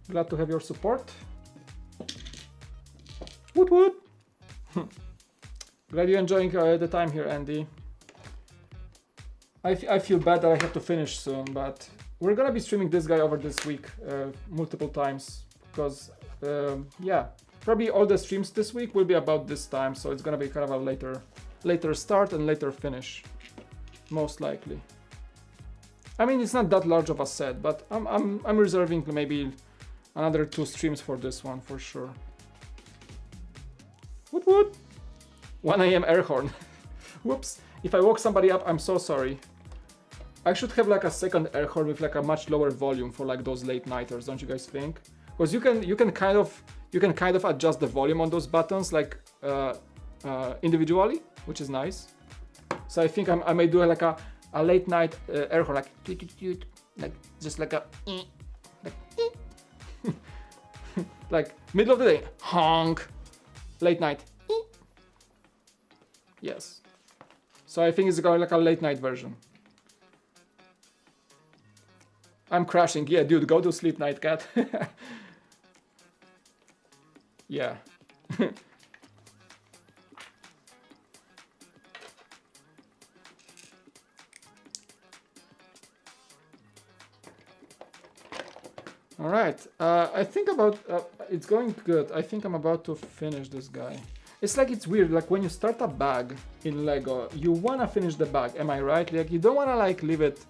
Glad to have your support. Woot woot. Glad you're enjoying the time here, Andy. I feel bad that I have to finish soon, but we're gonna be streaming this guy over this week multiple times because yeah, probably all the streams this week will be about this time, so it's gonna be kind of a later start and later finish, most likely. I mean, it's not that large of a set, but I'm reserving maybe another 2 streams for this one for sure. Woot woot! 1 AM air horn. Whoops! If I woke somebody up, I'm so sorry. I should have like a second air horn with like a much lower volume for like those late nighters, don't you guys think? Because you can kind of adjust the volume on those buttons like individually, which is nice. So I think I may do like a late night air horn, like just like a like middle of the day honk, late night. Yes. So I think it's going like a late night version. I'm crashing. Yeah, dude, go to sleep, night cat. Yeah. All right. I think about it's going good. I think I'm about to finish this guy. It's like it's weird. Like when you start a bag in Lego, you wanna finish the bag. Am I right? Like you don't wanna like leave it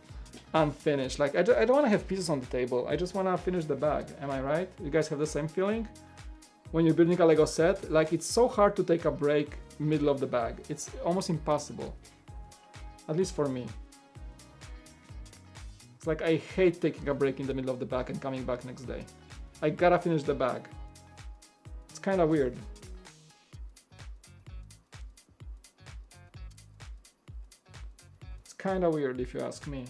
unfinished. Like I don't wanna have pieces on the table. I just wanna finish the bag. Am I right? You guys have the same feeling? When you're building a Lego set, like it's so hard to take a break middle of the bag. It's almost impossible. At least for me. It's like I hate taking a break in the middle of the bag and coming back next day. I gotta finish the bag. It's kind of weird. It's kind of weird if you ask me.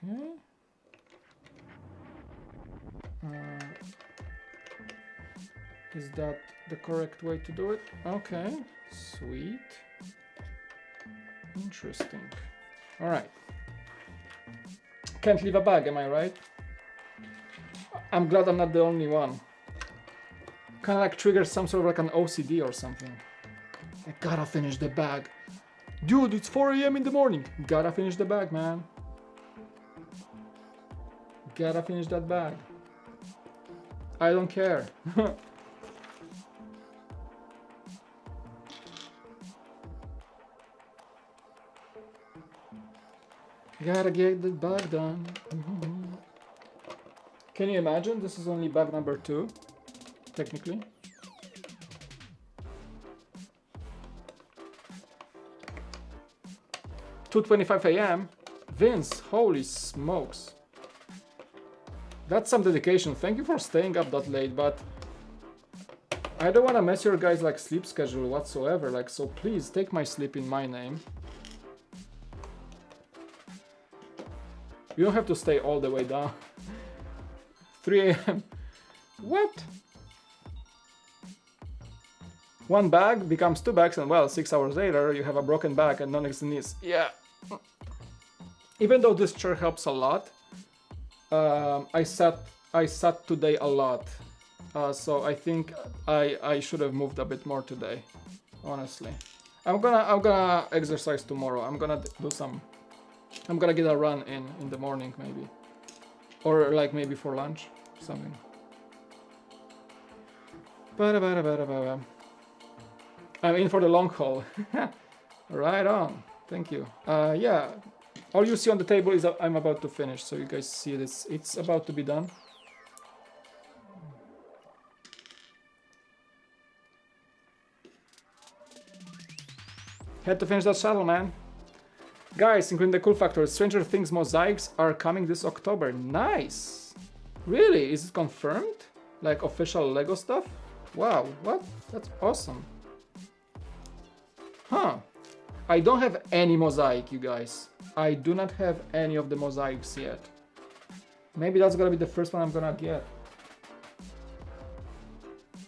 Okay. Is that the correct way to do it? Okay, sweet. Interesting. All right. Can't leave a bag, am I right? I'm glad I'm not the only one. Kind of like triggers some sort of like an OCD or something. I gotta finish the bag. Dude, it's 4 a.m. in the morning. Gotta finish the bag, man. Gotta finish that bag. I don't care. Gotta get the bag done. Can you imagine? This is only bag number 2, technically. "2:25 a.m. Vince, holy smokes. That's some dedication. Thank you for staying up that late, but I don't want to mess your guys' like sleep schedule whatsoever. Like, so please take my sleep in my name. You don't have to stay all the way down. 3 a.m. What? One bag becomes 2 bags, and well, 6 hours later, you have a broken back and non-existent knees. Yeah. Even though this chair helps a lot, I sat today a lot, so I think I should have moved a bit more today. Honestly, I'm gonna exercise tomorrow. I'm gonna do some. I'm gonna get a run in the morning maybe, or like maybe for lunch, something. I'm in for the long haul. Right on. Thank you. Yeah. All you see on the table is I'm about to finish, so you guys see this. It's about to be done. Had to finish that shuttle, man. Guys, including the cool factor, Stranger Things mosaics are coming this October. Nice! Really? Is it confirmed? Like official Lego stuff? Wow, what? That's awesome. Huh. I don't have any mosaic, you guys. I do not have any of the mosaics yet. Maybe that's gonna be the first one I'm gonna get.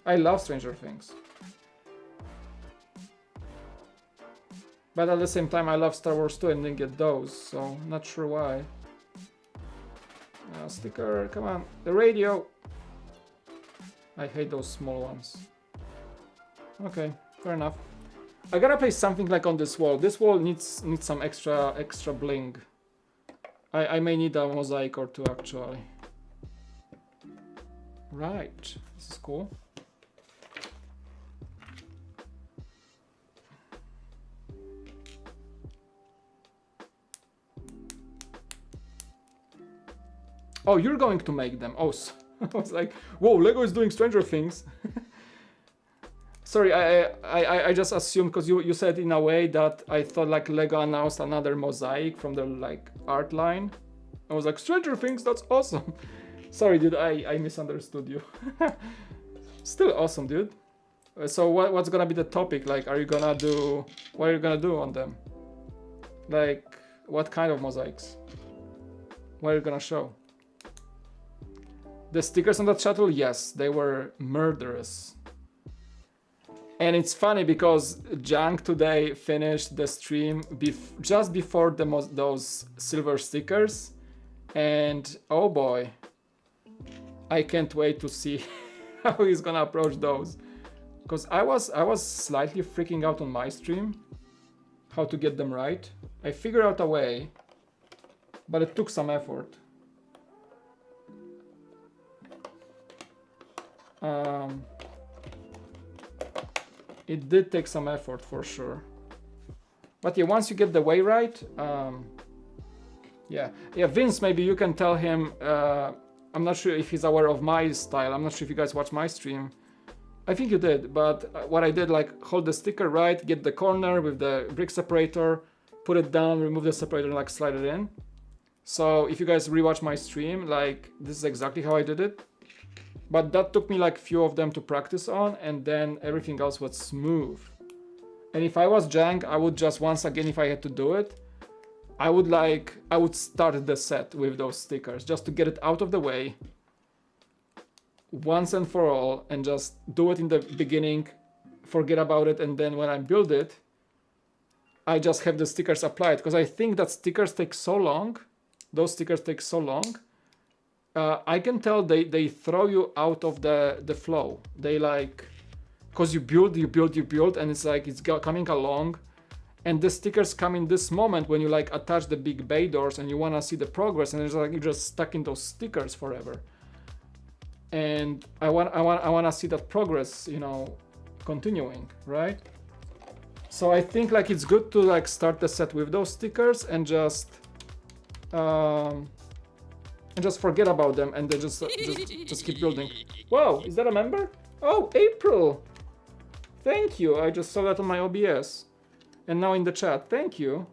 I love Stranger Things. But at the same time, I love Star Wars 2 and didn't get those, so not sure why. Sticker, come on. The radio! I hate those small ones. Okay, fair enough. I gotta place something like on this wall. This wall needs some extra bling. I may need a mosaic or two actually. Right, this is cool. Oh, you're going to make them. Oh, I was like, whoa, Lego is doing Stranger Things. Sorry, I just assumed because you said in a way that I thought like Lego announced another mosaic from their like art line. I was like, Stranger Things, that's awesome. Sorry, dude, I misunderstood you. Still awesome, dude. So what's gonna be the topic? Like, what are you gonna do on them? Like, what kind of mosaics? What are you gonna show? The stickers on that shuttle, yes, they were murderous. And it's funny because Junk today finished the stream just before those silver stickers, and oh boy, I can't wait to see how he's gonna approach those. Because I was slightly freaking out on my stream how to get them right. I figured out a way, but it took some effort. It did take some effort for sure. But yeah, once you get the way right, yeah, Vince, maybe you can tell him, I'm not sure if he's aware of my style, I'm not sure if you guys watch my stream. I think you did, but what I did, like, hold the sticker right, get the corner with the brick separator, put it down, remove the separator, and like slide it in. So if you guys rewatch my stream, like, this is exactly how I did it. But that took me like few of them to practice on, and then everything else was smooth. And if I was Jank, I would just, once again, if I had to do it, I would start the set with those stickers just to get it out of the way once and for all, and just do it in the beginning, forget about it, and then when I build it, I just have the stickers applied, because I think that stickers take so long, those stickers take so long. I can tell they throw you out of the flow. They like, because you build, and it's like it's coming along, and the stickers come in this moment when you like attach the big bay doors and you want to see the progress, and it's like you're just stuck in those stickers forever. And I want to see that progress, you know, continuing, right? So I think like it's good to like start the set with those stickers and just forget about them, and then just keep building. Whoa, is that a member? Oh, April! Thank you, I just saw that on my OBS. And now in the chat, thank you.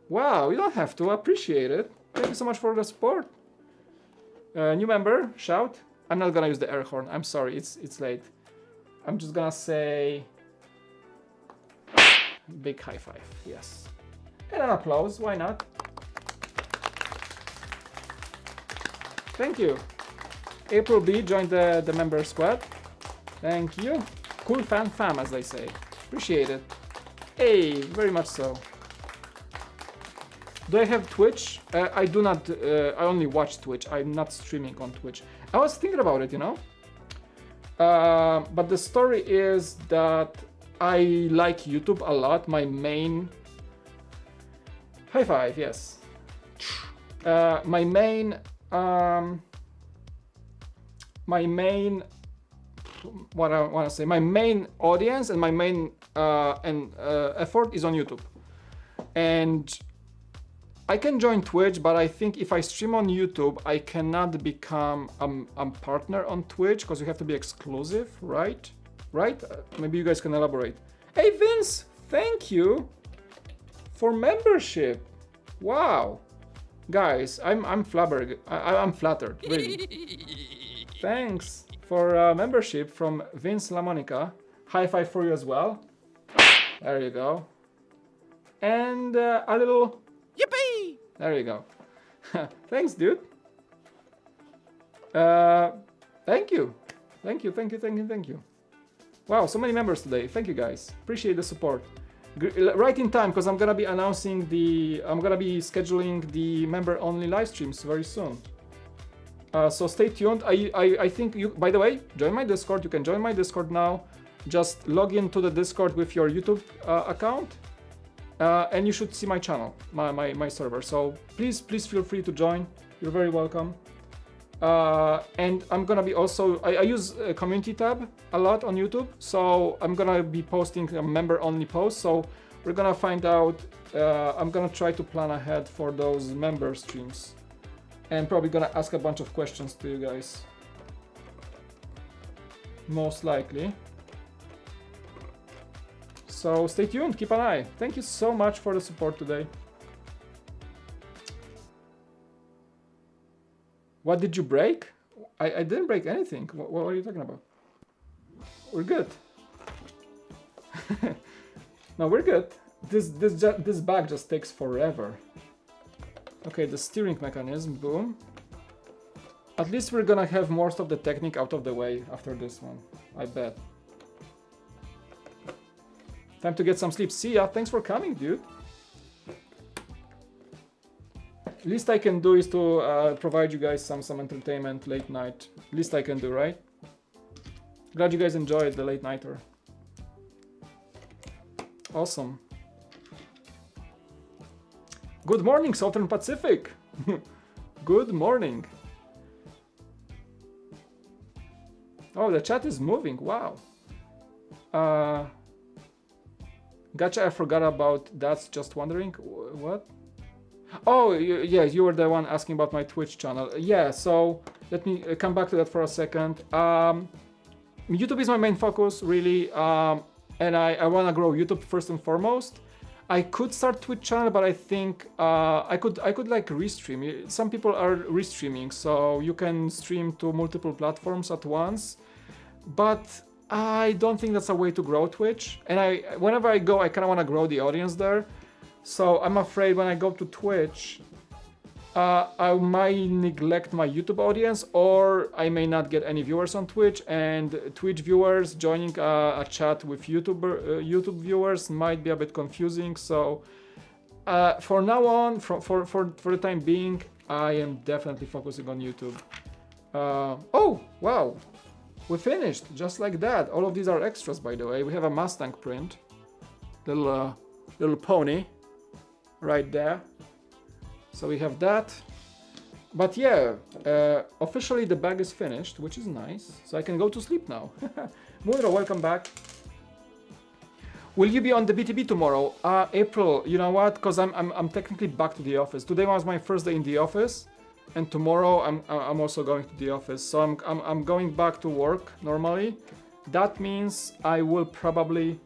Wow, you don't have to, appreciate it. Thank you so much for the support. New member, shout. I'm not gonna use the air horn, I'm sorry, it's late. I'm just gonna say big high five, yes. And an applause, why not? Thank you. April B joined the member squad. Thank you. Cool fan fam, as they say. Appreciate it. Hey, very much so. Do I have Twitch? I do not. I only watch Twitch. I'm not streaming on Twitch. I was thinking about it, you know. But the story is that I like YouTube a lot. My main... High five, yes. My main audience and my main effort is on YouTube. And I can join Twitch, but I think if I stream on YouTube, I cannot become a partner on Twitch because you have to be exclusive, right? Right? Maybe you guys can elaborate. Hey Vince, thank you for membership. Wow. Guys, I'm flattered, really. Thanks for membership from Vince LaMonica. High five for you as well. There you go. And a little... Yippee! There you go. Thanks, dude. Thank you. Thank you. Wow, so many members today. Thank you, guys. Appreciate the support. Right in time, because I'm gonna be scheduling the member-only live streams very soon. So stay tuned. I think you, by the way, join my Discord. You can join my Discord now. Just log into the Discord with your YouTube account, and you should see my channel, my server. So please feel free to join. You're very welcome. And I'm gonna be also, I use a community tab a lot on YouTube, so I'm gonna be posting a member-only post. So we're gonna find out, I'm gonna try to plan ahead for those member streams, and probably gonna ask a bunch of questions to you guys, most likely. So stay tuned, keep an eye. Thank you so much for the support today. What did you break? I didn't break anything. What are you talking about? We're good. No, we're good. This bag just takes forever. Okay, the steering mechanism, boom. At least we're gonna have most of the technique out of the way after this one, I bet. Time to get some sleep. See ya. Thanks for coming, dude. Least I can do is to provide you guys some entertainment late night. Least I can do, right? Glad you guys enjoyed the late nighter. Awesome. Good morning, Southern Pacific. Good morning. Oh, the chat is moving. Wow. Gotcha, I forgot about that's just wondering. What? Oh, yeah, you were the one asking about my Twitch channel. Yeah, so let me come back to that for a second. YouTube is my main focus, really, and I want to grow YouTube first and foremost. I could start Twitch channel, but I think I could like restream. Some people are restreaming, so you can stream to multiple platforms at once. But I don't think that's a way to grow Twitch. And whenever I go, I kind of want to grow the audience there. So I'm afraid when I go to Twitch, I might neglect my YouTube audience, or I may not get any viewers on Twitch, and Twitch viewers joining a chat with YouTube viewers might be a bit confusing. So for now on, for the time being, I am definitely focusing on YouTube. Oh, wow. We finished, just like that. All of these are extras, by the way. We have a Mustang print. Little pony. Right there. So we have that. But yeah, officially the bag is finished, which is nice. So I can go to sleep now. Muira, welcome back. Will you be on the BTB tomorrow? April, you know what? Because I'm technically back to the office. Today was my first day in the office, and tomorrow I'm also going to the office. So I'm going back to work normally. That means I will probably.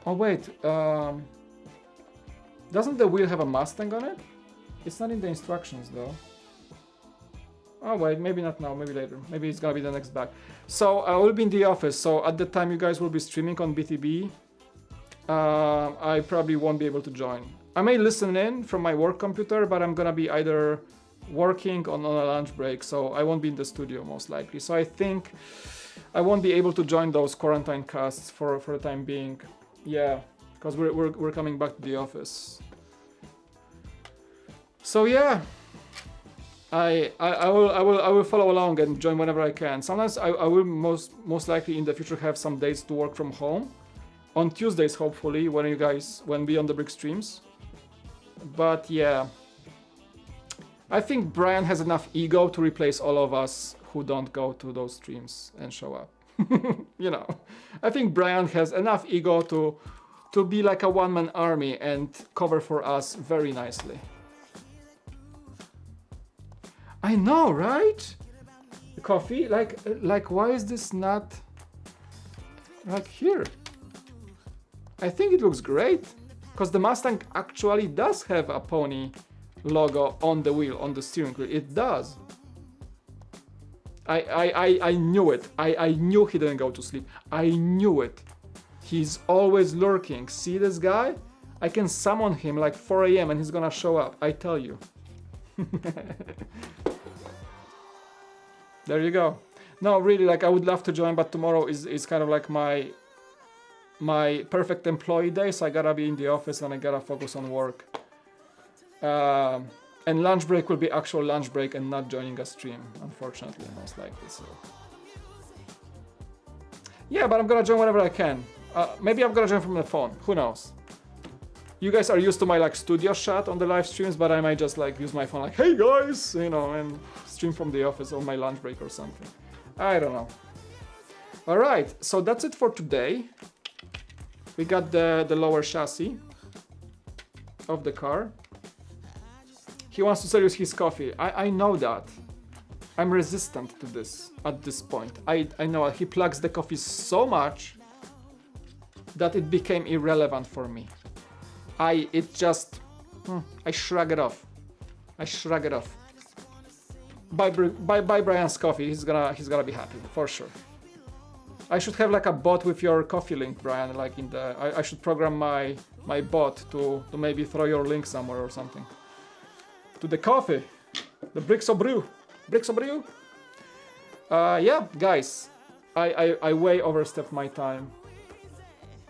Oh wait. Doesn't the wheel have a Mustang on it? It's not in the instructions though. Oh wait, maybe not now, maybe later. Maybe it's gonna be the next bag. So I will be in the office, so at the time you guys will be streaming on BTB, I probably won't be able to join. I may listen in from my work computer, but I'm gonna be either working on a lunch break, so I won't be in the studio most likely. So I think I won't be able to join those quarantine casts for the time being. Yeah. Because we're coming back to the office. So yeah, I will follow along and join whenever I can. Sometimes I will most likely in the future have some days to work from home. On Tuesdays, hopefully, when we on the Brick streams. But yeah, I think Brian has enough ego to replace all of us who don't go to those streams and show up. You know, I think Brian has enough ego to be like a one-man army and cover for us very nicely. I know, right? Coffee, like why is this not like here? I think it looks great, because the Mustang actually does have a pony logo on the wheel, on the steering wheel. It does. I knew it. I knew he didn't go to sleep. I knew it. He's always lurking. See this guy? I can summon him like 4 AM and he's gonna show up. I tell you. There you go. No, really, like I would love to join, but tomorrow is kind of like my perfect employee day, so I gotta be in the office and I gotta focus on work. And lunch break will be actual lunch break and not joining a stream, unfortunately, most likely. So. Yeah, but I'm gonna join whenever I can. Maybe I'm gonna join from the phone. Who knows? You guys are used to my like studio shot on the live streams, but I might just like use my phone like, hey guys, you know, and stream from the office on my lunch break or something. I don't know. All right, so that's it for today. We got the lower chassis of the car. He wants to sell you his coffee. I know that. I'm resistant to this at this point. I know he plugs the coffee so much that it became irrelevant for me. I shrug it off. I shrug it off. Buy Brian's coffee. He's gonna be happy for sure. I should have like a bot with your coffee link, Brian. Like in the I should program my bot to maybe throw your link somewhere or something. To the coffee, the Bricks of Brew. Bricks of Brew. Yeah, guys, I way overstepped my time.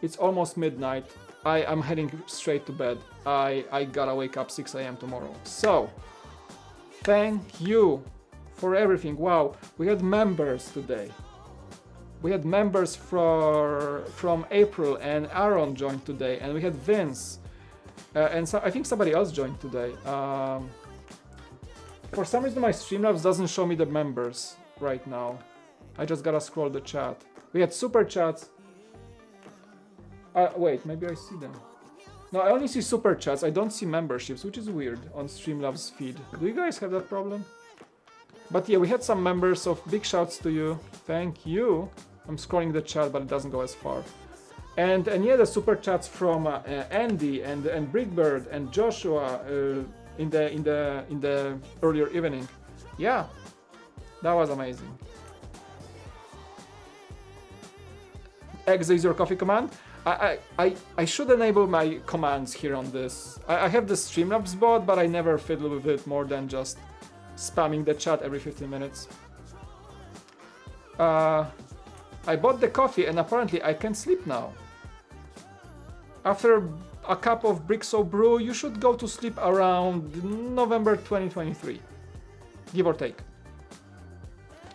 It's almost midnight. I'm heading straight to bed. I gotta wake up 6 a.m. tomorrow. So, thank you for everything. Wow, we had members today. We had members from April, and Aaron joined today, and we had Vince, and so I think somebody else joined today. For some reason my Streamlabs doesn't show me the members right now. I just gotta scroll the chat. We had super chats. Wait, maybe I see them. No, I only see super chats. I don't see memberships, which is weird on Streamlabs feed. Do you guys have that problem? But yeah, we had some members, so big shouts to you. Thank you. I'm scrolling the chat, but it doesn't go as far. And yeah, the super chats from Andy and Brickbird and Joshua in the earlier evening. Yeah, that was amazing. Exe is your coffee command. I should enable my commands here on this. I have the Streamlabs bot, but I never fiddle with it more than just spamming the chat every 15 minutes. I bought the coffee and apparently I can sleep now. After a cup of Brixo brew, you should go to sleep around November 2023. Give or take.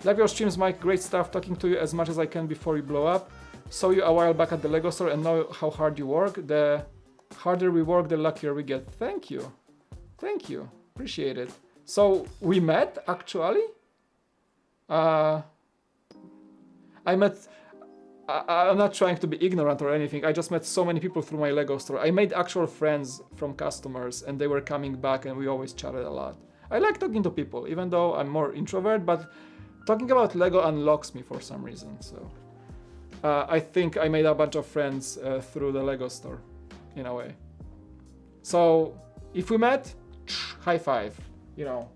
Love your streams, Mike. Great stuff. Talking to you as much as I can before you blow up. Saw you a while back at the Lego store and know how hard you work. The harder we work, the luckier we get. Thank you. Thank you. Appreciate it. So we met actually. I'm not trying to be ignorant or anything. I just met so many people through my Lego store. I made actual friends from customers and they were coming back and we always chatted a lot. I like talking to people, even though I'm more introvert, but talking about Lego unlocks me for some reason. So I think I made a bunch of friends through the Lego store, in a way. So if we met, high five, you know.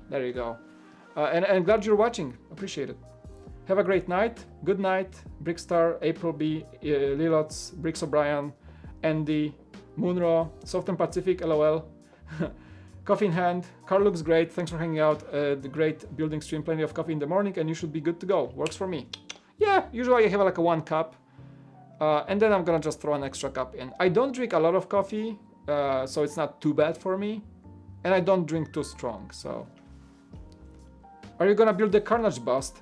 There you go. And I'm glad you're watching. Appreciate it. Have a great night. Good night, Brickstar, April B, Lilots, Bricks O'Brien, Andy, Moonro, Southern Pacific, LOL. Coffee in hand. Car looks great. Thanks for hanging out. The great building stream. Plenty of coffee in the morning, and you should be good to go. Works for me. Yeah, usually I have like a 1 cup, and then I'm gonna just throw an extra cup in. I don't drink a lot of coffee, so it's not too bad for me, and I don't drink too strong. So, are you gonna build the Carnage bust?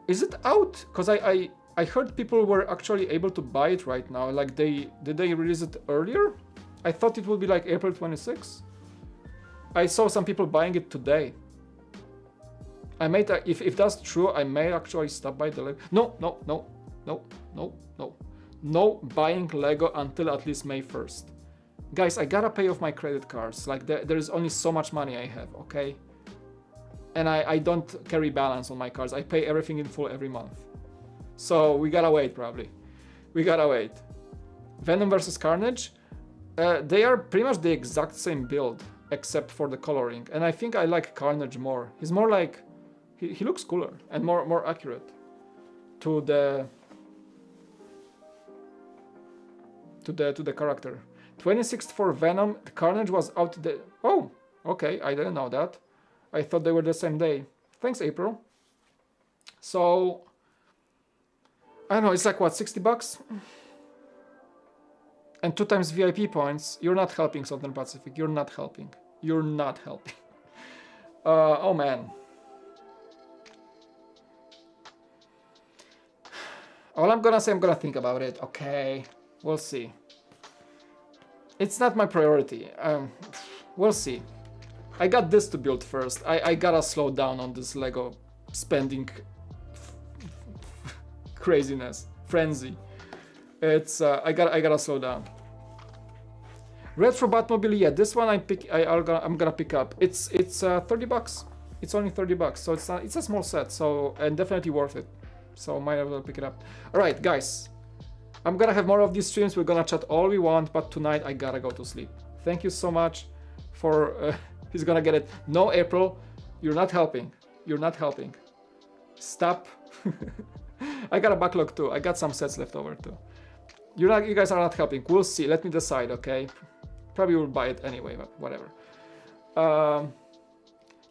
Is it out? Cause I heard people were actually able to buy it right now. Like did they release it earlier? I thought it would be like April 26th. I saw some people buying it today. I may if that's true, I may actually stop by the Lego. No buying Lego until at least May 1st. Guys, I gotta pay off my credit cards. Like there is only so much money I have, okay? And I don't carry balance on my cards. I pay everything in full every month. So we gotta wait, probably. We gotta wait. Venom versus Carnage. They are pretty much the exact same build, except for the coloring. And I think I like Carnage more. He's more like... He looks cooler and more accurate to the character. 26th for Venom. Carnage was out the... Oh, okay. I didn't know that. I thought they were the same day. Thanks, April. So, I don't know, it's like what, 60 bucks? And 2 times VIP points. You're not helping, Southern Pacific. You're not helping. You're not helping. Oh man. All I'm gonna say, I'm gonna think about it. Okay, we'll see. It's not my priority. We'll see. I got this to build first. I gotta slow down on this Lego spending craziness, frenzy. It's I gotta slow down. Retro Batmobile, yeah, this one I'm gonna pick up. It's 30 bucks. It's only 30 bucks, so it's a small set, so and definitely worth it. So might as well pick it up. All right, guys, I'm gonna have more of these streams. We're gonna chat all we want, but tonight I gotta go to sleep. Thank you so much for. He's gonna get it. No, April, you're not helping. You're not helping. Stop. I got a backlog too. I got some sets left over too. You guys are not helping. We'll see. Let me decide, okay? Probably will buy it anyway, but whatever.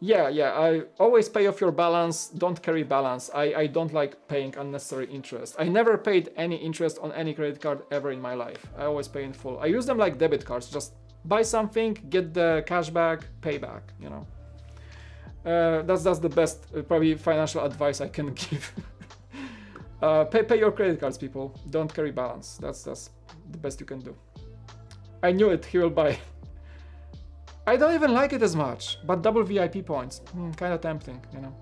Yeah, I always pay off your balance, don't carry balance. I don't like paying unnecessary interest. I never paid any interest on any credit card ever in my life. I always pay in full. I use them like debit cards, just buy something, get the cash back, pay back, you know. That's the best, probably financial advice I can give. Pay your credit cards, people. Don't carry balance. That's the best you can do. I knew it, he will buy. I don't even like it as much, but double VIP points, kind of tempting, you know.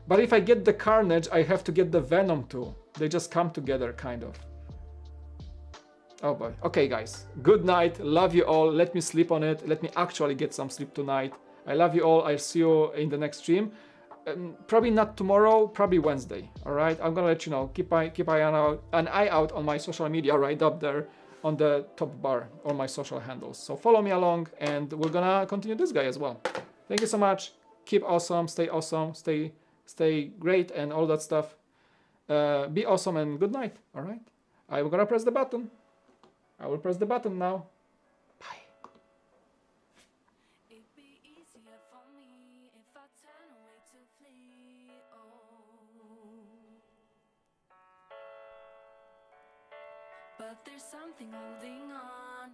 But if I get the Carnage, I have to get the Venom too. They just come together, kind of. Oh boy. Okay, guys. Good night. Love you all. Let me sleep on it. Let me actually get some sleep tonight. I love you all. I'll see you in the next stream. Probably not tomorrow. Probably Wednesday. All right. I'm gonna let you know. Keep an eye out on my social media right up there on the top bar, or my social handles. So follow me along, and we're gonna continue this guy as well. Thank you so much. Keep awesome. Stay awesome. Stay great and all that stuff. Be awesome and good night. All right. I'm gonna press the button. I will press the button now. Bye. It'd be easier for me if I turn away to flee. But there's something holding on.